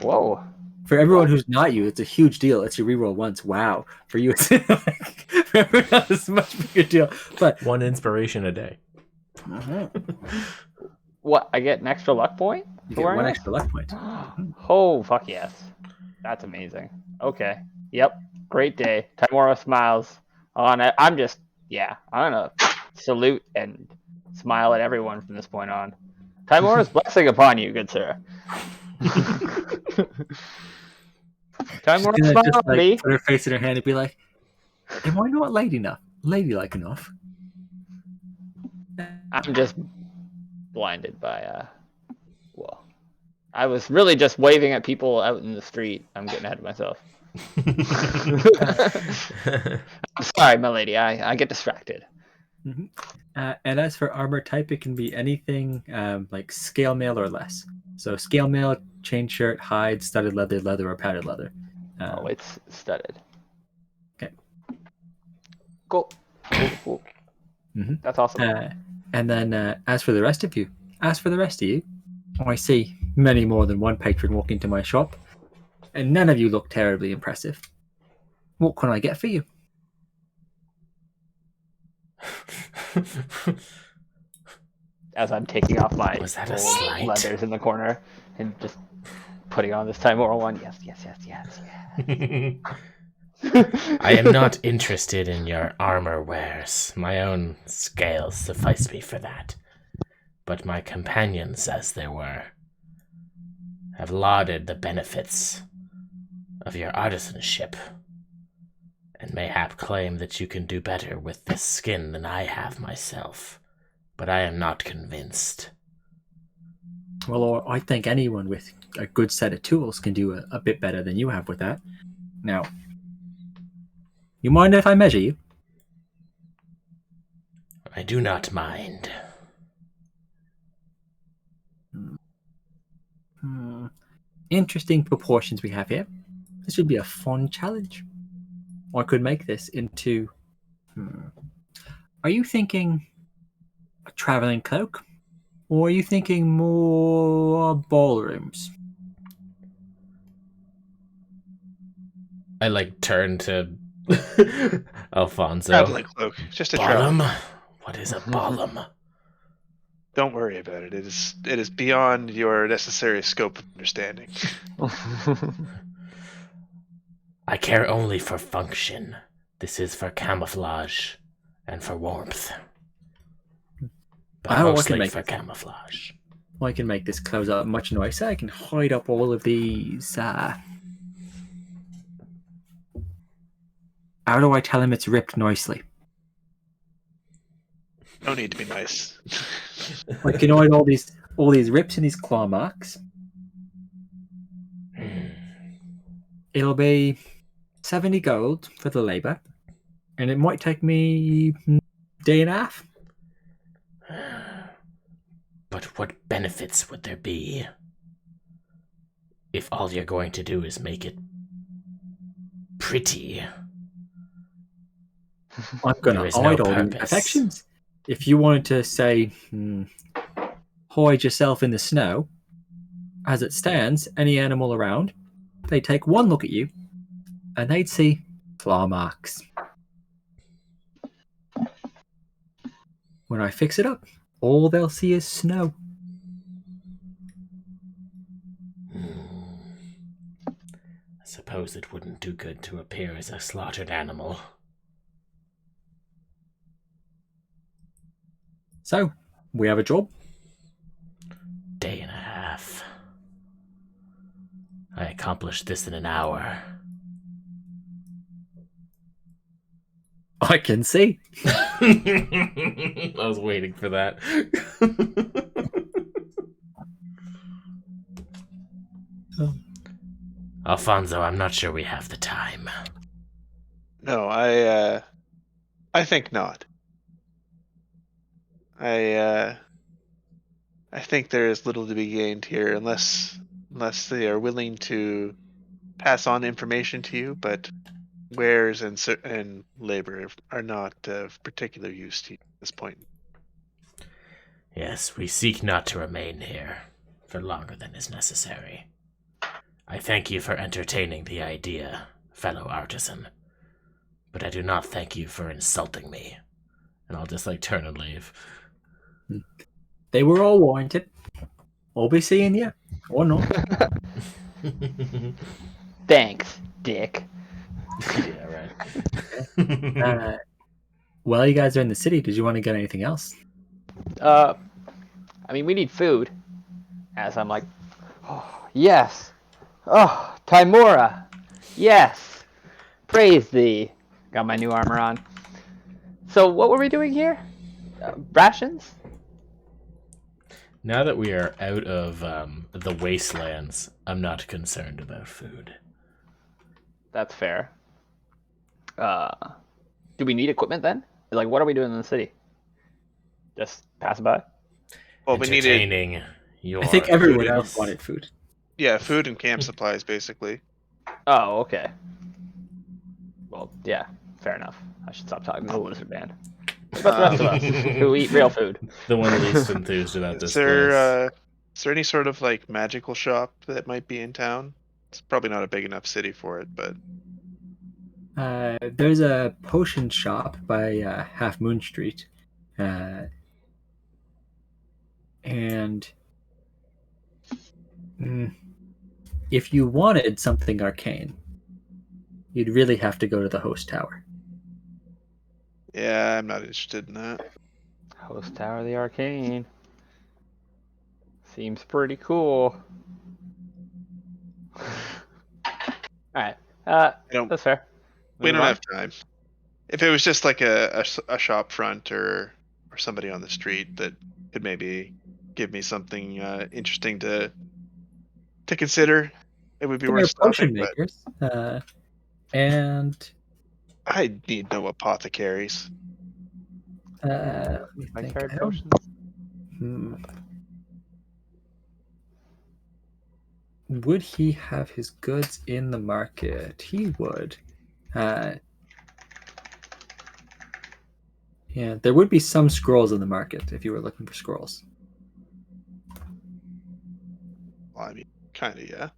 Whoa. For everyone who's not you, it's a huge deal. It's your reroll once. Wow. For you, it's for everyone else, it's a much bigger deal. But 1 inspiration a day. What? I get an extra luck point? You for get wearing 1 this? extra luck point. Oh, fuck yes. That's amazing. Okay. Yep. Great day. Timora smiles on it. I'm gonna salute and smile at everyone from this point on. Timora's blessing upon you, good sir. Timora, She's gonna smile just on me. put her face in her hand and be like, "Am I not ladylike enough?" I'm just blinded by well, I was really just waving at people out in the street. I'm getting ahead of myself. I'm sorry, my lady. I get distracted. And as for armor type, it can be anything like scale mail or less. So scale mail, chain shirt, hide, studded leather, or padded leather. It's studded. Okay. Cool. That's awesome. And then as for the rest of you, I see many more than one patron walk into my shop, and none of you look terribly impressive. What can I get for you? As I'm taking off my Was that a slight? leathers in the corner and just putting on this Timora one. Yes. I am not interested in your armor wares. My own scales suffice me for that. But my companions, as there were, have lauded the benefits of your artisanship, and mayhap claim that you can do better with this skin than I have myself. But I am not convinced. Well, I think anyone with a good set of tools can do a bit better than you have with that. Now, you mind if I measure you? I do not mind. Interesting proportions we have here. This would be a fun challenge. I could make this into... Are you thinking a traveling cloak? Or are you thinking more ballrooms? I turn to Alfonso. Traveling cloak. Just a Ballum? traveling. What is a ballum? Don't worry about it. It is beyond your necessary scope of understanding. I care only for function. This is for camouflage and for warmth. But mostly for camouflage. I can make this close up much nicer. I can hide up all of these. How do I tell him it's ripped nicely? No need to be nice. I can hide all these rips and these claw marks. It'll be 70 gold for the labor, and it might take me a day and a half. But what benefits would there be if all you're going to do is make it pretty? I'm going to hide all the imperfections. If you wanted to say, hide yourself in the snow, as it stands, any animal around, they'd take one look at you, and they'd see claw marks. When I fix it up, all they'll see is snow. I suppose it wouldn't do good to appear as a slaughtered animal. So, we have a job. Day and a half. I accomplished this in an hour. I can see. I was waiting for that. Alfonso, I'm not sure we have the time. No, I think not. I think there is little to be gained here unless they are willing to pass on information to you, but wares and labor are not of particular use to you at this point. Yes, we seek not to remain here for longer than is necessary. I thank you for entertaining the idea, fellow artisan, but I do not thank you for insulting me. And I'll just turn and leave. They were all warranted. I'll be seeing you, or not. Thanks, Dick. Yeah, right. While you guys are in the city, did you want to get anything else? I mean, we need food. As I'm like, oh, yes. Oh, Timora. Yes. Praise thee. Got my new armor on. So what were we doing here? Rations? Now that we are out of the wastelands, I'm not concerned about food. That's fair. Do we need equipment then? What are we doing in the city? Just pass by? Well, we needed. Entertaining your I think everyone food else wanted food. Yeah, food and camp supplies, basically. Oh, okay. Well, yeah, fair enough. I should stop talking to the lizard man. What about the rest of us who eat real food? The one least enthused about this place. Is there any sort of magical shop that might be in town? It's probably not a big enough city for it, but There's a potion shop by Half Moon Street. And if you wanted something arcane, you'd really have to go to the host tower. yeah, I'm not interested in that. Host Tower of the Arcane. Seems pretty cool. Alright, that's fair. We don't have time. If it was just a shop front or somebody on the street that could maybe give me something interesting to consider, it would be There worth are stopping. potion makers, and I need no apothecaries. let me I think. carried I don't- potions. Would he have his goods in the market? He would. Yeah, there would be some scrolls in the market if you were looking for scrolls. Well, I mean, kind of, yeah.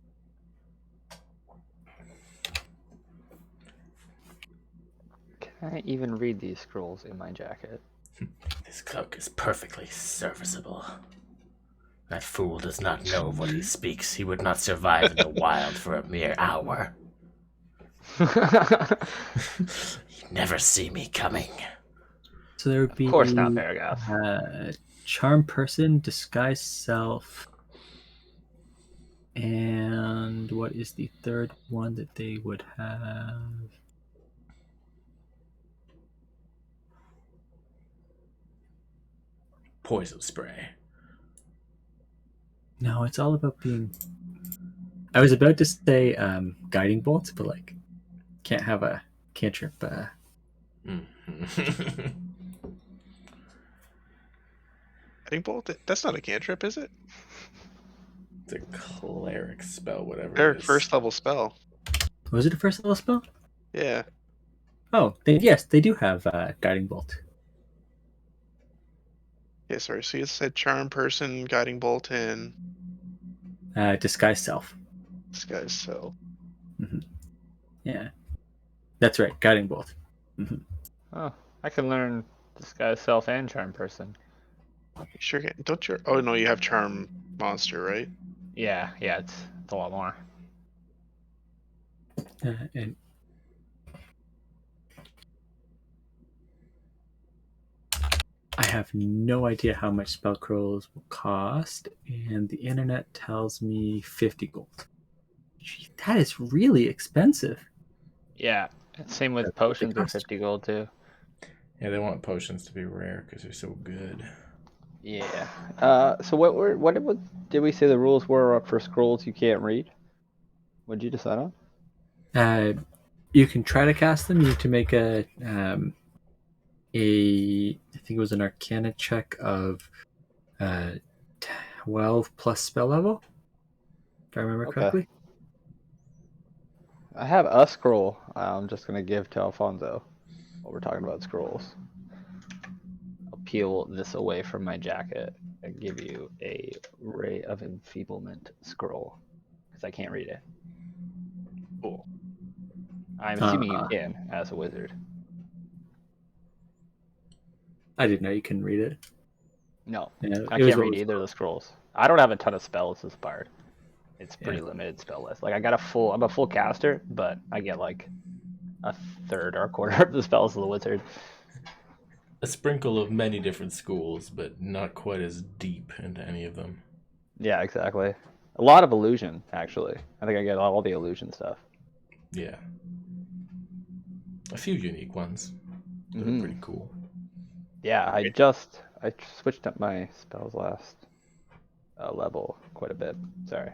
Can I even read these scrolls in my jacket? This cloak is perfectly serviceable. That fool does not know of what he speaks. He would not survive in the wild for a mere hour. He'd never see me coming. So there would be Of course not, Paragoth. Charm Person, Disguise Self, and what is the third one that they would have? Poison spray. No, it's all about being. I was about to say guiding bolt, but can't have a cantrip. Guiding bolt? That's not a cantrip, is it? It's a cleric spell, whatever. They're it is. first level spell. Was it a first level spell? Yeah. Oh, yes, they do have guiding bolt. Yeah, sorry. So you said Charm Person, Guiding Bolt, and Disguise Self. Disguise Self. Yeah, that's right, guiding bolt. Oh, I can learn Disguise self and charm person. You sure don't you? Oh no, you have charm monster, right? Yeah, it's a lot more. And I have no idea how much spell scrolls will cost, and the internet tells me 50 gold. Gee, that is really expensive. Yeah, same with potions are 50 gold too. Yeah, they want potions to be rare because they're so good. Yeah. So what did we say the rules were for scrolls you can't read? What did you decide on? You can try to cast them. You need to make I think it was an Arcana check of 12 plus spell level, if I remember correctly. I have a scroll. I'm just gonna give to Alfonso while we're talking about scrolls. I'll peel this away from my jacket and give you a Ray of Enfeeblement scroll because I can't read it. Cool. I'm assuming you can as a wizard. I didn't know you couldn't read it. No, Yeah, I can't read either of the scrolls. I don't have a ton of spells as bard. It's pretty limited spell list. Like I'm a full caster, but I get like a third or a quarter of the spells of the wizard. A sprinkle of many different schools, but not quite as deep into any of them. Yeah, exactly. A lot of illusion, actually. I think I get all the illusion stuff. Yeah. A few unique ones. They're pretty cool. Yeah, I switched up my spells last level quite a bit. Sorry.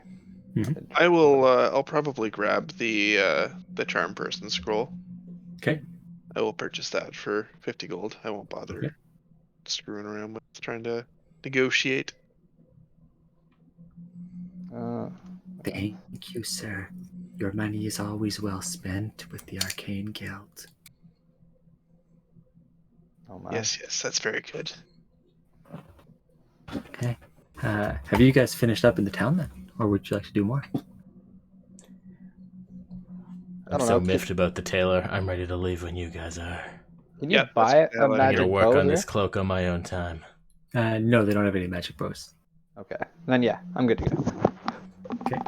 I will. I'll probably grab the charm person scroll. Okay. I will purchase that for 50 gold. I won't bother screwing around with trying to negotiate. Thank you, sir. Your money is always well spent with the Arcane Guild. Oh my. Yes, that's very good. Okay. Have you guys finished up in the town then? Or would you like to do more? I'm so miffed about the tailor. I'm ready to leave when you guys are. Can you buy a magic bow? I'm going to work on this cloak on my own time. No, they don't have any magic bows. Okay. Then yeah, I'm good to go. Okay.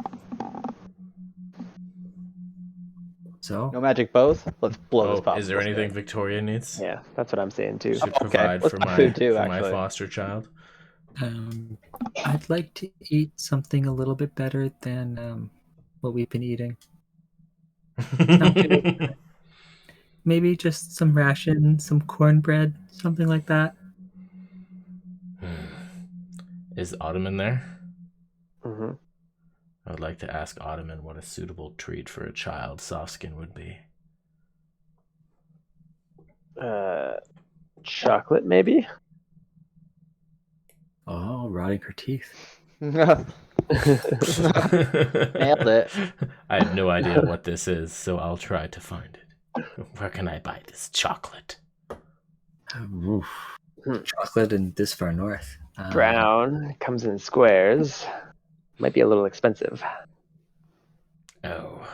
So no magic bows? Let's blow this pop. Is there anything Victoria needs? Yeah, that's what I'm saying too. Should provide for my foster child. I'd like to eat something a little bit better than what we've been eating. Maybe just some rations, some cornbread, something like that. Is Ottoman there? Mm-hmm. I would like to ask Ottoman what a suitable treat for a child Softskin would be. Chocolate, maybe? Oh, rotting her teeth. Nailed it. I have no idea what this is, so I'll try to find it. Where can I buy this chocolate? Chocolate in this far north. Brown, comes in squares. Might be a little expensive. Oh.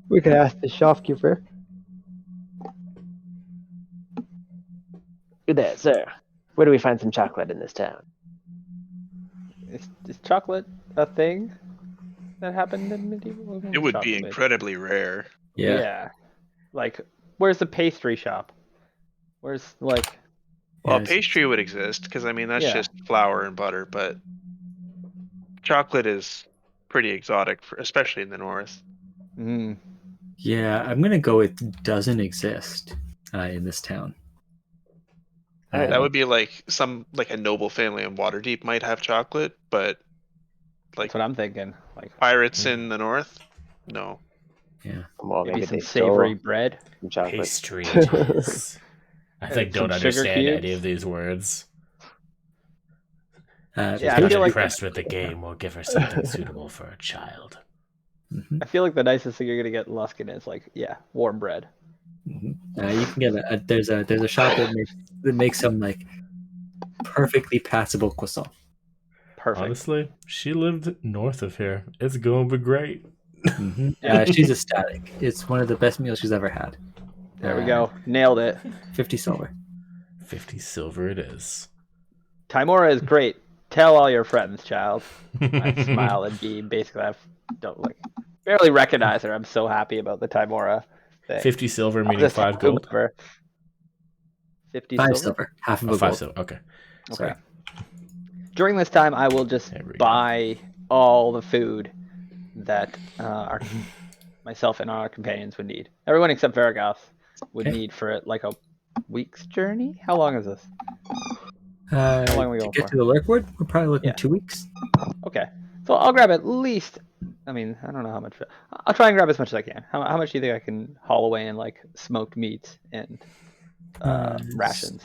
We could ask the shopkeeper. Good day, sir. Where do we find some chocolate in this town? Is chocolate a thing that happened in medieval? It would be incredibly rare. Yeah. Like, where's the pastry shop? Where's like? Well, pastry would exist because I mean that's just flour and butter, but chocolate is pretty exotic, especially in the north. Yeah, I'm gonna go with doesn't exist in this town. That would be like a noble family in Waterdeep might have chocolate, but like that's what I'm thinking. Like pirates in the north, no. Yeah, well, maybe some savory bread, pastry. I don't understand any of these words. She's not impressed with the game. We'll give her something suitable for a child. Mm-hmm. I feel like the nicest thing you're gonna get in Luskin is like, warm bread. Mm-hmm. You can get there's a shop that makes some like perfectly passable croissant. Perfect. Honestly, she lived north of here. It's going to be great. She's ecstatic. It's one of the best meals she's ever had. There we go. Nailed it. 50 silver. 50 silver it is. Timora is great. Tell all your friends, child. I smile and beam. Basically, I don't barely recognize her. I'm so happy about the Timora thing. 50 silver meaning 5 gold? 50 5 silver? silver. Half of a 5 gold. silver. Okay. Okay. During this time, I will just There we go. buy all the food that myself and our companions would need. Everyone except Vargas would need for like a week's journey. How long is this? How long are we To going get for? to the lurkwood, we're probably looking Yeah. 2 weeks. Okay. So I'll grab at least. I mean, I don't know how much. I'll try and grab as much as I can. How much do you think I can haul away in like smoked meats and rations?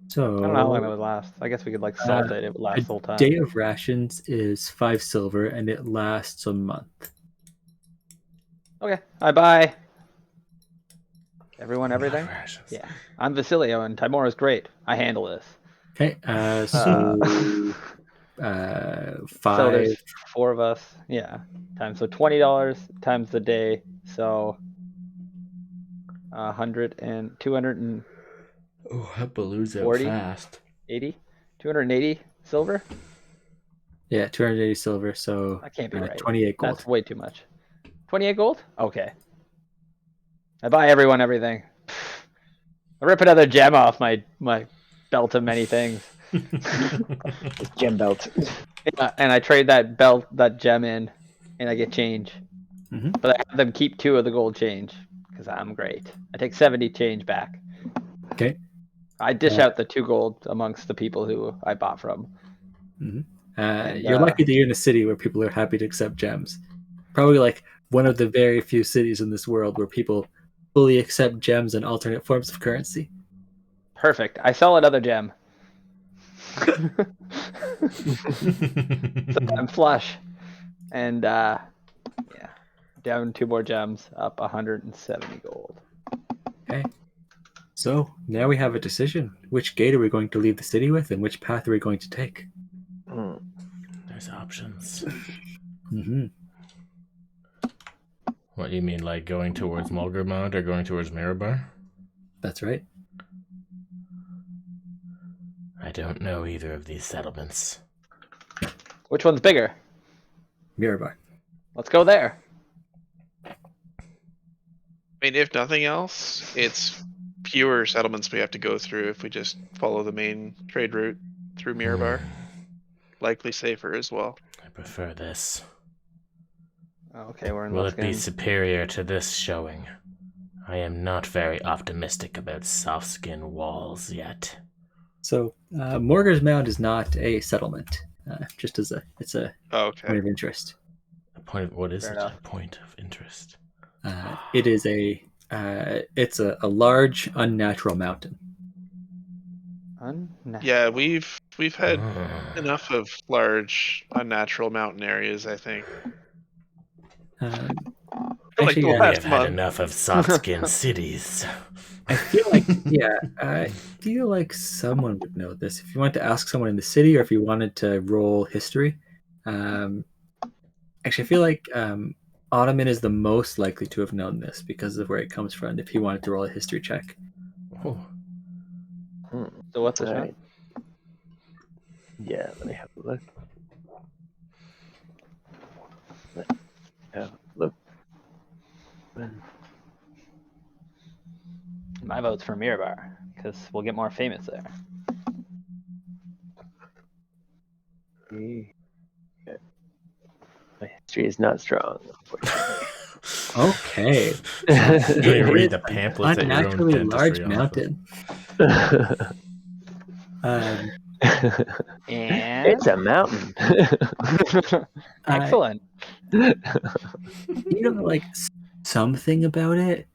So I don't know how long that would last. I guess we could like salt it. It would last the whole time. day of rations is 5 silver, and it lasts a month. Okay. I buy everyone everything. Rations. Yeah. I'm Vasilio, and Timora's great. I handle this. Okay, So 5. there's 4 of us. Yeah. So $20 times the day. So 100 and 280, Oh, that balloons out fast. 280 silver. Yeah, 280 silver. So That can't be right. 28 gold. That's way too much. 28 gold? Okay. I buy everyone everything. I rip another gem off my belt of many things. Gem belt. Yeah, and I trade that gem in, and I get change. But I have them keep 2 of the gold change because I'm great. I take 70 change back. Okay. I dish out the 2 gold amongst the people who I bought from. You're lucky that you're in a city where people are happy to accept gems. Probably like one of the very few cities in this world where people fully accept gems and alternate forms of currency. Perfect. I sell another gem. So I'm flush. And yeah, down 2 more gems, up 170 gold. Okay. So now we have a decision. Which gate are we going to leave the city with, and which path are we going to take? There's options. What do you mean, like going towards Mulgermont or going towards Mirabar? That's right. I don't know either of these settlements. Which one's bigger? Mirabar. Let's go there. I mean, if nothing else, it's fewer settlements we have to go through if we just follow the main trade route through Mirabar. Likely safer as well. I prefer this. Okay, we're in Will it be Luskin. superior to this showing? I am not very optimistic about soft skin walls yet. So Morgar's Mound is not a settlement. Just as it's a point of interest. A point of what is Fair it? enough. A point of interest. It is it's a large unnatural mountain. Yeah, we've had enough of large unnatural mountain areas, I think. Actually, We have had enough of soft skin cities. I feel like someone would know this. If you want to ask someone in the city, or if you wanted to roll history, actually, I feel like Ottoman is the most likely to have known this because of where it comes from. If he wanted to roll a history check. Oh. So what's the shot? Right. Yeah, let me have a look. Look. My vote's for Mirabar because we'll get more famous there. My history is not strong, unfortunately. Okay. You read the pamphlets at your own Unnaturally large dentistry office. mountain. And It's a mountain. excellent. Like something about it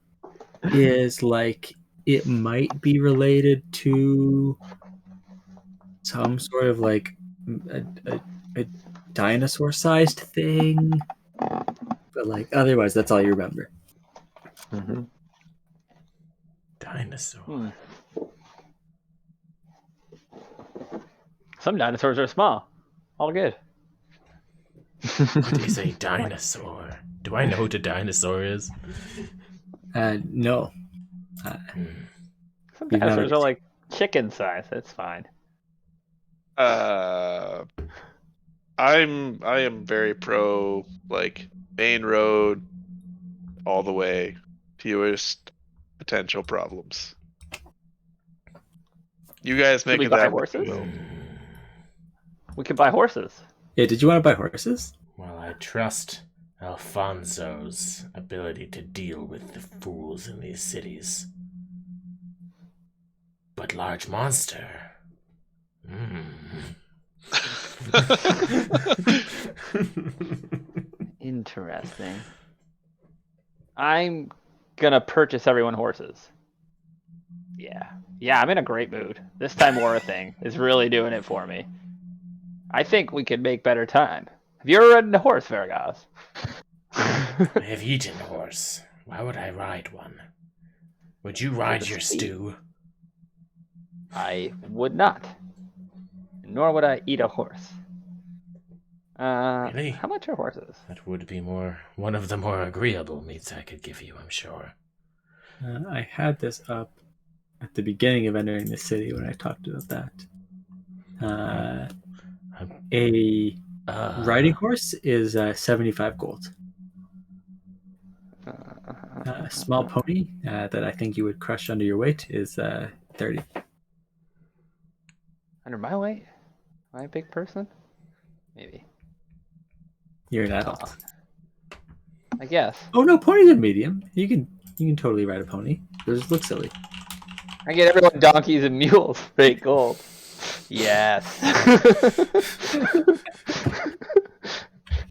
is like it might be related to some sort of like a dinosaur-sized thing, but like otherwise, that's all you remember. Dinosaur. Some dinosaurs are small. All good. What is a dinosaur? Do I know what a dinosaur is? No. Some We've not dinosaurs are ever like chicken size. That's fine. I am very pro like main road all the way. Fewest potential problems. You guys Should we make it buy that horses? way. We could buy horses. Yeah, did you want to buy horses? Well, I trust Alfonso's ability to deal with the fools in these cities. But large monster. Interesting. I'm gonna purchase everyone horses. Yeah, I'm in a great mood. This time Aura thing is really doing it for me. I think we could make better time. Have you ever ridden a horse, Vargas? I have eaten horse. Why would I ride one? Would you ride your stew? I would not. Nor would I eat a horse. Really? How much are horses? That would be one of the more agreeable meats I could give you, I'm sure. I had this up at the beginning of entering the city when I talked about that. A riding horse is 75 gold. A small pony that I think you would crush under your weight is 30. Under my weight? Am I a big person? Maybe. You're an adult. I guess. Oh no, ponies are medium. You can totally ride a pony. Those look silly. I get everyone donkeys and mules for 8 gold. Yes.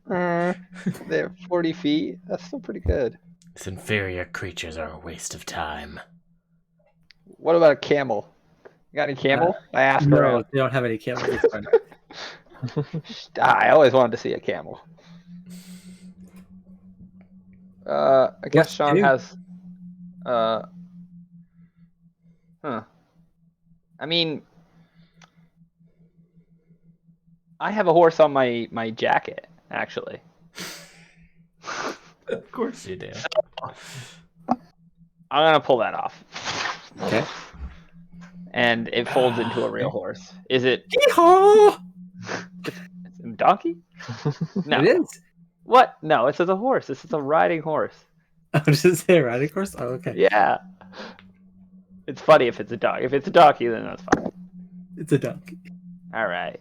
They're 40 feet. That's still pretty good. These inferior creatures are a waste of time. What about a camel? You got any camel? I asked No, around. they don't have any camels. I always wanted to see a camel. I guess Sean has. I mean, I have a horse on my jacket, actually. Of course you do. I'm gonna pull that off. Okay. And it folds into a real horse. Is it? Yeehaw! It's a donkey? No. It is. What? No, it says a horse. This is a riding horse. Oh, does it say a riding horse? Oh, okay. Yeah. It's funny if it's a dog. If it's a donkey, then that's fine. It's a donkey. All right.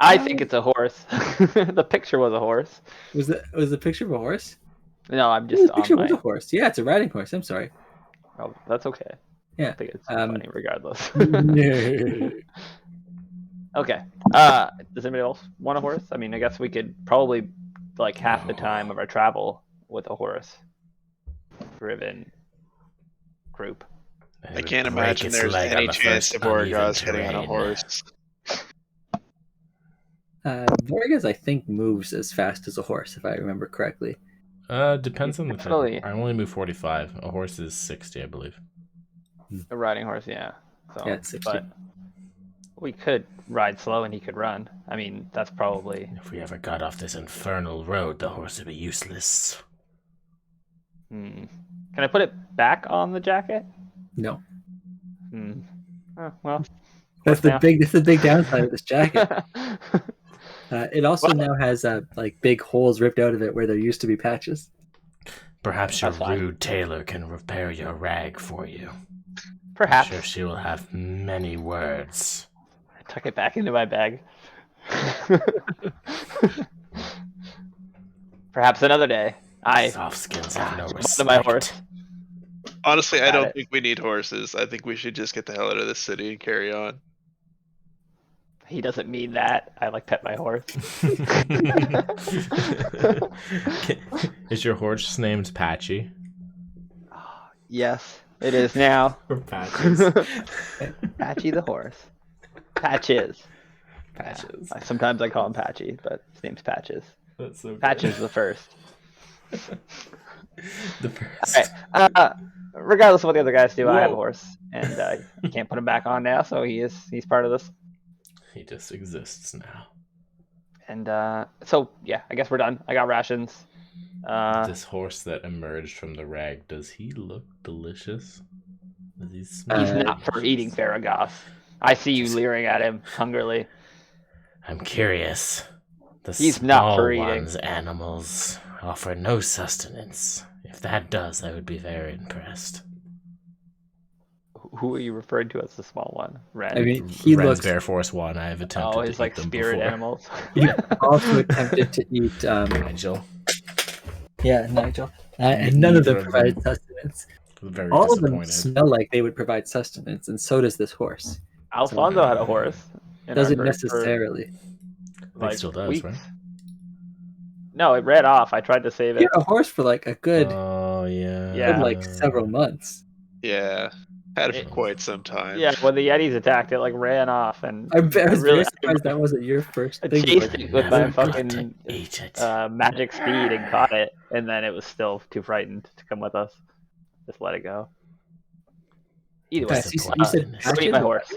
I think it's a horse. The picture was a horse. Was the picture of a horse? No, I'm The just picture on was my. a horse. Yeah, it's a riding horse. I'm sorry. Oh, that's okay. Yeah. I think it's funny regardless. No. Okay. Does anybody else want a horse? I mean, I guess we could probably like half the time of our travel with a horse-driven group. I can't imagine there's any chance of Orgaz getting on a horse. Vargas, I think, moves as fast as a horse, if I remember correctly. Depends on the type. I only move 45. A horse is 60, I believe. A riding horse, yeah. So, Yeah, it's 60. But we could ride slow and he could run. I mean, that's probably. If we ever got off this infernal road, the horse would be useless. Can I put it back on the jacket? No. Oh, well. That's the big downside of this jacket. It also now has like big holes ripped out of it where there used to be patches. Perhaps your rude tailor can repair your rag for you. Perhaps. I'm sure she will have many words. I tuck it back into my bag. Perhaps another day. Soft skins have no respect. To my horse. Honestly, I don't think we need horses. I think we should just get the hell out of this city and carry on. He doesn't mean that. I like pet my horse. Is your horse named Patchy? Yes, it is now. Or Patches? Patchy the horse. Patches. Patches. Yeah. Sometimes I call him Patchy, but his name's Patches. That's so good. Patches the first. The first. All right. Regardless of what the other guys do, I have a horse, and you can't put him back on now, so he's part of this. He just exists now. And so yeah, I guess we're done. I got rations. This horse that emerged from the rag, does he look delicious? Does he smell He's not for eating delicious? Farragoth. I see you leering at him hungrily. I'm curious. The He's not for small eating. ones, animals, offer no sustenance. If that does, I would be very impressed. Who are you referring to as the small one? Ren? I mean, he Ren's looks. Bear Force 1, I have attempted Oh, to his eat like them spirit before. animals. He also attempted to eat. Nigel. Yeah, Nigel. And none of them Neither of provided them. sustenance. Very All of them disappointed. smell like they would provide sustenance, and so does this horse. Alfonso had a horse. In our Doesn't herd for, necessarily. Like, still does, weeks. right? No, it ran off. I tried to save He it. had a horse for like a good, Oh, yeah. Yeah. good like several months. Yeah, had it for quite some time. Yeah, when the Yetis attacked, it like ran off, and I was really- very surprised that wasn't your first I thing. chased Like, it with my Never got fucking to eat it. magic speed and caught it, and then it was still too frightened to come with us. Just let it go. Either way, Guys, you said I'll eat my horse.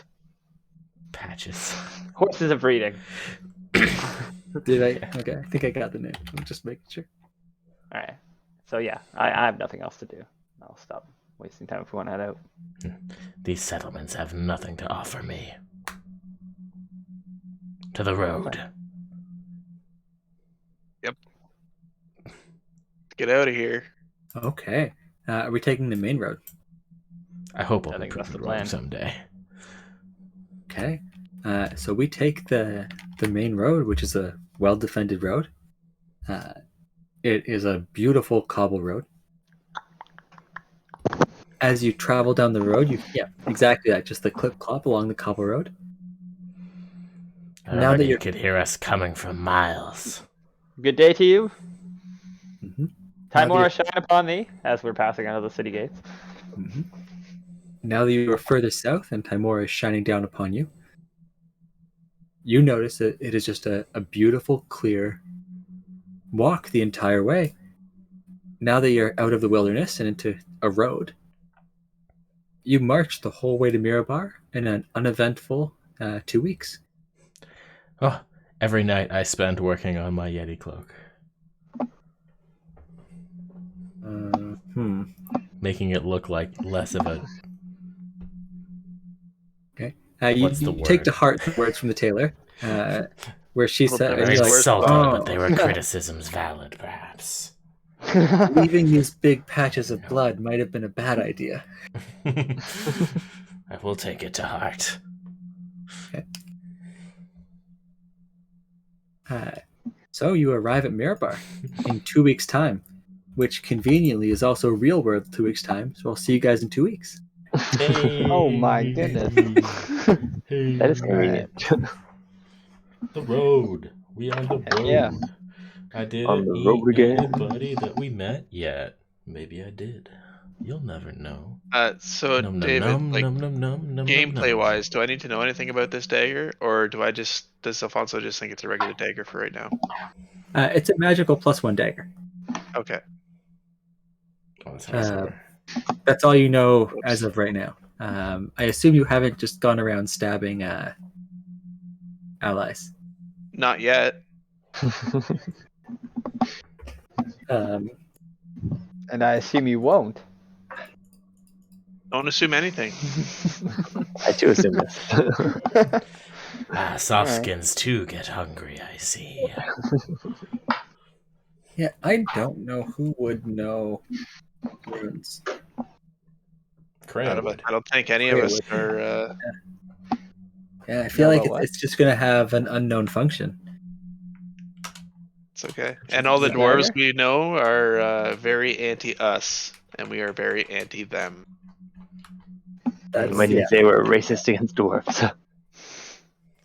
Patches. Horse isn't for eating. Did I? Okay, I think I got the name. I'm just making sure. All right. So yeah, I have nothing else to do. I'll stop wasting time if we want to head out. These settlements have nothing to offer me. To the road. Get out of here. Okay. Are we taking the main road? I hope I I'll be think that's the proven plan. wrong someday. Okay. So we take the main road, which is a well-defended road. It is a beautiful cobble road. As you travel down the road, exactly that, just the clip-clop along the cobble road. Now that You could hear us coming from miles. Good day to you. Mhm. Timora, shine upon thee as we're passing out of the city gates. Mhm. Now that you are further south and Timora is shining down upon you, you notice that it is just a beautiful, clear walk the entire way. Now that you're out of the wilderness and into a road, you march the whole way to Mirabar in an uneventful 2 weeks. Oh, every night I spend working on my Yeti cloak. Making it look like less of a... Okay. What's the You take word? to heart the words from the tailor, where she said, and Very you're like, insulted, "Oh, but they were criticisms valid, perhaps. leaving these big patches of blood might have been a bad idea." I will take it to heart. Okay. So you arrive at Mirabar in 2 weeks' time, which conveniently is also real world 2 weeks' time. So I'll see you guys in 2 weeks. Oh my goodness. That is convenient. The road. We on the road. Yeah. I On didn't the eat road again. anybody that we met yet. Maybe I did. You'll never know. So Num, num, David, num, like num, num, num, num, gameplay num. wise, do I need to know anything about this dagger, or does Alfonso just think it's a regular dagger for right now? It's a magical +1 dagger. Okay. Oh, that's hardcore. That's all you know as of right now. I assume you haven't just gone around stabbing allies. Not yet. And I assume you won't. Don't assume anything. I too assume this. Softskins too get hungry, I see. Yeah, I don't know who would know runes. Crayon would. I don't think any of us are. Yeah, I feel No, like but what? it's just going to have an unknown function. It's okay. And all the dwarves we know are very anti-us, and we are very anti-them. When you say we're racist against dwarves.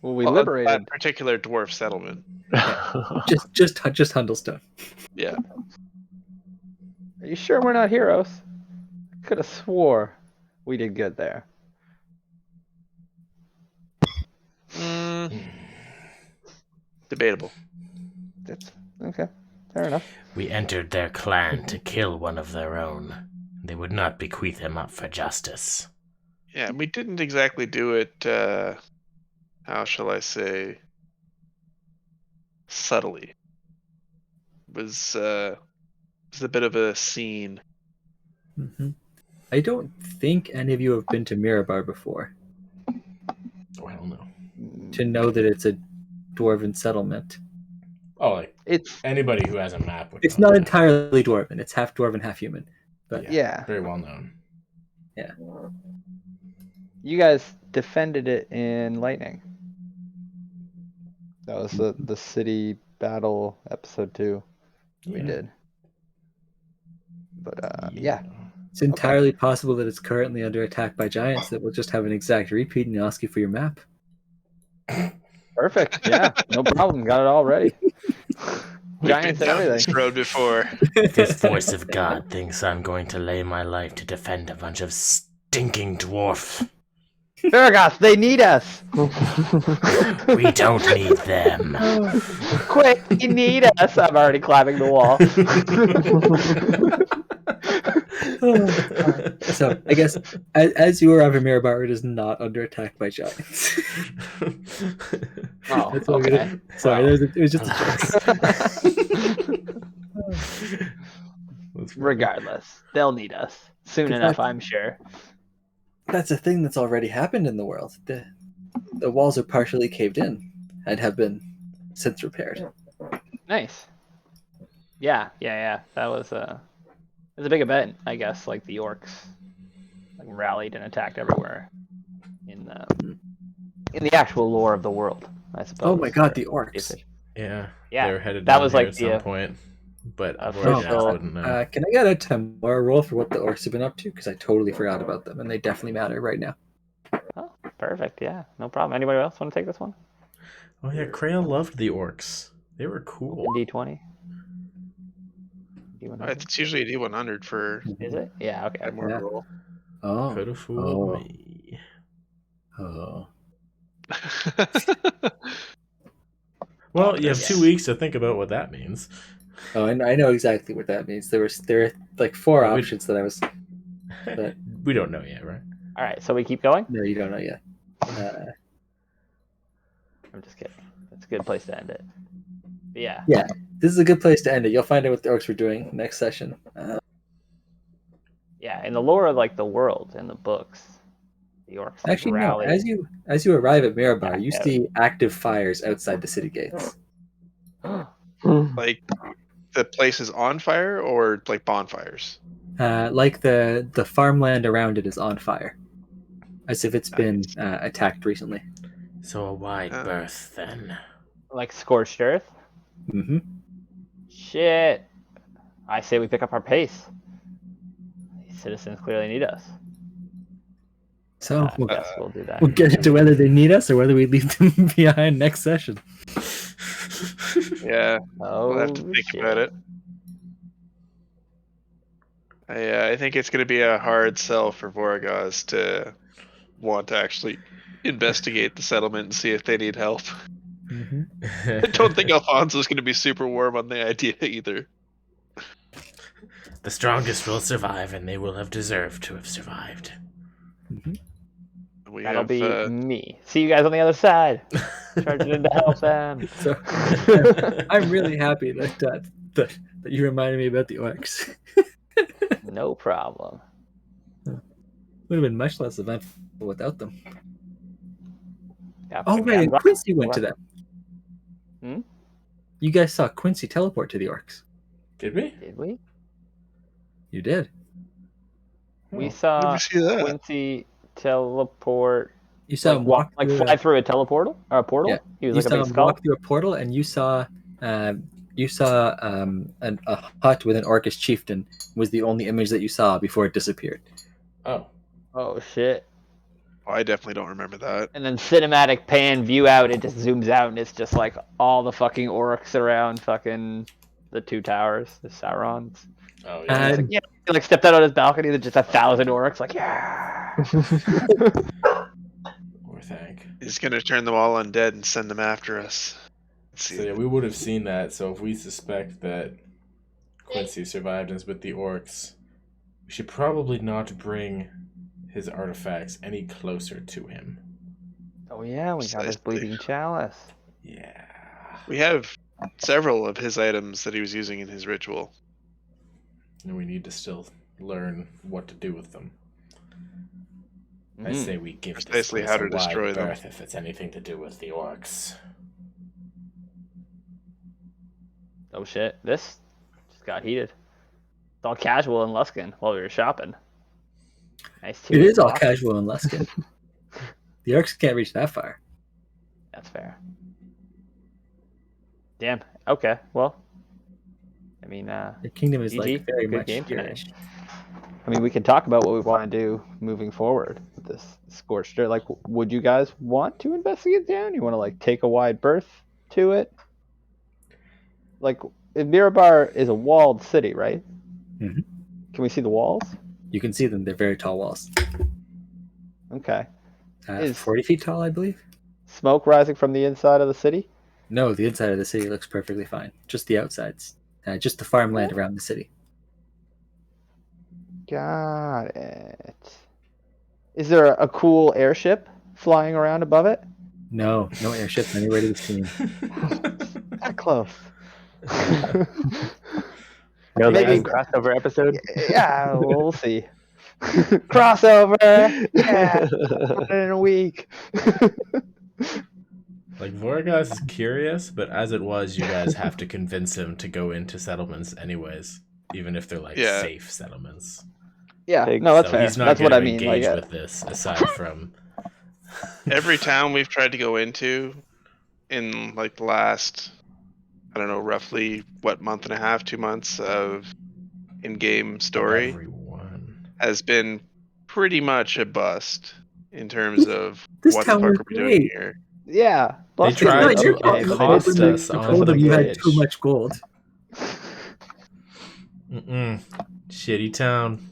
Well, we Well, liberated. that particular dwarf settlement. Just Hundlestone. Yeah. Are you sure we're not heroes? Could have swore we did good there. Debatable. That's okay. Fair enough. We entered their clan to kill one of their own. They would not bequeath him up for justice. Yeah, we didn't exactly do it, how shall I say, subtly. It was a bit of a scene. Mm-hmm. I don't think any of you have been to Mirabar before Oh, hell no. to know that it's a dwarven settlement. Oh, like It's anybody who has a map would It's know not that. entirely dwarven. It's half dwarven, half human. But yeah. Very well known. You guys defended it in Lightning. That was the city battle episode 2 we Yeah. did. But yeah. it's entirely possible that it's currently under attack by giants that will just have an exact repeat and ask you for your map. Perfect. Yeah, no problem. Got it all ready. Giants and We've been down everything. this road before. This voice of God thinks I'm going to lay my life to defend a bunch of stinking dwarfs. Vargas, they need us. We don't need them. Quick, you need us. I'm already climbing the wall. So I guess as you arrive at Mirabar, it is not under attack by giants. Oh, That's what we're okay. gonna- Sorry, Wow. it was just a joke. Regardless, they'll need us soon In enough, fact- I'm sure. That's a thing that's already happened in the world. The walls are partially caved in and have been since repaired. Nice. Yeah. That was it was a big event, I guess. Like the orcs, like rallied and attacked everywhere in the actual lore of the world, I suppose. Oh my god, the orcs! Yeah. Yeah, They were headed that down was here like at some the, point. But official- Vorgas wouldn't know. Can I get a tomorrow roll for what the orcs have been up to? Because I totally forgot about them, and they definitely matter right now. Oh, perfect. Yeah, no problem. Anybody else want to take this one? Oh yeah, Kreia loved the orcs. They were cool. D20. D100. It's usually a D100 for Is it? Yeah. Okay. a more Yeah. roll. Oh, Could have fooled Oh. me. oh. Well, you have Yes. 2 weeks to think about what that means. Oh, I know exactly what that means. There are like 4 Well, we- options that I was. But We don't know yet, right? All right. So we keep going. no, you don't know yet. I'm just kidding. That's a good place to end it. But yeah. Yeah, this is a good place to end it. You'll find out what the orcs were doing next session. Yeah. In the lore of like the world and the books, the orcs like, Actually, no. rally. As you arrive at Mirabar, you Yeah. see active fires outside the city gates. Like the place is on fire or like bonfires? Like the farmland around it is on fire, as if it's been attacked recently. So a wide Oh. berth then. Like scorched earth. Mm-hmm. Shit. I say we pick up our pace. These citizens clearly need us. So I guess we'll do that. we'll get into whether they need us or whether we leave them behind next session. Yeah, Oh, we'll have to think shit. about it. I think it's going to be a hard sell for Vorgas to want to actually investigate the settlement and see if they need help. Mm-hmm. I don't think Alfonso's going to be super warm on the idea either. The strongest will survive, and they will have deserved to have survived. We That'll have, be me. See you guys on the other side. Charging in to help them. So I'm really happy that you reminded me about the orcs. No problem. Would have been much less eventful without them. Yeah, Oh, yeah, right, I'm and glad- Quincy went to them. Hmm? You guys saw Quincy teleport to the orcs. Did we? Did we? You did. We Oh. saw Let me see that. Quincy teleport. You saw him walk like through fly through a teleportal or a portal. Yeah. He was You like a saw big him skull. walk through a portal, and you saw a hut with an orcish chieftain was the only image that you saw before it disappeared. Oh. Oh shit! Oh, I definitely don't remember that. And then cinematic pan view out. It just zooms out, and it's just like all the fucking orcs around fucking the 2 towers, the Saurons. Oh, Uh, yeah. It's like, yeah, he like stepped out on his balcony. There's just 1,000 orcs. Like yeah. Or thank. He's going to turn them all undead and send them after us. Let's see. So yeah, we would have seen that. So if we suspect that Quincy survived and is with the orcs, we should probably not bring his artifacts any closer to him. Oh yeah, we got his Precisely. bleeding chalice. Yeah. We have several of his items that he was using in his ritual. And we need to still learn what to do with them. I Mhm. say we give this Precisely place how a to destroy wide them. berth if it's anything to do with the orcs. Oh shit, this just got heated. It's all casual in Luskin while we were shopping. Nice tea. It is all talk. casual in Luskin. The orcs can't reach that far. That's fair. Damn. Okay. Well, I mean, The kingdom is GG, like very good much game tonight. here-ish. I mean, we can talk about what we want to do moving forward with this scorched earth. Like, would you guys want to investigate down? You want to like take a wide berth to it? Like, Mirabar is a walled city, right? Mhm. Can we see the walls? You can see them; they're very tall walls. Okay. Is 40 feet tall, I believe. smoke rising from the inside of the city? No, the inside of the city looks perfectly fine. Just the outsides. Just the farmland around the city. Got it. Is there a cool airship flying around above it? No airships anywhere to be seen. That close. No Maybe- Lightning crossover episode. Yeah, we'll see. Crossover. Yeah, in a week. Like, Vorgas is curious, but as it was, you guys have to convince him to go into settlements anyways, even if they're like Yeah. safe settlements. Yeah, no, that's So fair. he's not That's what going I to mean. engage Like, with this, aside from Every town we've tried to go into in like the last, I don't know, roughly what, month and a half, 2 months of in-game story everyone. has been pretty much a bust in terms of This what the town fuck was are we doing great. here. yeah. They Luskin's tried not to your game, but they accost did us some- You on told them the you had bridge. too much gold. Shitty town.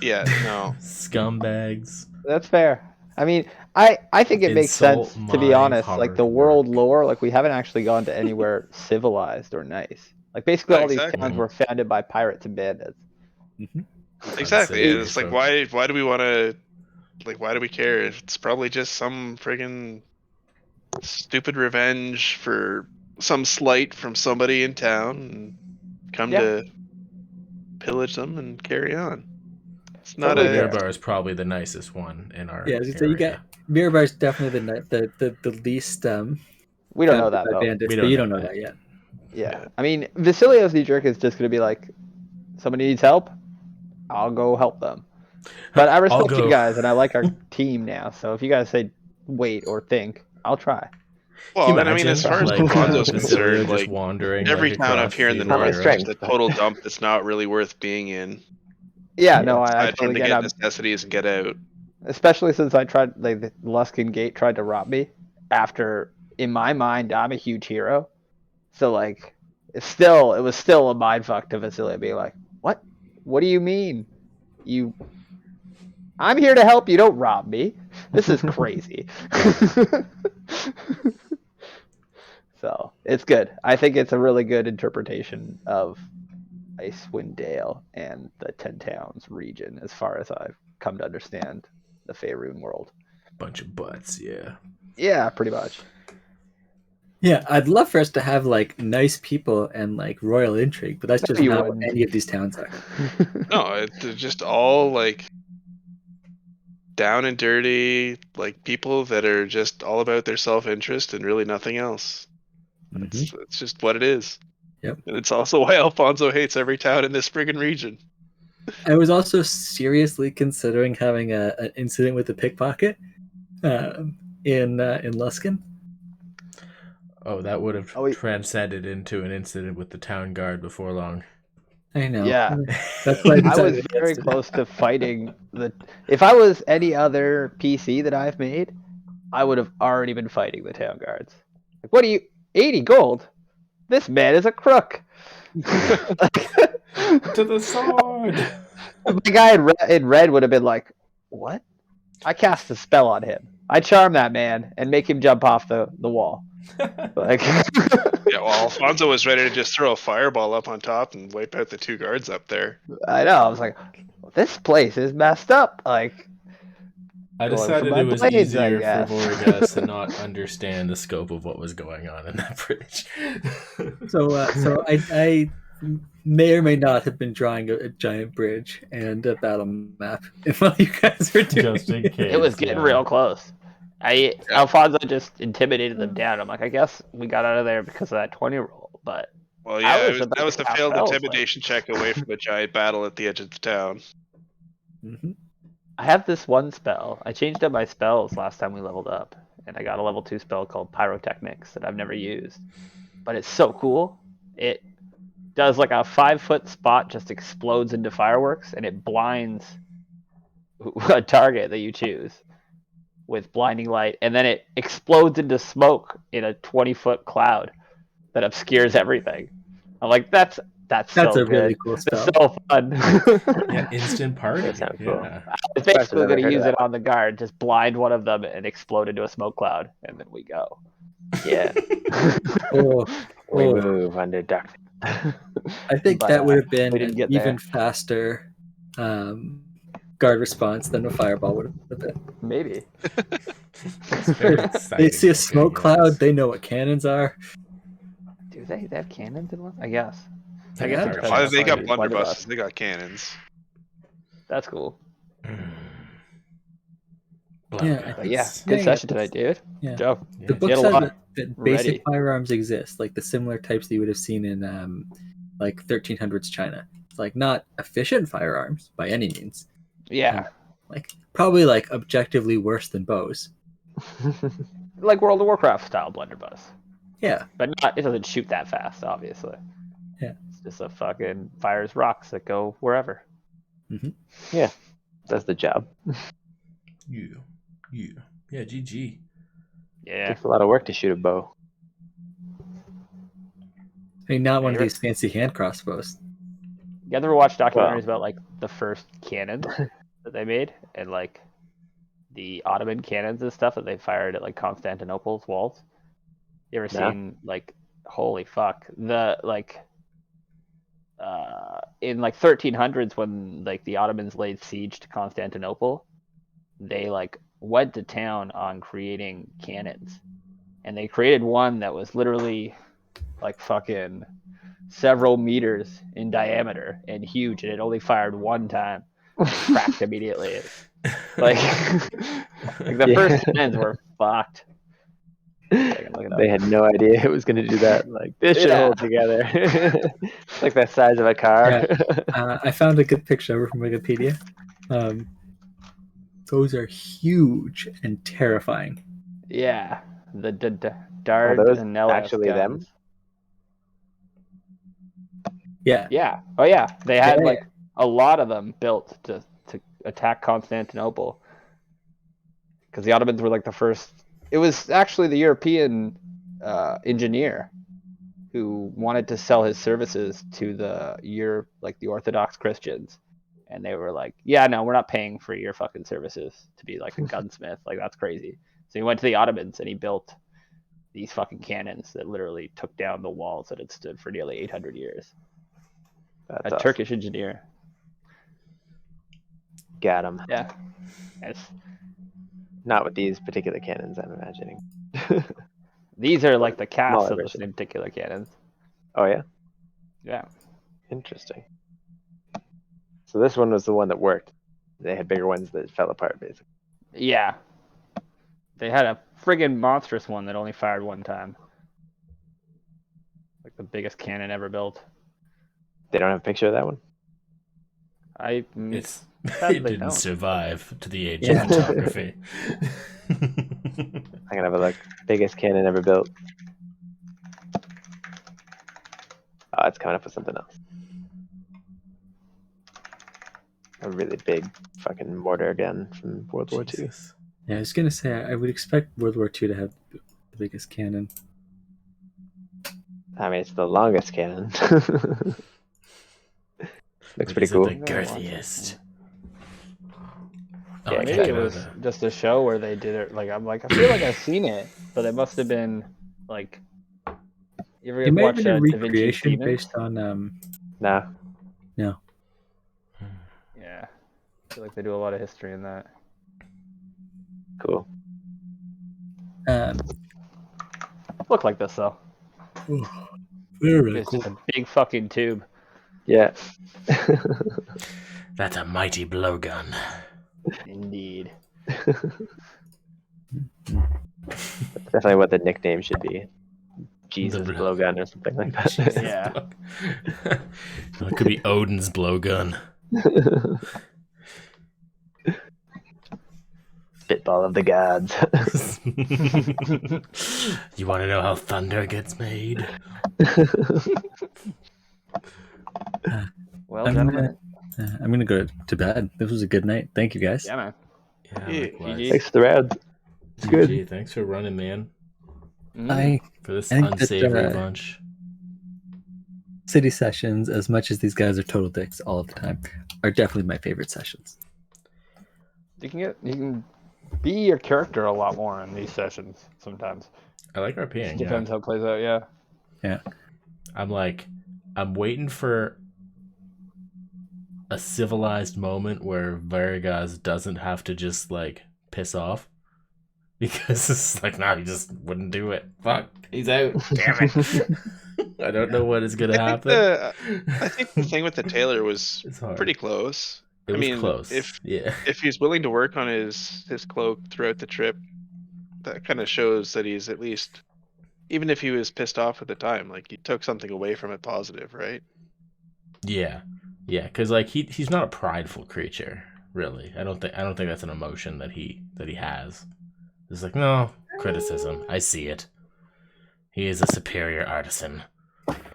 Yeah, no. Scumbags. That's fair. I mean, I think it makes Insult sense, to be my honest. Like, the hard world work. lore, like, we haven't actually gone to anywhere civilized or nice. Like, basically, Yeah, all these exactly. towns were founded by pirates and bandits. Exactly. Unsavory It's like, folk. why do we want to, like, why do we care? It's probably just some friggin' stupid revenge for some slight from somebody in town and come Yeah. to pillage them and carry on. It's not Totally fair. Mirabar is probably the nicest one in our Yeah, area. so you got Mirabar is definitely the least We don't know founded that, by though. bandits, We but don't you know don't know that. that yet. Yeah. I mean, Vasilio's knee jerk is just going to be like, somebody needs help, I'll go help them. But I respect go. you guys, and I like our team now. So if you guys say wait or think, I'll try. Well, Can you and I mean, as far as imagine, Alfonso's Basilio concerned, just like, wandering every like, town up across here in the the north is strength. just a total dump that's not really worth being in. Yeah, no, I Aside from totally to get get it. necessities and get out. Especially since I tried, like, the Luskin Gate tried to rob me. After, in my mind, I'm a huge hero. So, like, it was still a mindfuck to Vasilia being like, what? What do you mean? I'm here to help you, don't rob me. This is crazy. So, it's good. I think it's a really good interpretation of Icewind Dale and the Ten Towns region, as far as I've come to understand the Faerun world. bunch of butts, yeah. Yeah, pretty much. Yeah, I'd love for us to have like nice people and like royal intrigue, but that's No, just you not what wouldn't. any of these towns are. No, they're just all like down and dirty, like people that are just all about their self-interest and really nothing else. That's just what it is. Yep. And it's also why Alfonso hates every town in this friggin' region. I was also seriously considering having an incident with a pickpocket in Luskin. Oh, that would have Oh, wait. transcended into an incident with the town guard before long. I know. Yeah. That's why I decided was against very it. close to fighting the. If I was any other PC that I've made, I would have already been fighting the town guards. Like, what are you? 80 gold? This man is a crook. To the sword! The guy in red would have been like, what? I cast a spell on him. I charm that man and make him jump off the wall. Like, Yeah, well, Alfonso was ready to just throw a fireball up on top and wipe out the two guards up there. I know. I was like, this place is messed up. Like, I Going decided for my it was blades, I easier for guess. Vorgas to not understand the scope of what was going on in that bridge. So I may or may not have been drawing a giant bridge and a battle map while you guys were doing Just in case. It was getting yeah. real close. Alfonso just intimidated them down. I'm like, I guess we got out of there because of that 20 roll, but Well, I yeah, was about that was to a cast failed spells, intimidation check away from a giant battle at the edge of the town. Mhm. I have this one spell. I changed up my spells last time we leveled up, and I got a level 2 spell called Pyrotechnics that I've never used. But it's so cool. It does like a 5-foot spot, just explodes into fireworks, and it blinds a target that you choose with blinding light, and then it explodes into smoke in a 20-foot cloud that obscures everything. I'm like, that's so a good. really cool It's spell. so fun. Yeah, instant party. That sounds cool. Yeah. I was basically never going to heard of use that it on the guard, just blind one of them and explode into a smoke cloud, and then we go. Yeah. Oh, We oh. move under darkness. I think But, that would have been we didn't an get even there. faster guard response than a fireball would have been. Maybe. It's very They exciting see a looking, smoke yes. cloud, they know what cannons are. Do they have cannons in one? I guess. They I guess got it their depends Oh, on shots. they got the blunderbusses. They got cannons. That's cool. Yeah, But yeah, good session tonight, dude. Yeah. Joe. The book Get a says lot that ready. basic firearms exist, like the similar types that you would have seen in like 1300s China. It's like not efficient firearms by any means. Yeah. Like probably like objectively worse than bows. Like World of Warcraft style blunderbuss. Yeah. But not, it doesn't shoot that fast, obviously. Yeah. It's just a fucking fires rocks that go wherever. Yeah, that's the job. Yeah, GG. Yeah. Takes a lot of work to shoot a bow. I mean, not one of these fancy hand crossbows. You ever watch documentaries about like the first cannons that they made and like the Ottoman cannons and stuff that they fired at like Constantinople's walls? You ever seen like holy fuck the like in like 1300s when like the Ottomans laid siege to Constantinople, they like went to town on creating cannons, and they created one that was literally like fucking several meters in diameter and huge, and it only fired one time, cracked immediately. Like the first cannons were fucked. They had no idea it was going to do that. Like, this should hold together. Like the size of a car. Yeah. I found a good picture over from Wikipedia. Those are huge and terrifying. Yeah, the Dard those and LS actually guns. Yeah. Yeah. Oh yeah, they had like a lot of them built to attack Constantinople because the Ottomans were like the first. It was actually the European engineer who wanted to sell his services to the Orthodox Christians, and they were like, "Yeah, no, we're not paying for your fucking services to be like a gunsmith. Like that's crazy." So he went to the Ottomans and he built these fucking cannons that literally took down the walls that had stood for nearly 800 years. That's a awesome. Turkish engineer. Got him. Yeah. It's, not with these particular cannons, I'm imagining. These are like the cast Smaller of the version. same particular cannons. Oh, yeah? Yeah. Interesting. So this one was the one that worked. They had bigger ones that fell apart, basically. Yeah. They had a friggin' monstrous one that only fired one time. Like the biggest cannon ever built. They don't have a picture of that one? It didn't don't. survive to the age of photography. I'm gonna have a look. Biggest cannon ever built. Oh, it's coming up with something else. A really big fucking mortar gun from World War II. Yeah, I was gonna say I would expect World War II to have the biggest cannon. I mean, it's the longest cannon. Looks pretty cool. The girthiest. Yeah, maybe it was just a show where they did it. Like I'm like, I feel like I've seen it, but it must have been like. You ever It may have watch been a Da Vinci recreation Demons? based on No. Yeah, I feel like they do a lot of history in that. Cool. Look like this though. Very It's cool. just a big fucking tube. Yeah. That's a mighty blowgun. Indeed. That's definitely what the nickname should be. Jesus The blowgun or something like that. Jesus Yeah. It could be Odin's blowgun. Spitball of the gods. You want to know how thunder gets made? Well, I'm gentlemen. gonna go to bed. This was a good night. Thank you guys. Yeah, man. Yeah, Yeah, likewise. GG. Thanks for the rounds. It's good. GG, thanks for running, man. For this I think that, unsavory bunch. City sessions, as much as these guys are total dicks all of the time, are definitely my favorite sessions. You can be your character a lot more in these sessions sometimes. I like RPing. Depends how it plays out. Yeah. I'm waiting for a civilized moment where Vargas doesn't have to just like piss off. Because it's like, no, he just wouldn't do it. Fuck, he's out. Damn it. I don't know what is going to happen. I think the thing with the tailor was It's hard. pretty close. It was close. If he's willing to work on his cloak throughout the trip, that kind of shows that he's at least, even if he was pissed off at the time, like he took something away from it positive, right? Yeah, because like he's not a prideful creature, really. I don't think that's an emotion that he has. It's like, no criticism. I see it. He is a superior artisan.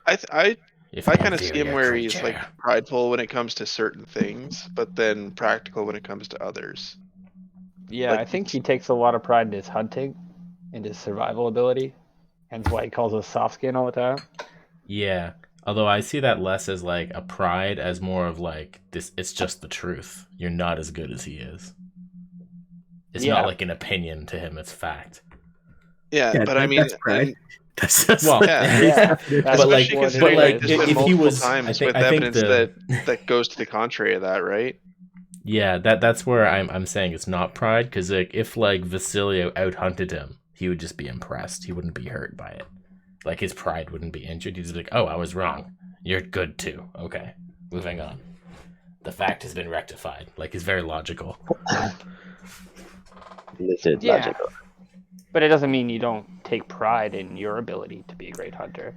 I kind of see him where creature. he's like prideful when it comes to certain things, but then practical when it comes to others. Yeah, Like- I think he takes a lot of pride in his hunting and his survival ability. Hence why he calls us soft skin all the time. Yeah, although I see that less as like a pride, as more of like this. It's just the truth. You're not as good as he is. It's Yeah. not like an opinion to him. It's fact. Yeah, but I mean, that's pride. That's Well, yeah. Yeah. But like, especially considering like, there's been if he multiple was, times I with think evidence the, that goes to the contrary of that, right? yeah, that's where I'm saying it's not pride, because like if like Vasilio outhunted him, he would just be impressed. He wouldn't be hurt by it. Like his pride wouldn't be injured. He'd just be like, "Oh, I was wrong. You're good too. Okay, moving on. The fact has been rectified." Like he's very logical. Lizard Yeah. logical. But it doesn't mean you don't take pride in your ability to be a great hunter.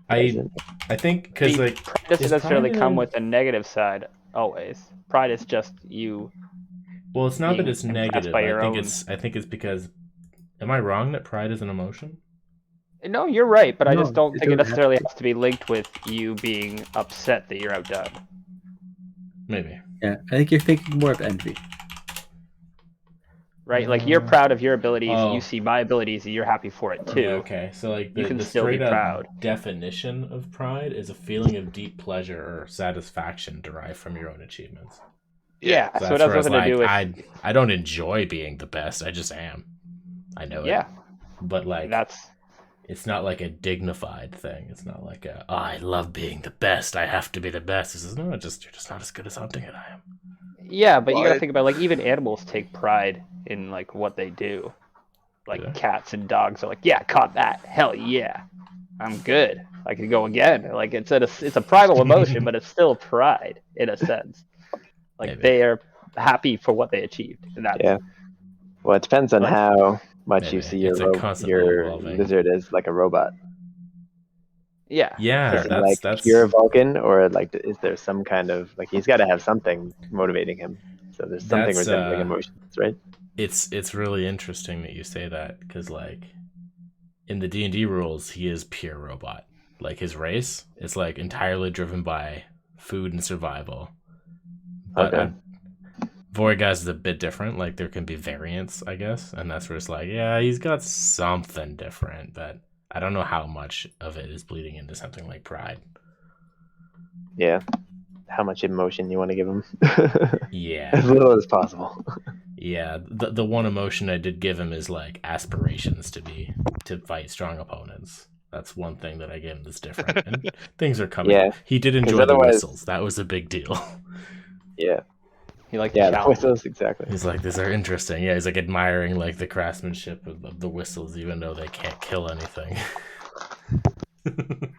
I think because The like pride doesn't is necessarily pride come in- with a negative side always. Pride is just you. well, it's not that being it's impressed negative. by I your think own- it's because. Am I wrong that pride is an emotion? No, you're right, but I No, just don't it think it doesn't have necessarily to. has to be linked with you being upset that you're outdone. Maybe. Yeah, I think you're thinking more of envy. Right? Like you're proud of your abilities, Oh. you see my abilities, and you're happy for it too. Yeah, okay. So like You the, can the still be straight up proud. definition of pride is a feeling of deep pleasure or satisfaction derived from your own achievements. Yeah, So so it that's has where I was nothing to do with I don't enjoy being the best. I just am. I know yeah. it. But like That's it's not like a dignified thing. It's not like a I love being the best. I have to be the best. It's just no, you're just not as good as hunting as I am. yeah, but you Well, gotta I- think about like even animals take pride in like what they do. Like Yeah. cats and dogs are like, yeah, caught that. Hell yeah, I'm good. I could go again. Like it's a primal emotion, but it's still pride in a sense. Like Maybe. they are happy for what they achieved. And that's Yeah. Well, it depends on Like- how much Maybe. you see your It's a constantly your evolving. lizard as like a robot. yeah. Yeah, Is it that's like pure Vulcan, or like is there some kind of like he's got to have something motivating him? So there's something That's, resembling emotions, right? it's really interesting that you say that, because like in the D&D rules he is pure robot. Like his race is like entirely driven by food and survival, but Okay. Vorgas is a bit different. Like there can be variants, I guess, and that's where it's like, yeah, he's got something different, but I don't know how much of it is bleeding into something like pride. Yeah. How much emotion you want to give him? Yeah. As little as possible. Yeah, the one emotion I did give him is like aspirations to fight strong opponents. That's one thing that I gave him that's different. And things are coming. Yeah, He did 'cause enjoy the otherwise- whistles. That was a big deal. Yeah. He liked Yeah, the the challenge. whistles, exactly. He's like, these are interesting. Yeah, he's like admiring like the craftsmanship of the whistles, even though they can't kill anything.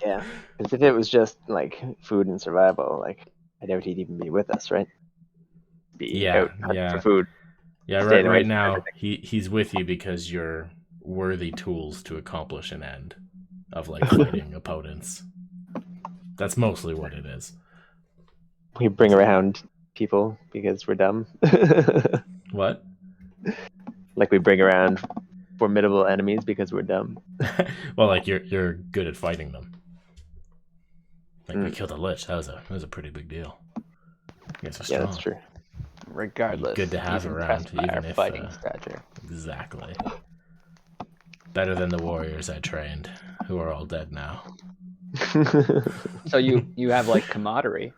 Yeah, because if it was just like food and survival, like I doubt he'd even be with us, right? Be out hunting for food. Yeah, staying away right from now everything. he's with you because you're worthy tools to accomplish an end of like fighting opponents. That's mostly what it is. We bring around people because we're dumb. What? Like we bring around formidable enemies because we're dumb. Well, like you're good at fighting them. Like we Mm. killed a lich. That was a pretty big deal. You guys are Yeah, strong. that's true. Regardless, Good to have he's around, impressed by even our if fighting stature. exactly. Better than the warriors I trained, who are all dead now. So you have like camaraderie.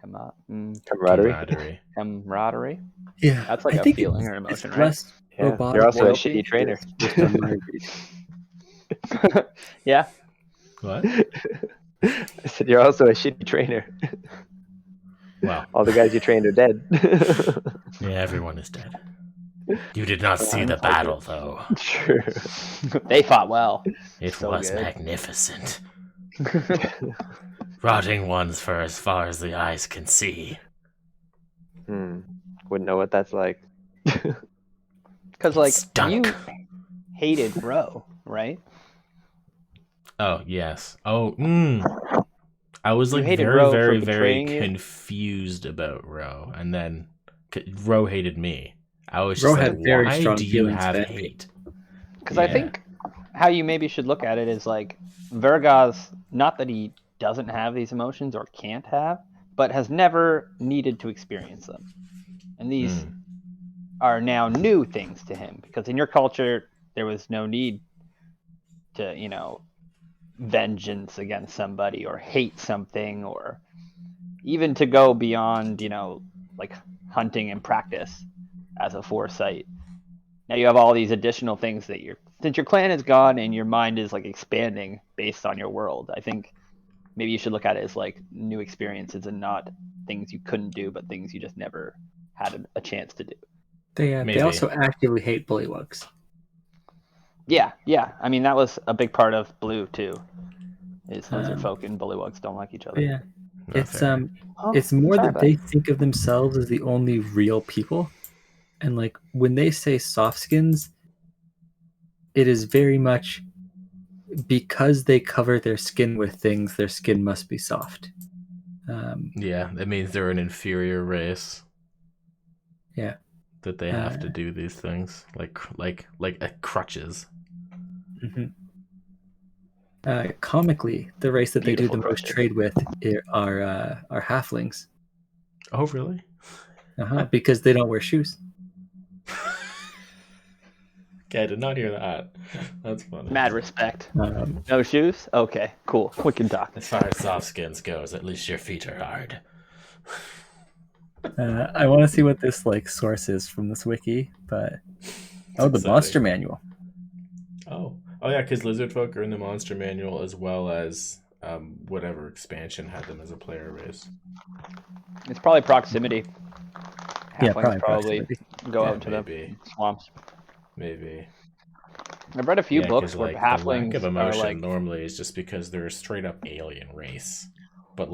Camaraderie. Camaraderie. Yeah, That's like I a think feeling it's, or emotion, it's right? less Yeah, robotic. you're also a loyalty. shitty trainer. Just on my read. Yeah. What? I said you're also a shitty trainer. Well, All the guys you trained are dead. yeah, everyone is dead. You did not see the battle, though. True. They fought well. It So was good. magnificent. Rotting ones for as far as the eyes can see. Wouldn't know what that's like. Because like Stunk. you hated Roe, right? Oh, yes. Oh, I was You like hated very, Ro for very, very betraying you? confused about Ro, and then Ro hated me. I was Ro just had like, very why strong do you feelings have for envy. hate? Because I think how you maybe should look at it is like Vergas, not that he doesn't have these emotions or can't have, but has never needed to experience them. And these are now new things to him because in your culture there was no need to, vengeance against somebody or hate something or even to go beyond, like hunting and practice as a foresight. Now you have all these additional things that since your clan is gone and your mind is like expanding based on your world, I think maybe you should look at it as like new experiences and not things you couldn't do, but things you just never had a chance to do. They Maybe. also actively hate bullywugs. Yeah. I mean, that was a big part of Blue too. Is lizard folk and bullywugs don't like each other. Yeah, Not it's fair. it's more sorry that about they think of themselves as the only real people, and like when they say soft skins, it is very much because they cover their skin with things. Their skin must be soft. Yeah, that means they're an inferior race. Yeah, that they have to do these things like crutches. Mm-hmm. Comically, the race that they do the most trade with are halflings. Oh, really? Because they don't wear shoes. Okay, I did not hear that. That's funny. Mad respect. No shoes? Okay, cool. We can talk. As far as soft skins goes, at least your feet are hard. I want to see what this source is from this wiki, but the monster manual. Oh yeah, because lizard folk are in the monster manual as well as whatever expansion had them as a player race. It's probably proximity. Halflings probably proximity. Go out to the swamps. Maybe. I've read a few books where halflings the lack of emotion are normally is just because they're a straight up alien race, but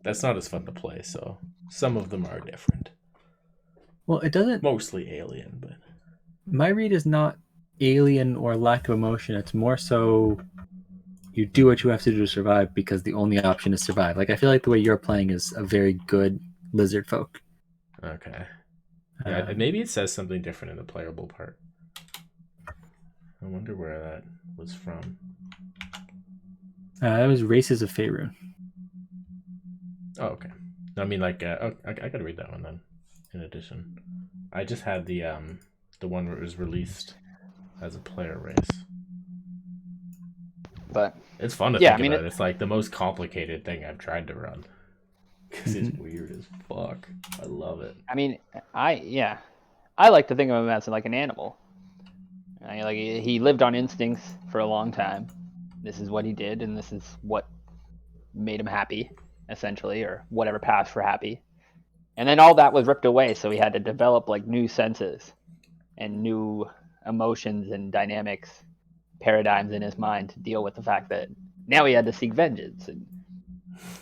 that's not as fun to play. So some of them are different. Well, it doesn't mostly alien, but my read is not alien or lack of emotion. It's more so you do what you have to do to survive because the only option is survive. I feel like the way you're playing is a very good lizard folk. Okay. Yeah, maybe it says something different in the playable part. I wonder where that was from. That was Races of Faerun. Oh, okay. I mean, I gotta read that one then. In addition, I just had the one where it was released as a player race. But it's fun to think about. It's like the most complicated thing I've tried to run because it's weird as fuck. I love it. I mean, I like to think of him as like an animal. He lived on instincts for a long time. This is what he did, and this is what made him happy, essentially, or whatever path for happy. And then all that was ripped away, so he had to develop like new senses and new emotions and dynamics, paradigms in his mind to deal with the fact that now he had to seek vengeance, and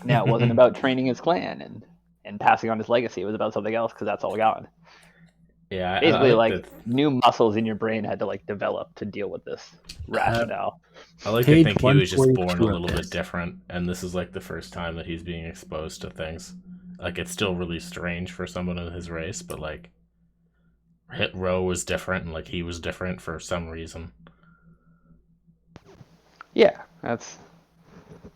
now it wasn't about training his clan and passing on his legacy. It was about something else because that's all gone. Yeah, Basically, I like new muscles in your brain had to like develop to deal with this rationale. I like to Page think he was just born a 142 of little bit this. different, and this is like the first time that he's being exposed to things. Like, it's still really strange for someone of his race, but like, Roe was different, and like he was different for some reason. Yeah, that's.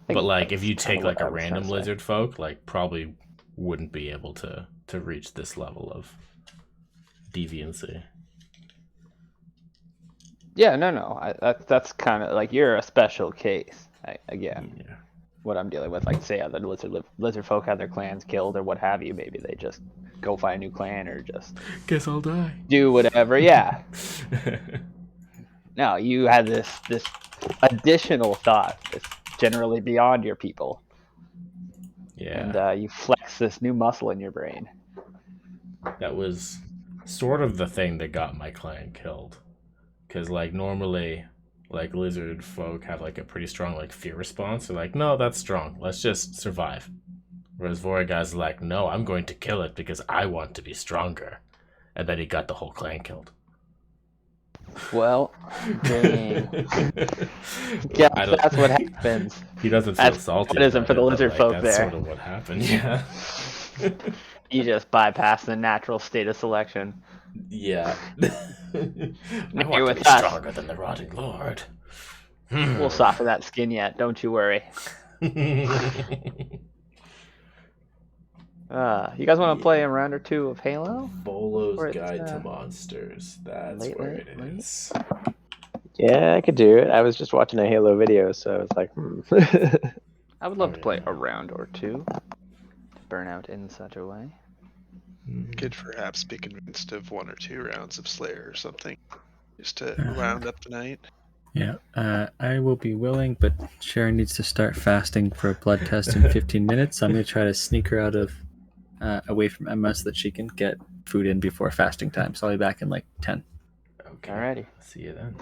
But like, if you that's take kinda like what a I was trying random to say. lizard folk, like probably wouldn't be able to reach this level of deviancy. Yeah, no. That's kind of like you're a special case. Again, Yeah. what I'm dealing with, like say other lizard folk have their clans killed or what have you. Maybe they just go find a new clan or just Guess I'll die. do whatever. Yeah. No, you had this additional thought that's generally beyond your people, Yeah. and you flex this new muscle in your brain. That was sort of the thing that got my clan killed. Because, like, normally, like, lizard folk have, like, a pretty strong, like, fear response. They're like, no, that's strong. Let's just survive. Whereas Voragaz's like, no, I'm going to kill it because I want to be stronger. And then he got the whole clan killed. Well, dang. Yeah, that's what happens. He doesn't feel salty. What isn't about for the it, lizard but, folk like, that's there. sort of what happened, yeah. You just bypass the natural state of selection. Yeah. I Now want you're to with be us. stronger than the rotting lord. We'll soften that skin yet, don't you worry. You guys want to play a round or two of Halo? Bolo's Guide to Monsters. That's late, where late, it late? is. Yeah, I could do it. I was just watching a Halo video, so it's like, I would love Oh, to play yeah. a round or two. To burn out in such a way. Could perhaps be convinced of 1 or 2 rounds of Slayer or something, just to round up the night. Yeah, I will be willing, but Sharon needs to start fasting for a blood test in 15 minutes. So I'm going to try to sneak her out of away from Emma so that she can get food in before fasting time. So I'll be back in like 10. Okay. Alrighty. See you then.